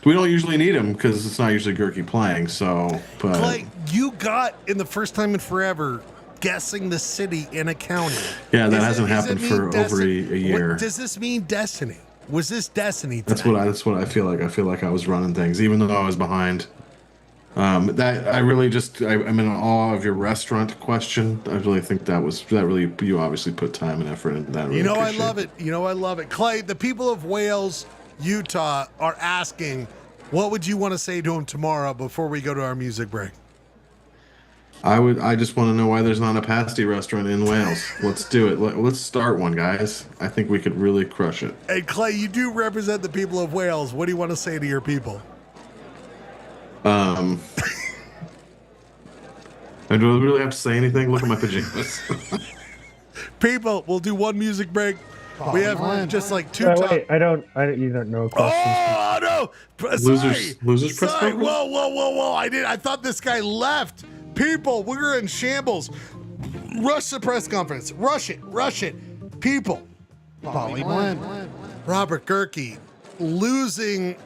We don't usually need him because it's not usually Gehrke playing. So, but Clay, you got in the first time in forever guessing the city in a county. Yeah, that hasn't happened for over a year. Does this mean destiny? Was this destiny tonight? That's what I feel like. I feel like I was running things, even though I was behind. I'm in awe of your restaurant question. I really think that really, you obviously put time and effort into that. Really I love it. I love it. Clay, the people of Wales, Utah are asking, what would you want to say to them tomorrow before we go to our music break? I just want to know why there's not a pasty restaurant in Wales. Let's do it. Let's start one, guys. I think we could really crush it. Hey, Clay, you do represent the people of Wales. What do you want to say to your people? I don't really have to say anything. Look at my pajamas. People, we'll do one music break. We have just like two. Wait, you don't know questions. Oh no! Losers press conference? Whoa! I thought this guy left. People, we're in shambles. Rush the press conference. Rush it. People. Robert Gehrke, losing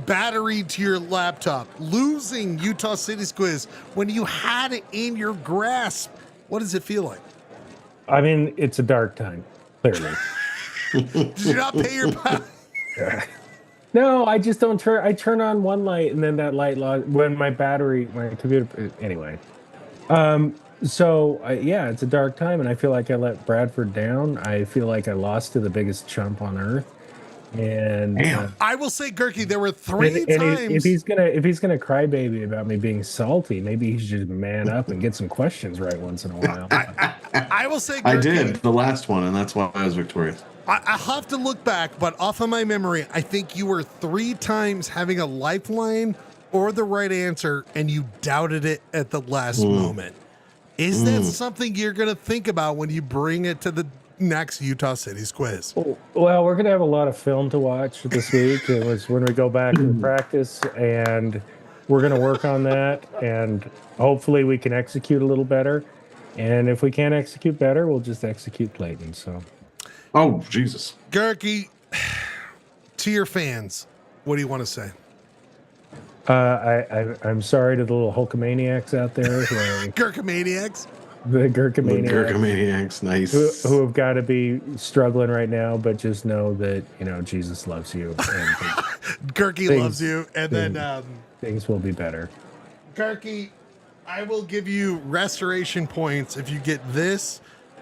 battery to your laptop, losing Utah City's quiz when you had it in your grasp. What does it feel like? I mean, it's a dark time, clearly. Did you not pay your No, I just don't turn. I turn on one light, and then that light when my computer. Anyway, yeah, it's a dark time, and I feel like I let Bradford down. I feel like I lost to the biggest chump on earth. And I will say, Gehrke, there were three times. If he's gonna cry baby about me being salty, maybe he should just man up and get some questions right once in a while. I will say, Gehrke, I did the last one, and that's why I was victorious. I have to look back, but off of my memory, I think you were 3 times having a lifeline or the right answer, and you doubted it at the last moment. Is that something you're going to think about when you bring it to the next Utah City's quiz? Well, we're going to have a lot of film to watch this week. It was when we go back to practice, and we're going to work on that, and hopefully we can execute a little better. And if we can't execute better, we'll just execute Clayton. So. Oh, Jesus. Gehrke, to your fans, what do you want to say? I'm sorry to the little Hulkamaniacs out there. Gehrkamaniacs? The Gehrkamaniacs. Gehrkamaniacs, nice. Who have got to be struggling right now, but just know that, Jesus loves you. And Gehrke loves you. And then things will be better. Gehrke, I will give you restoration points if you get this.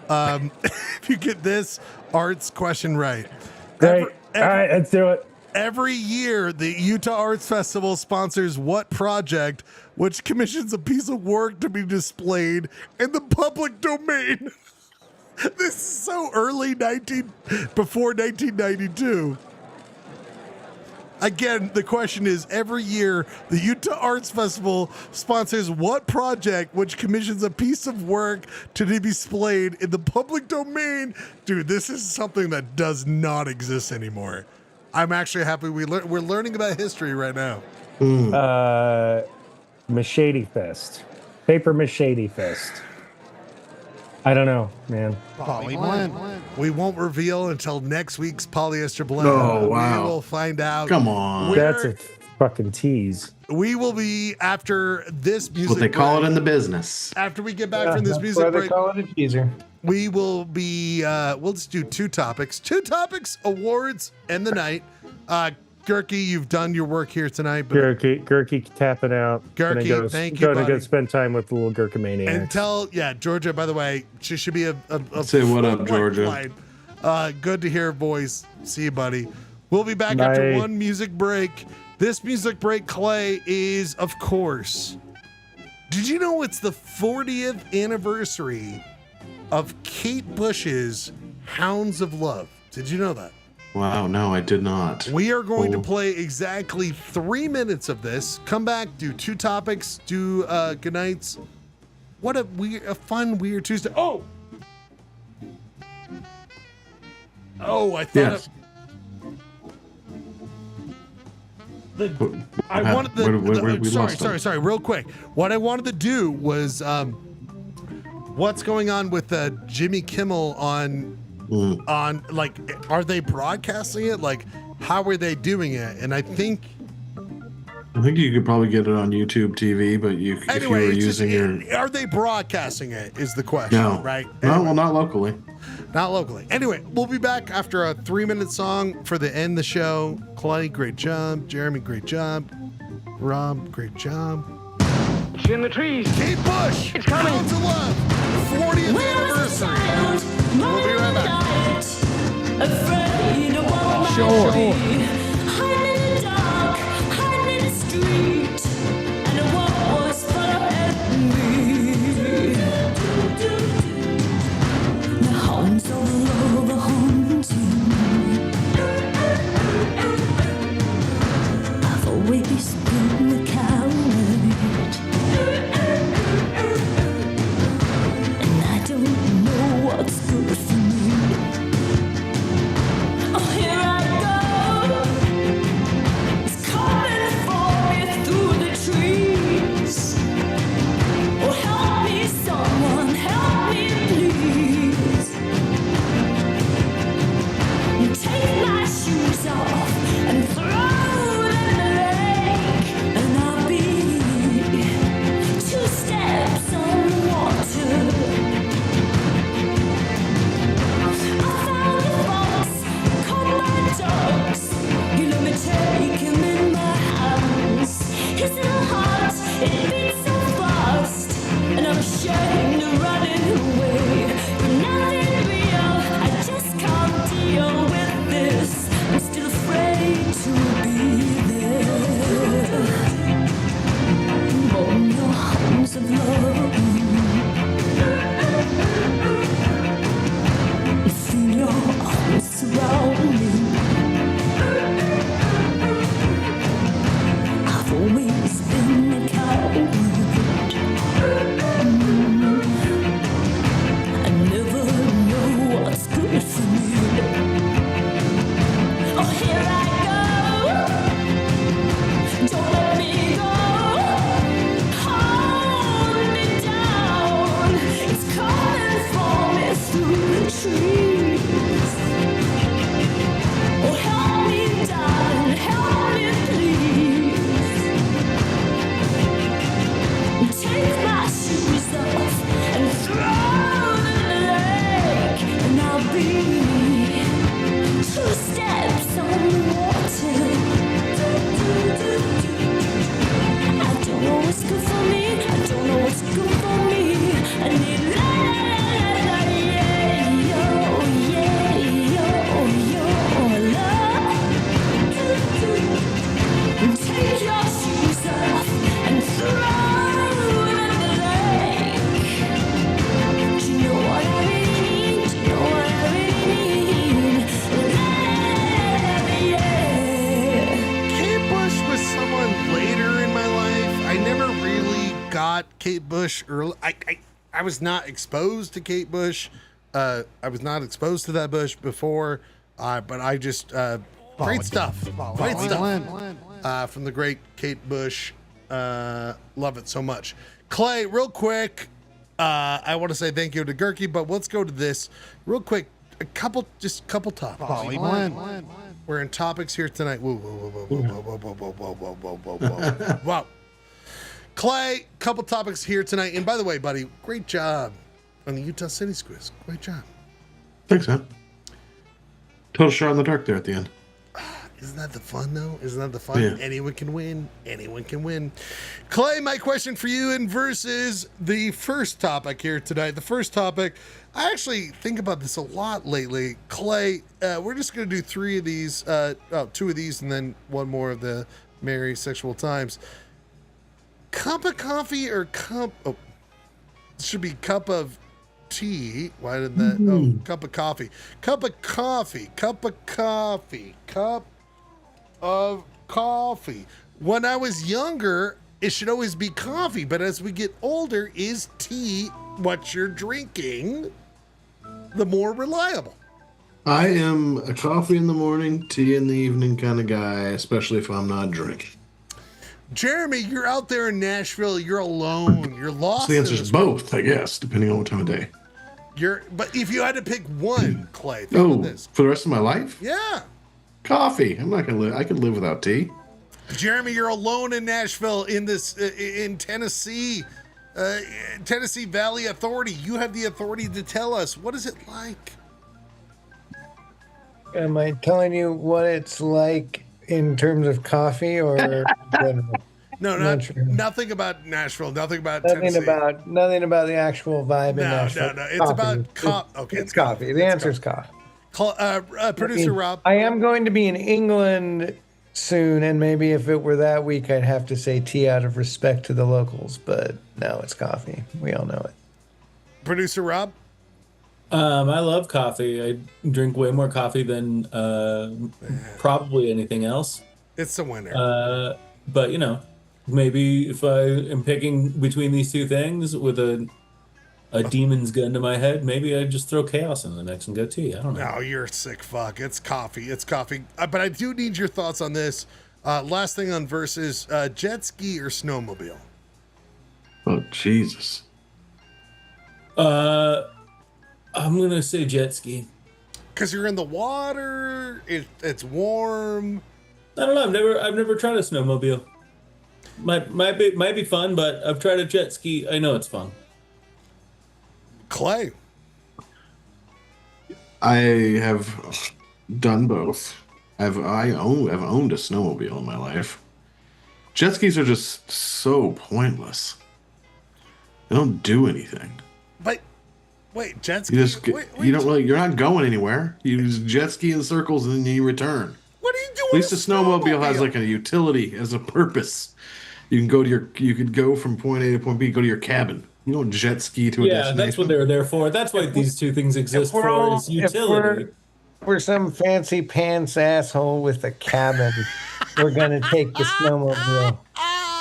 If you get this arts question right. Great. All right, let's do it. Every year, the Utah Arts Festival sponsors what project which commissions a piece of work to be displayed in the public domain? This is so early, before 1992. Again, the question is, every year, the Utah Arts Festival sponsors what project which commissions a piece of work to be displayed in the public domain? Dude, this is something that does not exist anymore. I'm actually happy we're learning about history right now. Machete Fest. Paper Machete Fist. I don't know, man. Poly blend. We won't reveal until next week's polyester blend. Oh, wow. We will find out. Come on. That's a fucking tease. We will be after this music. What they call break, it in the business. After we get back from this that's music why they break, call it a teaser. we will be. We'll just do two topics, awards, and the night. Gehrke, you've done your work here tonight. But Gehrke tapping out. Gehrke, thank you, Going to buddy. go spend time with the little Gehrke maniacs. And tell, Georgia, by the way, she should be a Say what up, white Georgia. line. Good to hear her voice. See you, buddy. We'll be back after one music break. This music break, Clay, is, of course, did you know it's the 40th anniversary of Kate Bush's Hounds of Love? Did you know that? Wow, no, I did not. We are going to play exactly 3 minutes of this. Come back, do two topics, do good nights. What a fun, weird Tuesday. Oh, I thought. Yes. I wanted sorry, real quick. What I wanted to do was what's going on with Jimmy Kimmel on like, are they broadcasting it? Like, how are they doing it? And I think you could probably get it on YouTube TV, but if you were using are they broadcasting it is the question, no, right? No, well, not locally. Not locally. Anyway, we'll be back after a 3-minute song for the end of the show. Clay, great job. Jeremy, great job. Rob, great job. It's in the trees. Kate Bush. It's coming. Hounds of Love. 40th anniversary. We'll be right back. Sure. Hiding in the dark, hiding in the street, and what was following me. The hounds of love are haunting me. I've always been a coward, and I don't know what's good for me. Oh, here I go. It's coming for me through the trees. Oh, help me, someone, help me, please. You take my shoes off and throw them in the lake, and I'll be 2 steps on water. I found the fox, caught my dogs. You let me take him in my hands. His little heart, it beats so fast, and I'm ashamed of running away. But nothing real, I just can't deal with this. I'm still afraid to be there. On your hounds of love, feel your arms surround me. I've always been a coward. I never know what's good for me. Oh, here I go. Don't let me go. Hold me down. It's coming for me through the trees. Oh, help me, darling, help me, please. Take my shoes off and throw them in the lake, and I'll be 2 steps on water. I don't know what's good for me. I don't know what's good for me. I need love. Take your shoes off and throw them in the lake. Do you know what I really mean? Do you know what I really mean? Kate Bush was someone later in my life. I never really got Kate Bush early. I was not exposed to Kate Bush. I was not exposed to that Bush before, but I just great stuff. Great stuff from the great Kate Bush. Love it so much. Clay, real quick. I want to say thank you to Gehrke, but let's go to this real quick. Just a couple topics. Polyblend. We're in topics here tonight. Whoa, whoa, whoa, whoa, whoa, whoa, whoa, whoa, whoa, whoa, whoa, whoa. Wow. Clay, couple topics here tonight. And by the way, buddy, great job on the Utah Cities quiz. Great job. Thanks, man. Total shot in the dark there at the end. Isn't that the fun, though? Isn't that the fun? Yeah. Anyone can win. Anyone can win. Clay, my question for you and versus the first topic here tonight. The first topic, I actually think about this a lot lately. Clay, we're just going to do 3 of these, 2 of these, and then 1 more of the merry sexual times. Cup of coffee or cup... Oh, it should be cup of tea. Why did that? Oh, cup of coffee. Cup of coffee. Cup of coffee. Cup of coffee. When I was younger, it should always be coffee, but as we get older, is tea what you're drinking the more reliable? I am a coffee in the morning, tea in the evening kind of guy, especially if I'm not drinking. Jeremy, you're out there in Nashville. You're alone. You're lost. So the answer is both, I guess, depending on what time of day. But if you had to pick one, Clay, think of this. For the rest of my life? Yeah. Coffee. I'm not gonna live. I could live without tea. Jeremy, you're alone in Nashville in this in Tennessee, Tennessee Valley Authority. You have the authority to tell us, what is it like? Am I telling you what it's like in terms of coffee or general? No, nothing about Nashville. Nothing about nothing Tennessee. Nothing about the actual vibe in Nashville. No. It's about coffee. Okay, it's coffee. The answer is coffee. Producer Rob. I am going to be in England soon, and maybe if it were that week, I'd have to say tea out of respect to the locals. But no, it's coffee. We all know it. Producer Rob. I love coffee. I drink way more coffee than probably anything else. It's the winner. But you know, maybe if I am picking between these 2 things with a demon's gun to my head, maybe I just throw chaos in the mix and go tea. I don't know. No, you're a sick fuck. It's coffee. It's coffee. But I do need your thoughts on this. Last thing on versus jet ski or snowmobile. Oh Jesus. I'm gonna say jet ski. Cause you're in the water. It's warm. I don't know. I've never tried a snowmobile. Might be fun, but I've tried a jet ski. I know it's fun. Clay. I have done both. I've owned a snowmobile in my life. Jet skis are just so pointless. They don't do anything. But wait, jet skis. You're not going anywhere. You just jet ski in circles and then you return. What are you doing? At least a snowmobile has like a utility as a purpose. You could go from point A to point B, go to your cabin. You don't jet ski to a destination. Yeah, that's what they're there for. That's why these 2 things exist for, is utility. If we're some fancy pants asshole with a cabin, we're gonna take the snowmobile.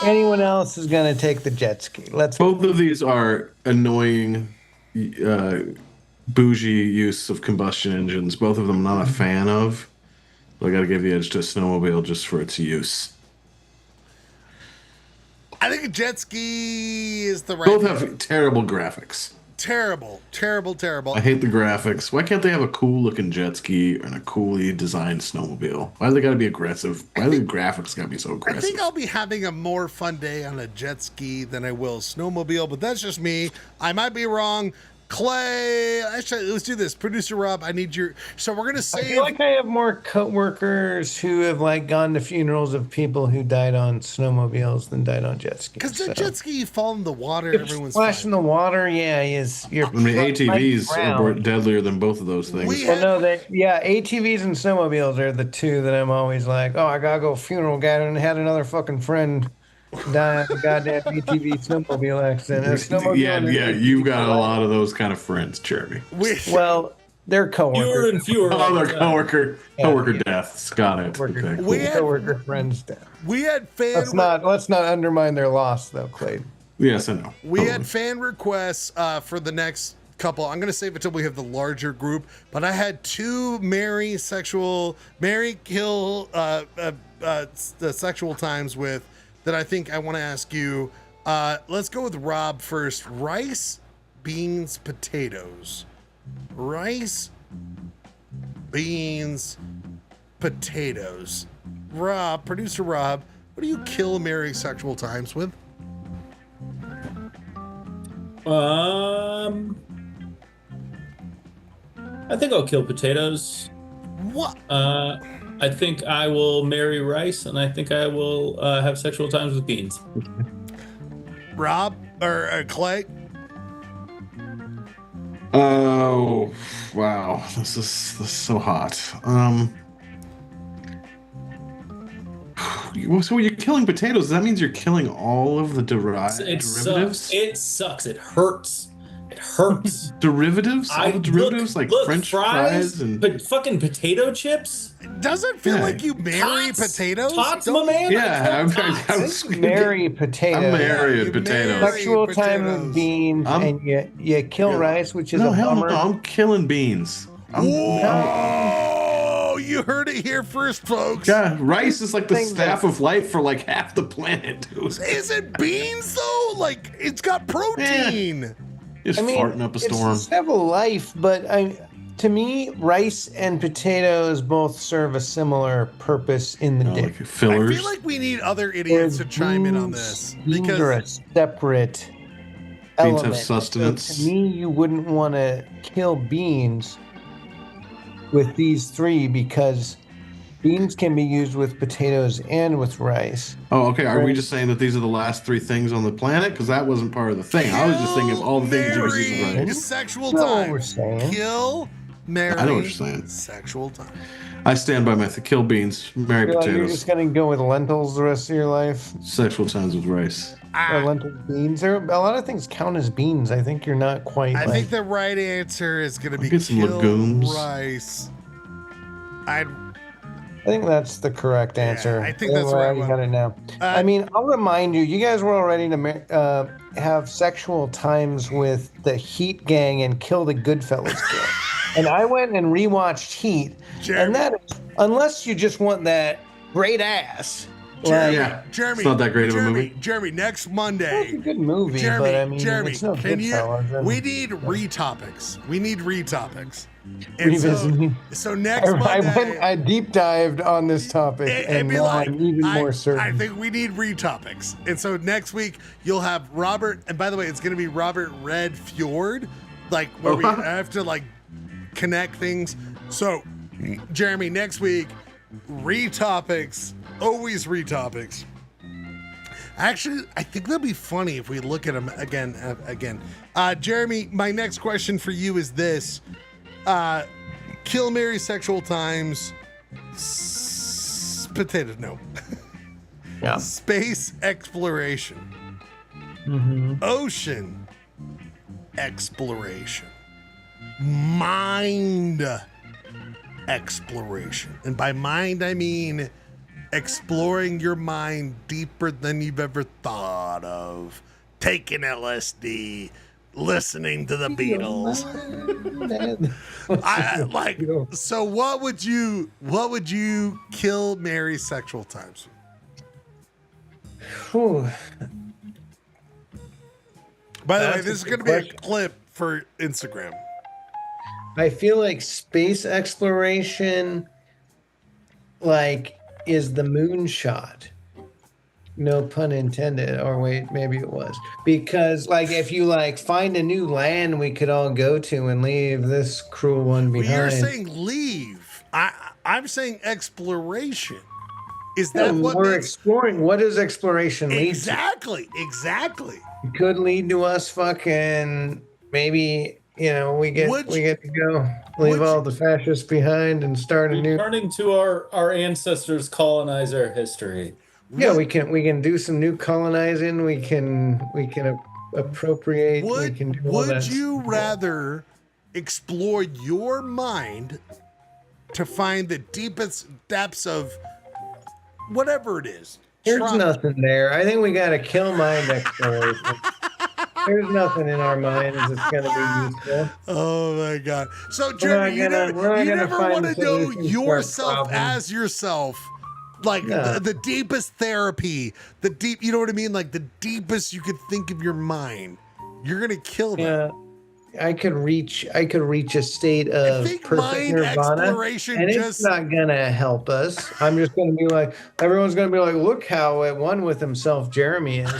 Anyone else is gonna take the jet ski. Both of these are annoying, bougie use of combustion engines. Both of them I'm not a fan of. But I gotta give the edge to a snowmobile just for its use. I think a jet ski is the right. Both have terrible graphics. Terrible. I hate the graphics. Why can't they have a cool looking jet ski and a coolly designed snowmobile? Why do they gotta be aggressive? Why do the graphics gotta be so aggressive? I think I'll be having a more fun day on a jet ski than I will snowmobile, but that's just me. I might be wrong. Clay, actually, let's do this. Producer Rob, I need your. So we're gonna say. I feel like I have more coworkers who have gone to funerals of people who died on snowmobiles than died on jet skis. Because the jet ski, you fall in the water, If everyone's splash in the water. Yeah, you're. ATVs are deadlier than both of those things. ATVs and snowmobiles are the 2 that I'm always like, oh, I gotta go funeral. Got and had another fucking friend die in a goddamn ATV snowmobile accident. Yeah, you've got a lot of those kind of friends, Jeremy. Well, they're coworkers. Fewer and fewer. Oh, they're coworker deaths. Got it. Okay, cool. Coworker friends death. We had fan. Let's not undermine their loss, though, Clay. Yes, I know. We had fan requests for the next couple. I'm gonna save it till we have the larger group. But I had 2 marry kill the sexual times with. That I think I want to ask you Let's go with Rob first. Rice, beans, potatoes. Rice, beans, potatoes. Rob, producer Rob, what do you kill marry sexual times with? I think I'll kill potatoes. What? I think I will marry rice, and I think I will have sexual times with beans. Rob or Clay? Oh, wow. This is so hot. So you're killing potatoes. That means you're killing all of the derivatives? It sucks. It hurts. It hurts. Derivatives? All the derivatives like French fries and fucking potato chips? Doesn't feel like you marry potatoes? Tots, my man? Yeah, I'm marry potatoes. I'm married potatoes. Sexual time with beans, and you kill rice, which is a bummer. No, I'm killing beans. Whoa! You heard it here first, folks. Yeah, rice is like the staff of life for like half the planet, dude. Is it beans though? Like it's got protein. Just farting up a storm. It's staff of life, but to me, rice and potatoes both serve a similar purpose in the dish. Like fillers. I feel like we need other idiots to chime in on this Beans are a separate Beans element. have sustenance. So to me, you wouldn't want to kill beans with these three because beans can be used with potatoes and with rice. Oh, okay. Are we just saying that these are the last three things on the planet? Because that wasn't part of the thing. I was just thinking of all the things you were using right. Sexual That's time. what we're saying. Kill, marry. I know what you're saying. Sexual time. I stand by my kill beans, marry You're potatoes. just gonna go with lentils the rest of your life. Sexual times with rice. Or lentil beans. There, a lot of things count as beans. I think you're not quite. I think the right answer is going to be get some kill legumes. rice. I think that's the correct answer. I think that's the right You one. got it now. I mean, I'll remind you. You guys were all ready to have sexual times with the Heat gang and kill the Goodfellas gang. And I went and rewatched Heat, and that is, unless you just want that great ass. Jeremy, it's not that great of a movie. Jeremy, next Monday. It's a good movie, Jeremy, but I mean, it's no can you? Goodfellas. We need retopics. We need retopics. And Revisiting. so next Monday, I deep dived on this topic, and be now like, I'm even more certain. I think we need retopics. And so next week you'll have Robert, and by the way, it's going to be Robert Red Fjord, like where we have to like connect things. So Jeremy, next week, retopics, always retopics. Actually, I think that'll be funny if we look at them again. Jeremy, my next question for you is this. Kill, marry, sexual times, potatoes, no. Yeah. Space exploration. Ocean exploration. Mind exploration. And by mind, I mean exploring your mind deeper than you've ever thought of. Taking LSD. Listening to the Beatles. So what would you kill, marry, sexual times? Whew. By the way, That's this is a going to good be a question. clip for Instagram. I feel like space exploration, is the moonshot. No pun intended. Or wait, maybe it was. Because, if you, find a new land we could all go to and leave this cruel one behind. Well, you're saying leave. I'm saying exploration. Is that what we're makes... exploring? What does exploration lead Exactly. It could lead to us fucking, maybe, we get to go leave all the fascists behind and start a new... Returning to our ancestors' colonizer history. Yeah, we can do some new colonizing. We can appropriate. We can do all that. Would you rather explore your mind to find the deepest depths of whatever it is? There's nothing there. I think we got to kill mind exploration. There's nothing in our minds that's going to be useful. Oh my God! So Jeremy, you never want to know yourself as yourself Like the deepest therapy, you know what I mean? Like the deepest you could think of your mind. You're gonna kill them. I could reach a state of perfect mind nirvana, exploration and just- it's not gonna help us. I'm just gonna be like, everyone's gonna be like, look how at one with himself Jeremy is.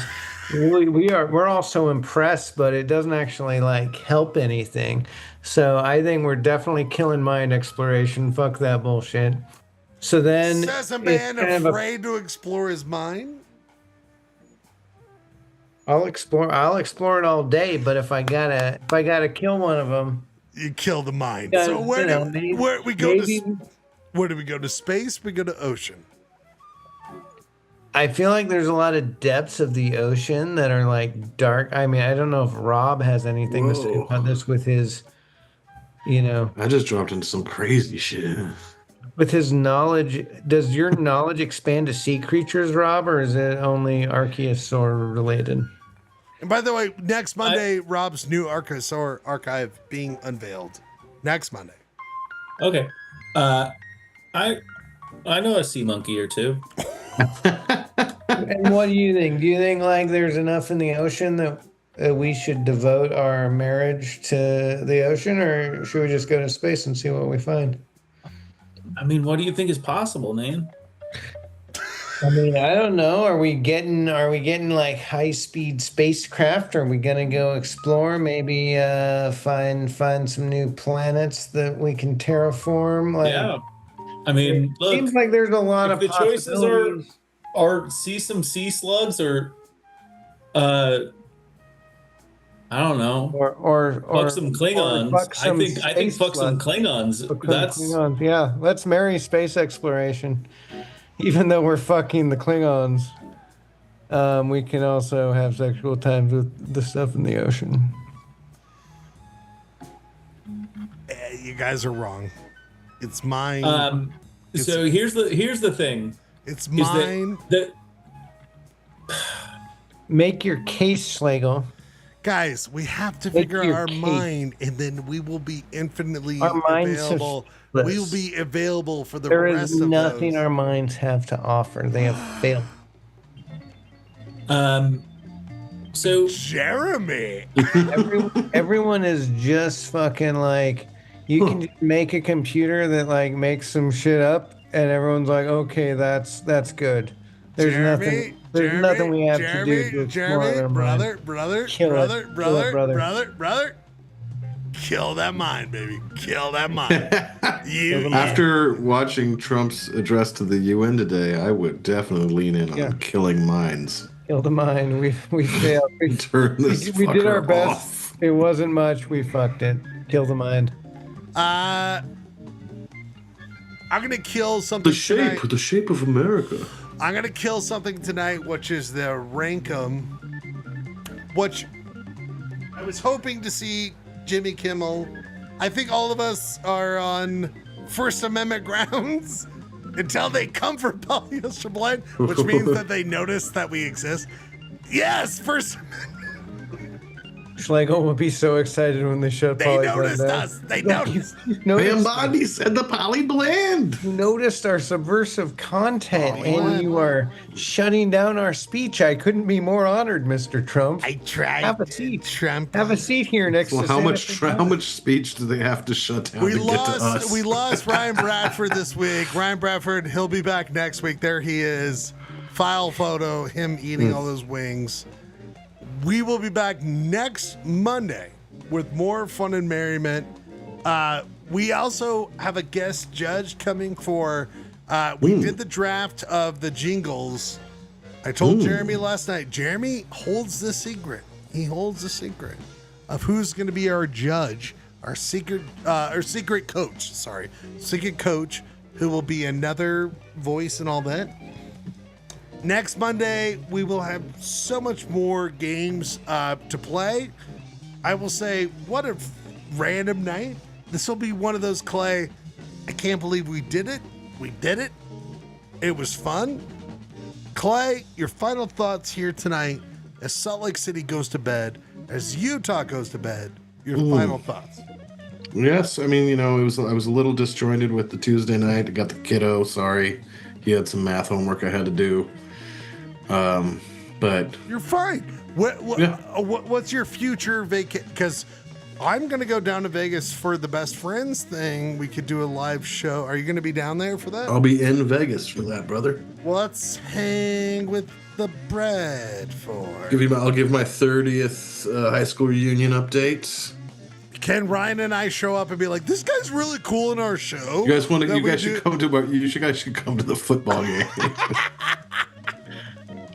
We're all so impressed, but it doesn't actually like help anything. So I think we're definitely killing mind exploration. Fuck that bullshit. So then, says a man afraid to explore his mind. I'll explore it all day, but if I gotta kill one of them, you kill the mind. So where do we go to space? We go to ocean. I feel like there's a lot of depths of the ocean that are like dark. I mean, I don't know if Rob has anything to say about this with his, I just dropped into some crazy shit. With his knowledge. Does your knowledge expand to sea creatures, Rob, or is it only Archosaur related? And by the way, next Monday, Rob's new Archosaur Archive being unveiled. Next Monday. Okay. I know a sea monkey or two. And what do you think? Do you think like there's enough in the ocean that we should devote our marriage to the ocean, or should we just go to space and see what we find? I mean, what do you think is possible, man? I mean, I don't know. Are we getting like high-speed spacecraft? Are we gonna go explore? Maybe find some new planets that we can terraform? Like, yeah. I mean, look, seems like there's a lot of the choices possibilities. are see some sea slugs or I don't know. Or fuck some Klingons. fuck some I think fuck some Klingons. Klingons. Yeah, let's marry space exploration. Even though we're fucking the Klingons, we can also have sexual times with the stuff in the ocean. You guys are wrong. It's mine. So here's the thing. It's mine. Make your case, Schlegel. Guys, we have to figure out our mind, and then we will be infinitely available. We will be available for the rest of There is nothing our minds have to offer. They have failed. So Jeremy, everyone is just fucking like, you can just make a computer that like makes some shit up, and everyone's like, okay, that's good. There's nothing we have to do to explore our mind. brother, kill that mind, baby. Kill that mind. After watching Trump's address to the UN today, I would definitely lean in on killing minds. Kill the mind. We failed. Turn this we did our fucker best. off. It wasn't much. We fucked it. Kill the mind. I'm gonna kill something. The shape of America. I'm gonna kill something tonight, which is the Rankum, which I was hoping to see Jimmy Kimmel. I think all of us are on First Amendment grounds until they come for Polyester Blind, which means that they notice that we exist. Yes, First Amendment. Schlegel will be so excited when they shut Poly noticed Blend us. They noticed. Bambi said the Poly Blend. You noticed our subversive content, and you are shutting down our speech. I couldn't be more honored, Mr. Trump. I tried. Have a seat. Trump. Have a seat here next Well, to how Senator much speech do they have to shut down to get to us? We lost Ryan Bradford this week. Ryan Bradford, he'll be back next week. There he is. File photo, him eating all those wings. We will be back next Monday with more fun and merriment. We also have a guest judge coming for. We did the draft of the jingles. I told Jeremy last night. Jeremy holds the secret. He holds the secret of who's going to be our judge, our secret coach. Sorry, secret coach, who will be another voice and all that. Next Monday, we will have so much more games to play. I will say, what a random night. This will be one of those, Clay. I can't believe we did it. We did it. It was fun. Clay, your final thoughts here tonight as Salt Lake City goes to bed, as Utah goes to bed. Your final thoughts. Yes, I mean, I was a little disjointed with the Tuesday night. I got the kiddo, sorry. he had some math homework I had to do. But you're fine. What's your future vacation? Because I'm going to go down to Vegas for the Best Friends thing. We could do a live show. Are you going to be down there for that? I'll be in Vegas for that, brother. Let's hang with the Bradford. I'll give my 30th high school reunion update. Can Ryan and I show up and be like, this guy's really cool in our show? You guys want to? You guys should come to the football game.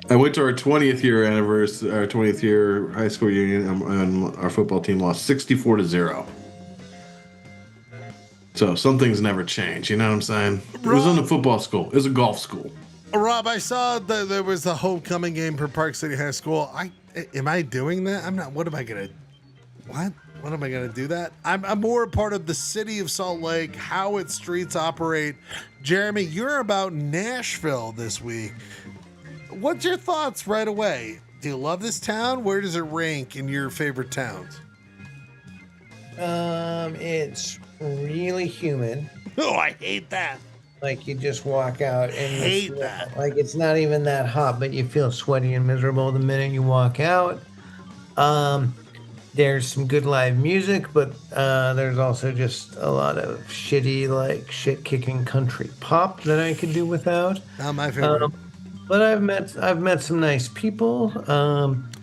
I went to our 20th year anniversary, our 20th year high school reunion, and our football team lost 64-0. So some things never change. You know what I'm saying? It was in a football school. It was a golf school. Rob, I saw that there was a homecoming game for Park City High School. Am I doing that? I'm not. What am I gonna? What? What am I gonna do that? I'm more a part of the city of Salt Lake, how its streets operate. Jeremy, you're about Nashville this week. What's your thoughts right away? Do you love this town? Where does it rank in your favorite towns? It's really humid. Oh, I hate that. Like you just walk out and hate that. Like it's not even that hot, but you feel sweaty and miserable the minute you walk out. There's some good live music, but there's also just a lot of shitty, like shit-kicking country pop that I could do without. Not my favorite. But I've met some nice people.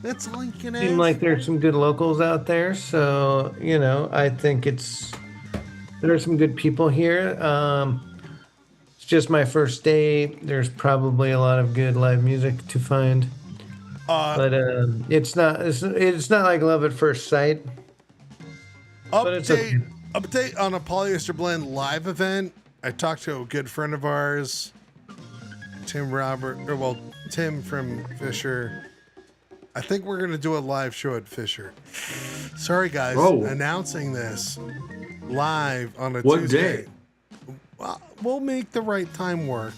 That's all you can seem like there's some good locals out there, so I think there are some good people here. It's just my first day. There's probably a lot of good live music to find, but it's not like love at first sight. Update on a Polyester Blend live event. I talked to a good friend of ours. Tim from Fisher. I think we're going to do a live show at Fisher. Sorry, guys. Announcing this live on a Tuesday. What day? Well, we'll make the right time work.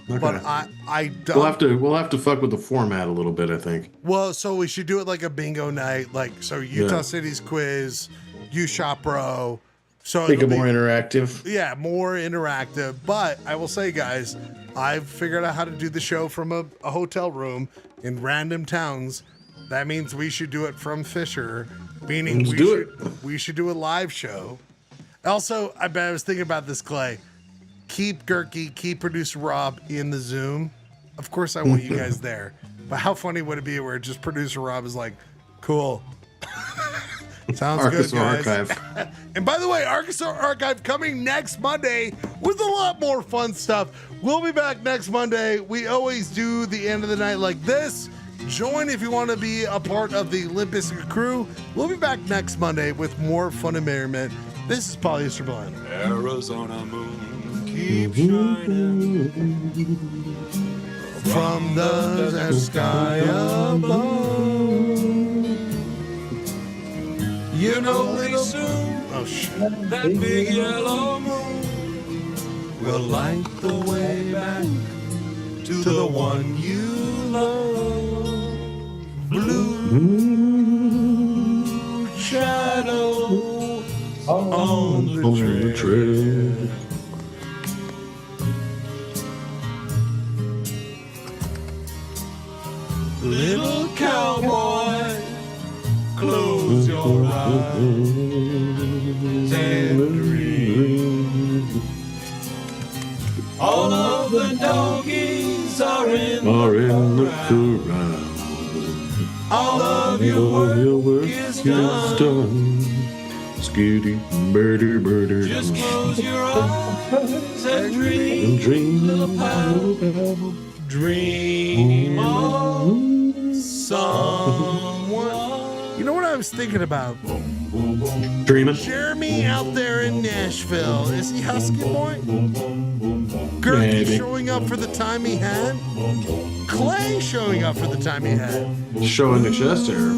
Okay. But I don't. We'll have to fuck with the format a little bit, I think. Well, so we should do it like a bingo night. So Utah City's quiz, you shop bro. So make it more interactive. Yeah, more interactive. But I will say, guys, I've figured out how to do the show from a hotel room in random towns. That means we should do it from Fisher, meaning we should do a live show. Also, I was thinking about this, Clay. Keep Gehrke, keep producer Rob in the Zoom. Of course, I want you guys there. But how funny would it be where just producer Rob is like, cool. Sounds good, guys. Archive. And by the way, Archosaur Archive coming next Monday with a lot more fun stuff. We'll be back next Monday. We always do the end of the night like this. Join if you want to be a part of the Olympus crew. We'll be back next Monday with more fun and merriment. This is Polyester Blend. Arizona moon keeps shining from the sky above. You know pretty soon that big yellow moon will light the way back to the one you love. Blue shadow on the trail. Little cowboy, close your eyes and dream. All of the doggies are in the corral. All of your work is done. Skitty, birder, birder. Just close your eyes and dream, little pal. Dream on someone. You know what I was thinking about? Dreaming. Jeremy out there in Nashville. Is he Husky Boy? Gehrke showing up for the time he had? Clay showing up for the time he had? Showing the chest hair.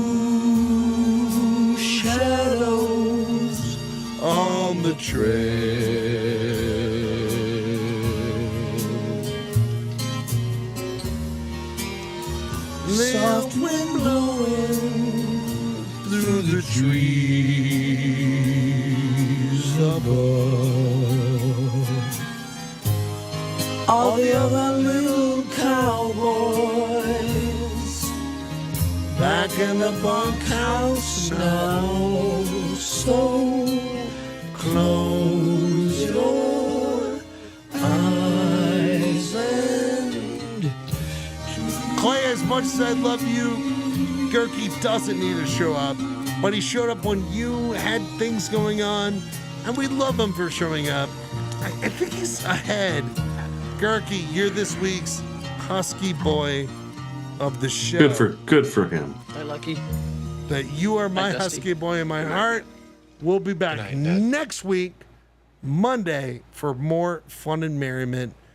Shadows on the trail. Soft wind blowing through the trees above. all the other little cowboys back in the bunkhouse now. So close your eyes and Clay, as much as I love you, Gehrke doesn't need to show up, but he showed up when you had things going on, and we love him for showing up. I think he's ahead. Gehrke, you're this week's Husky Boy of the show. Good for him. Hi, Lucky. That you are my Husky Boy in my heart. We'll be back next week, Monday, for more fun and merriment.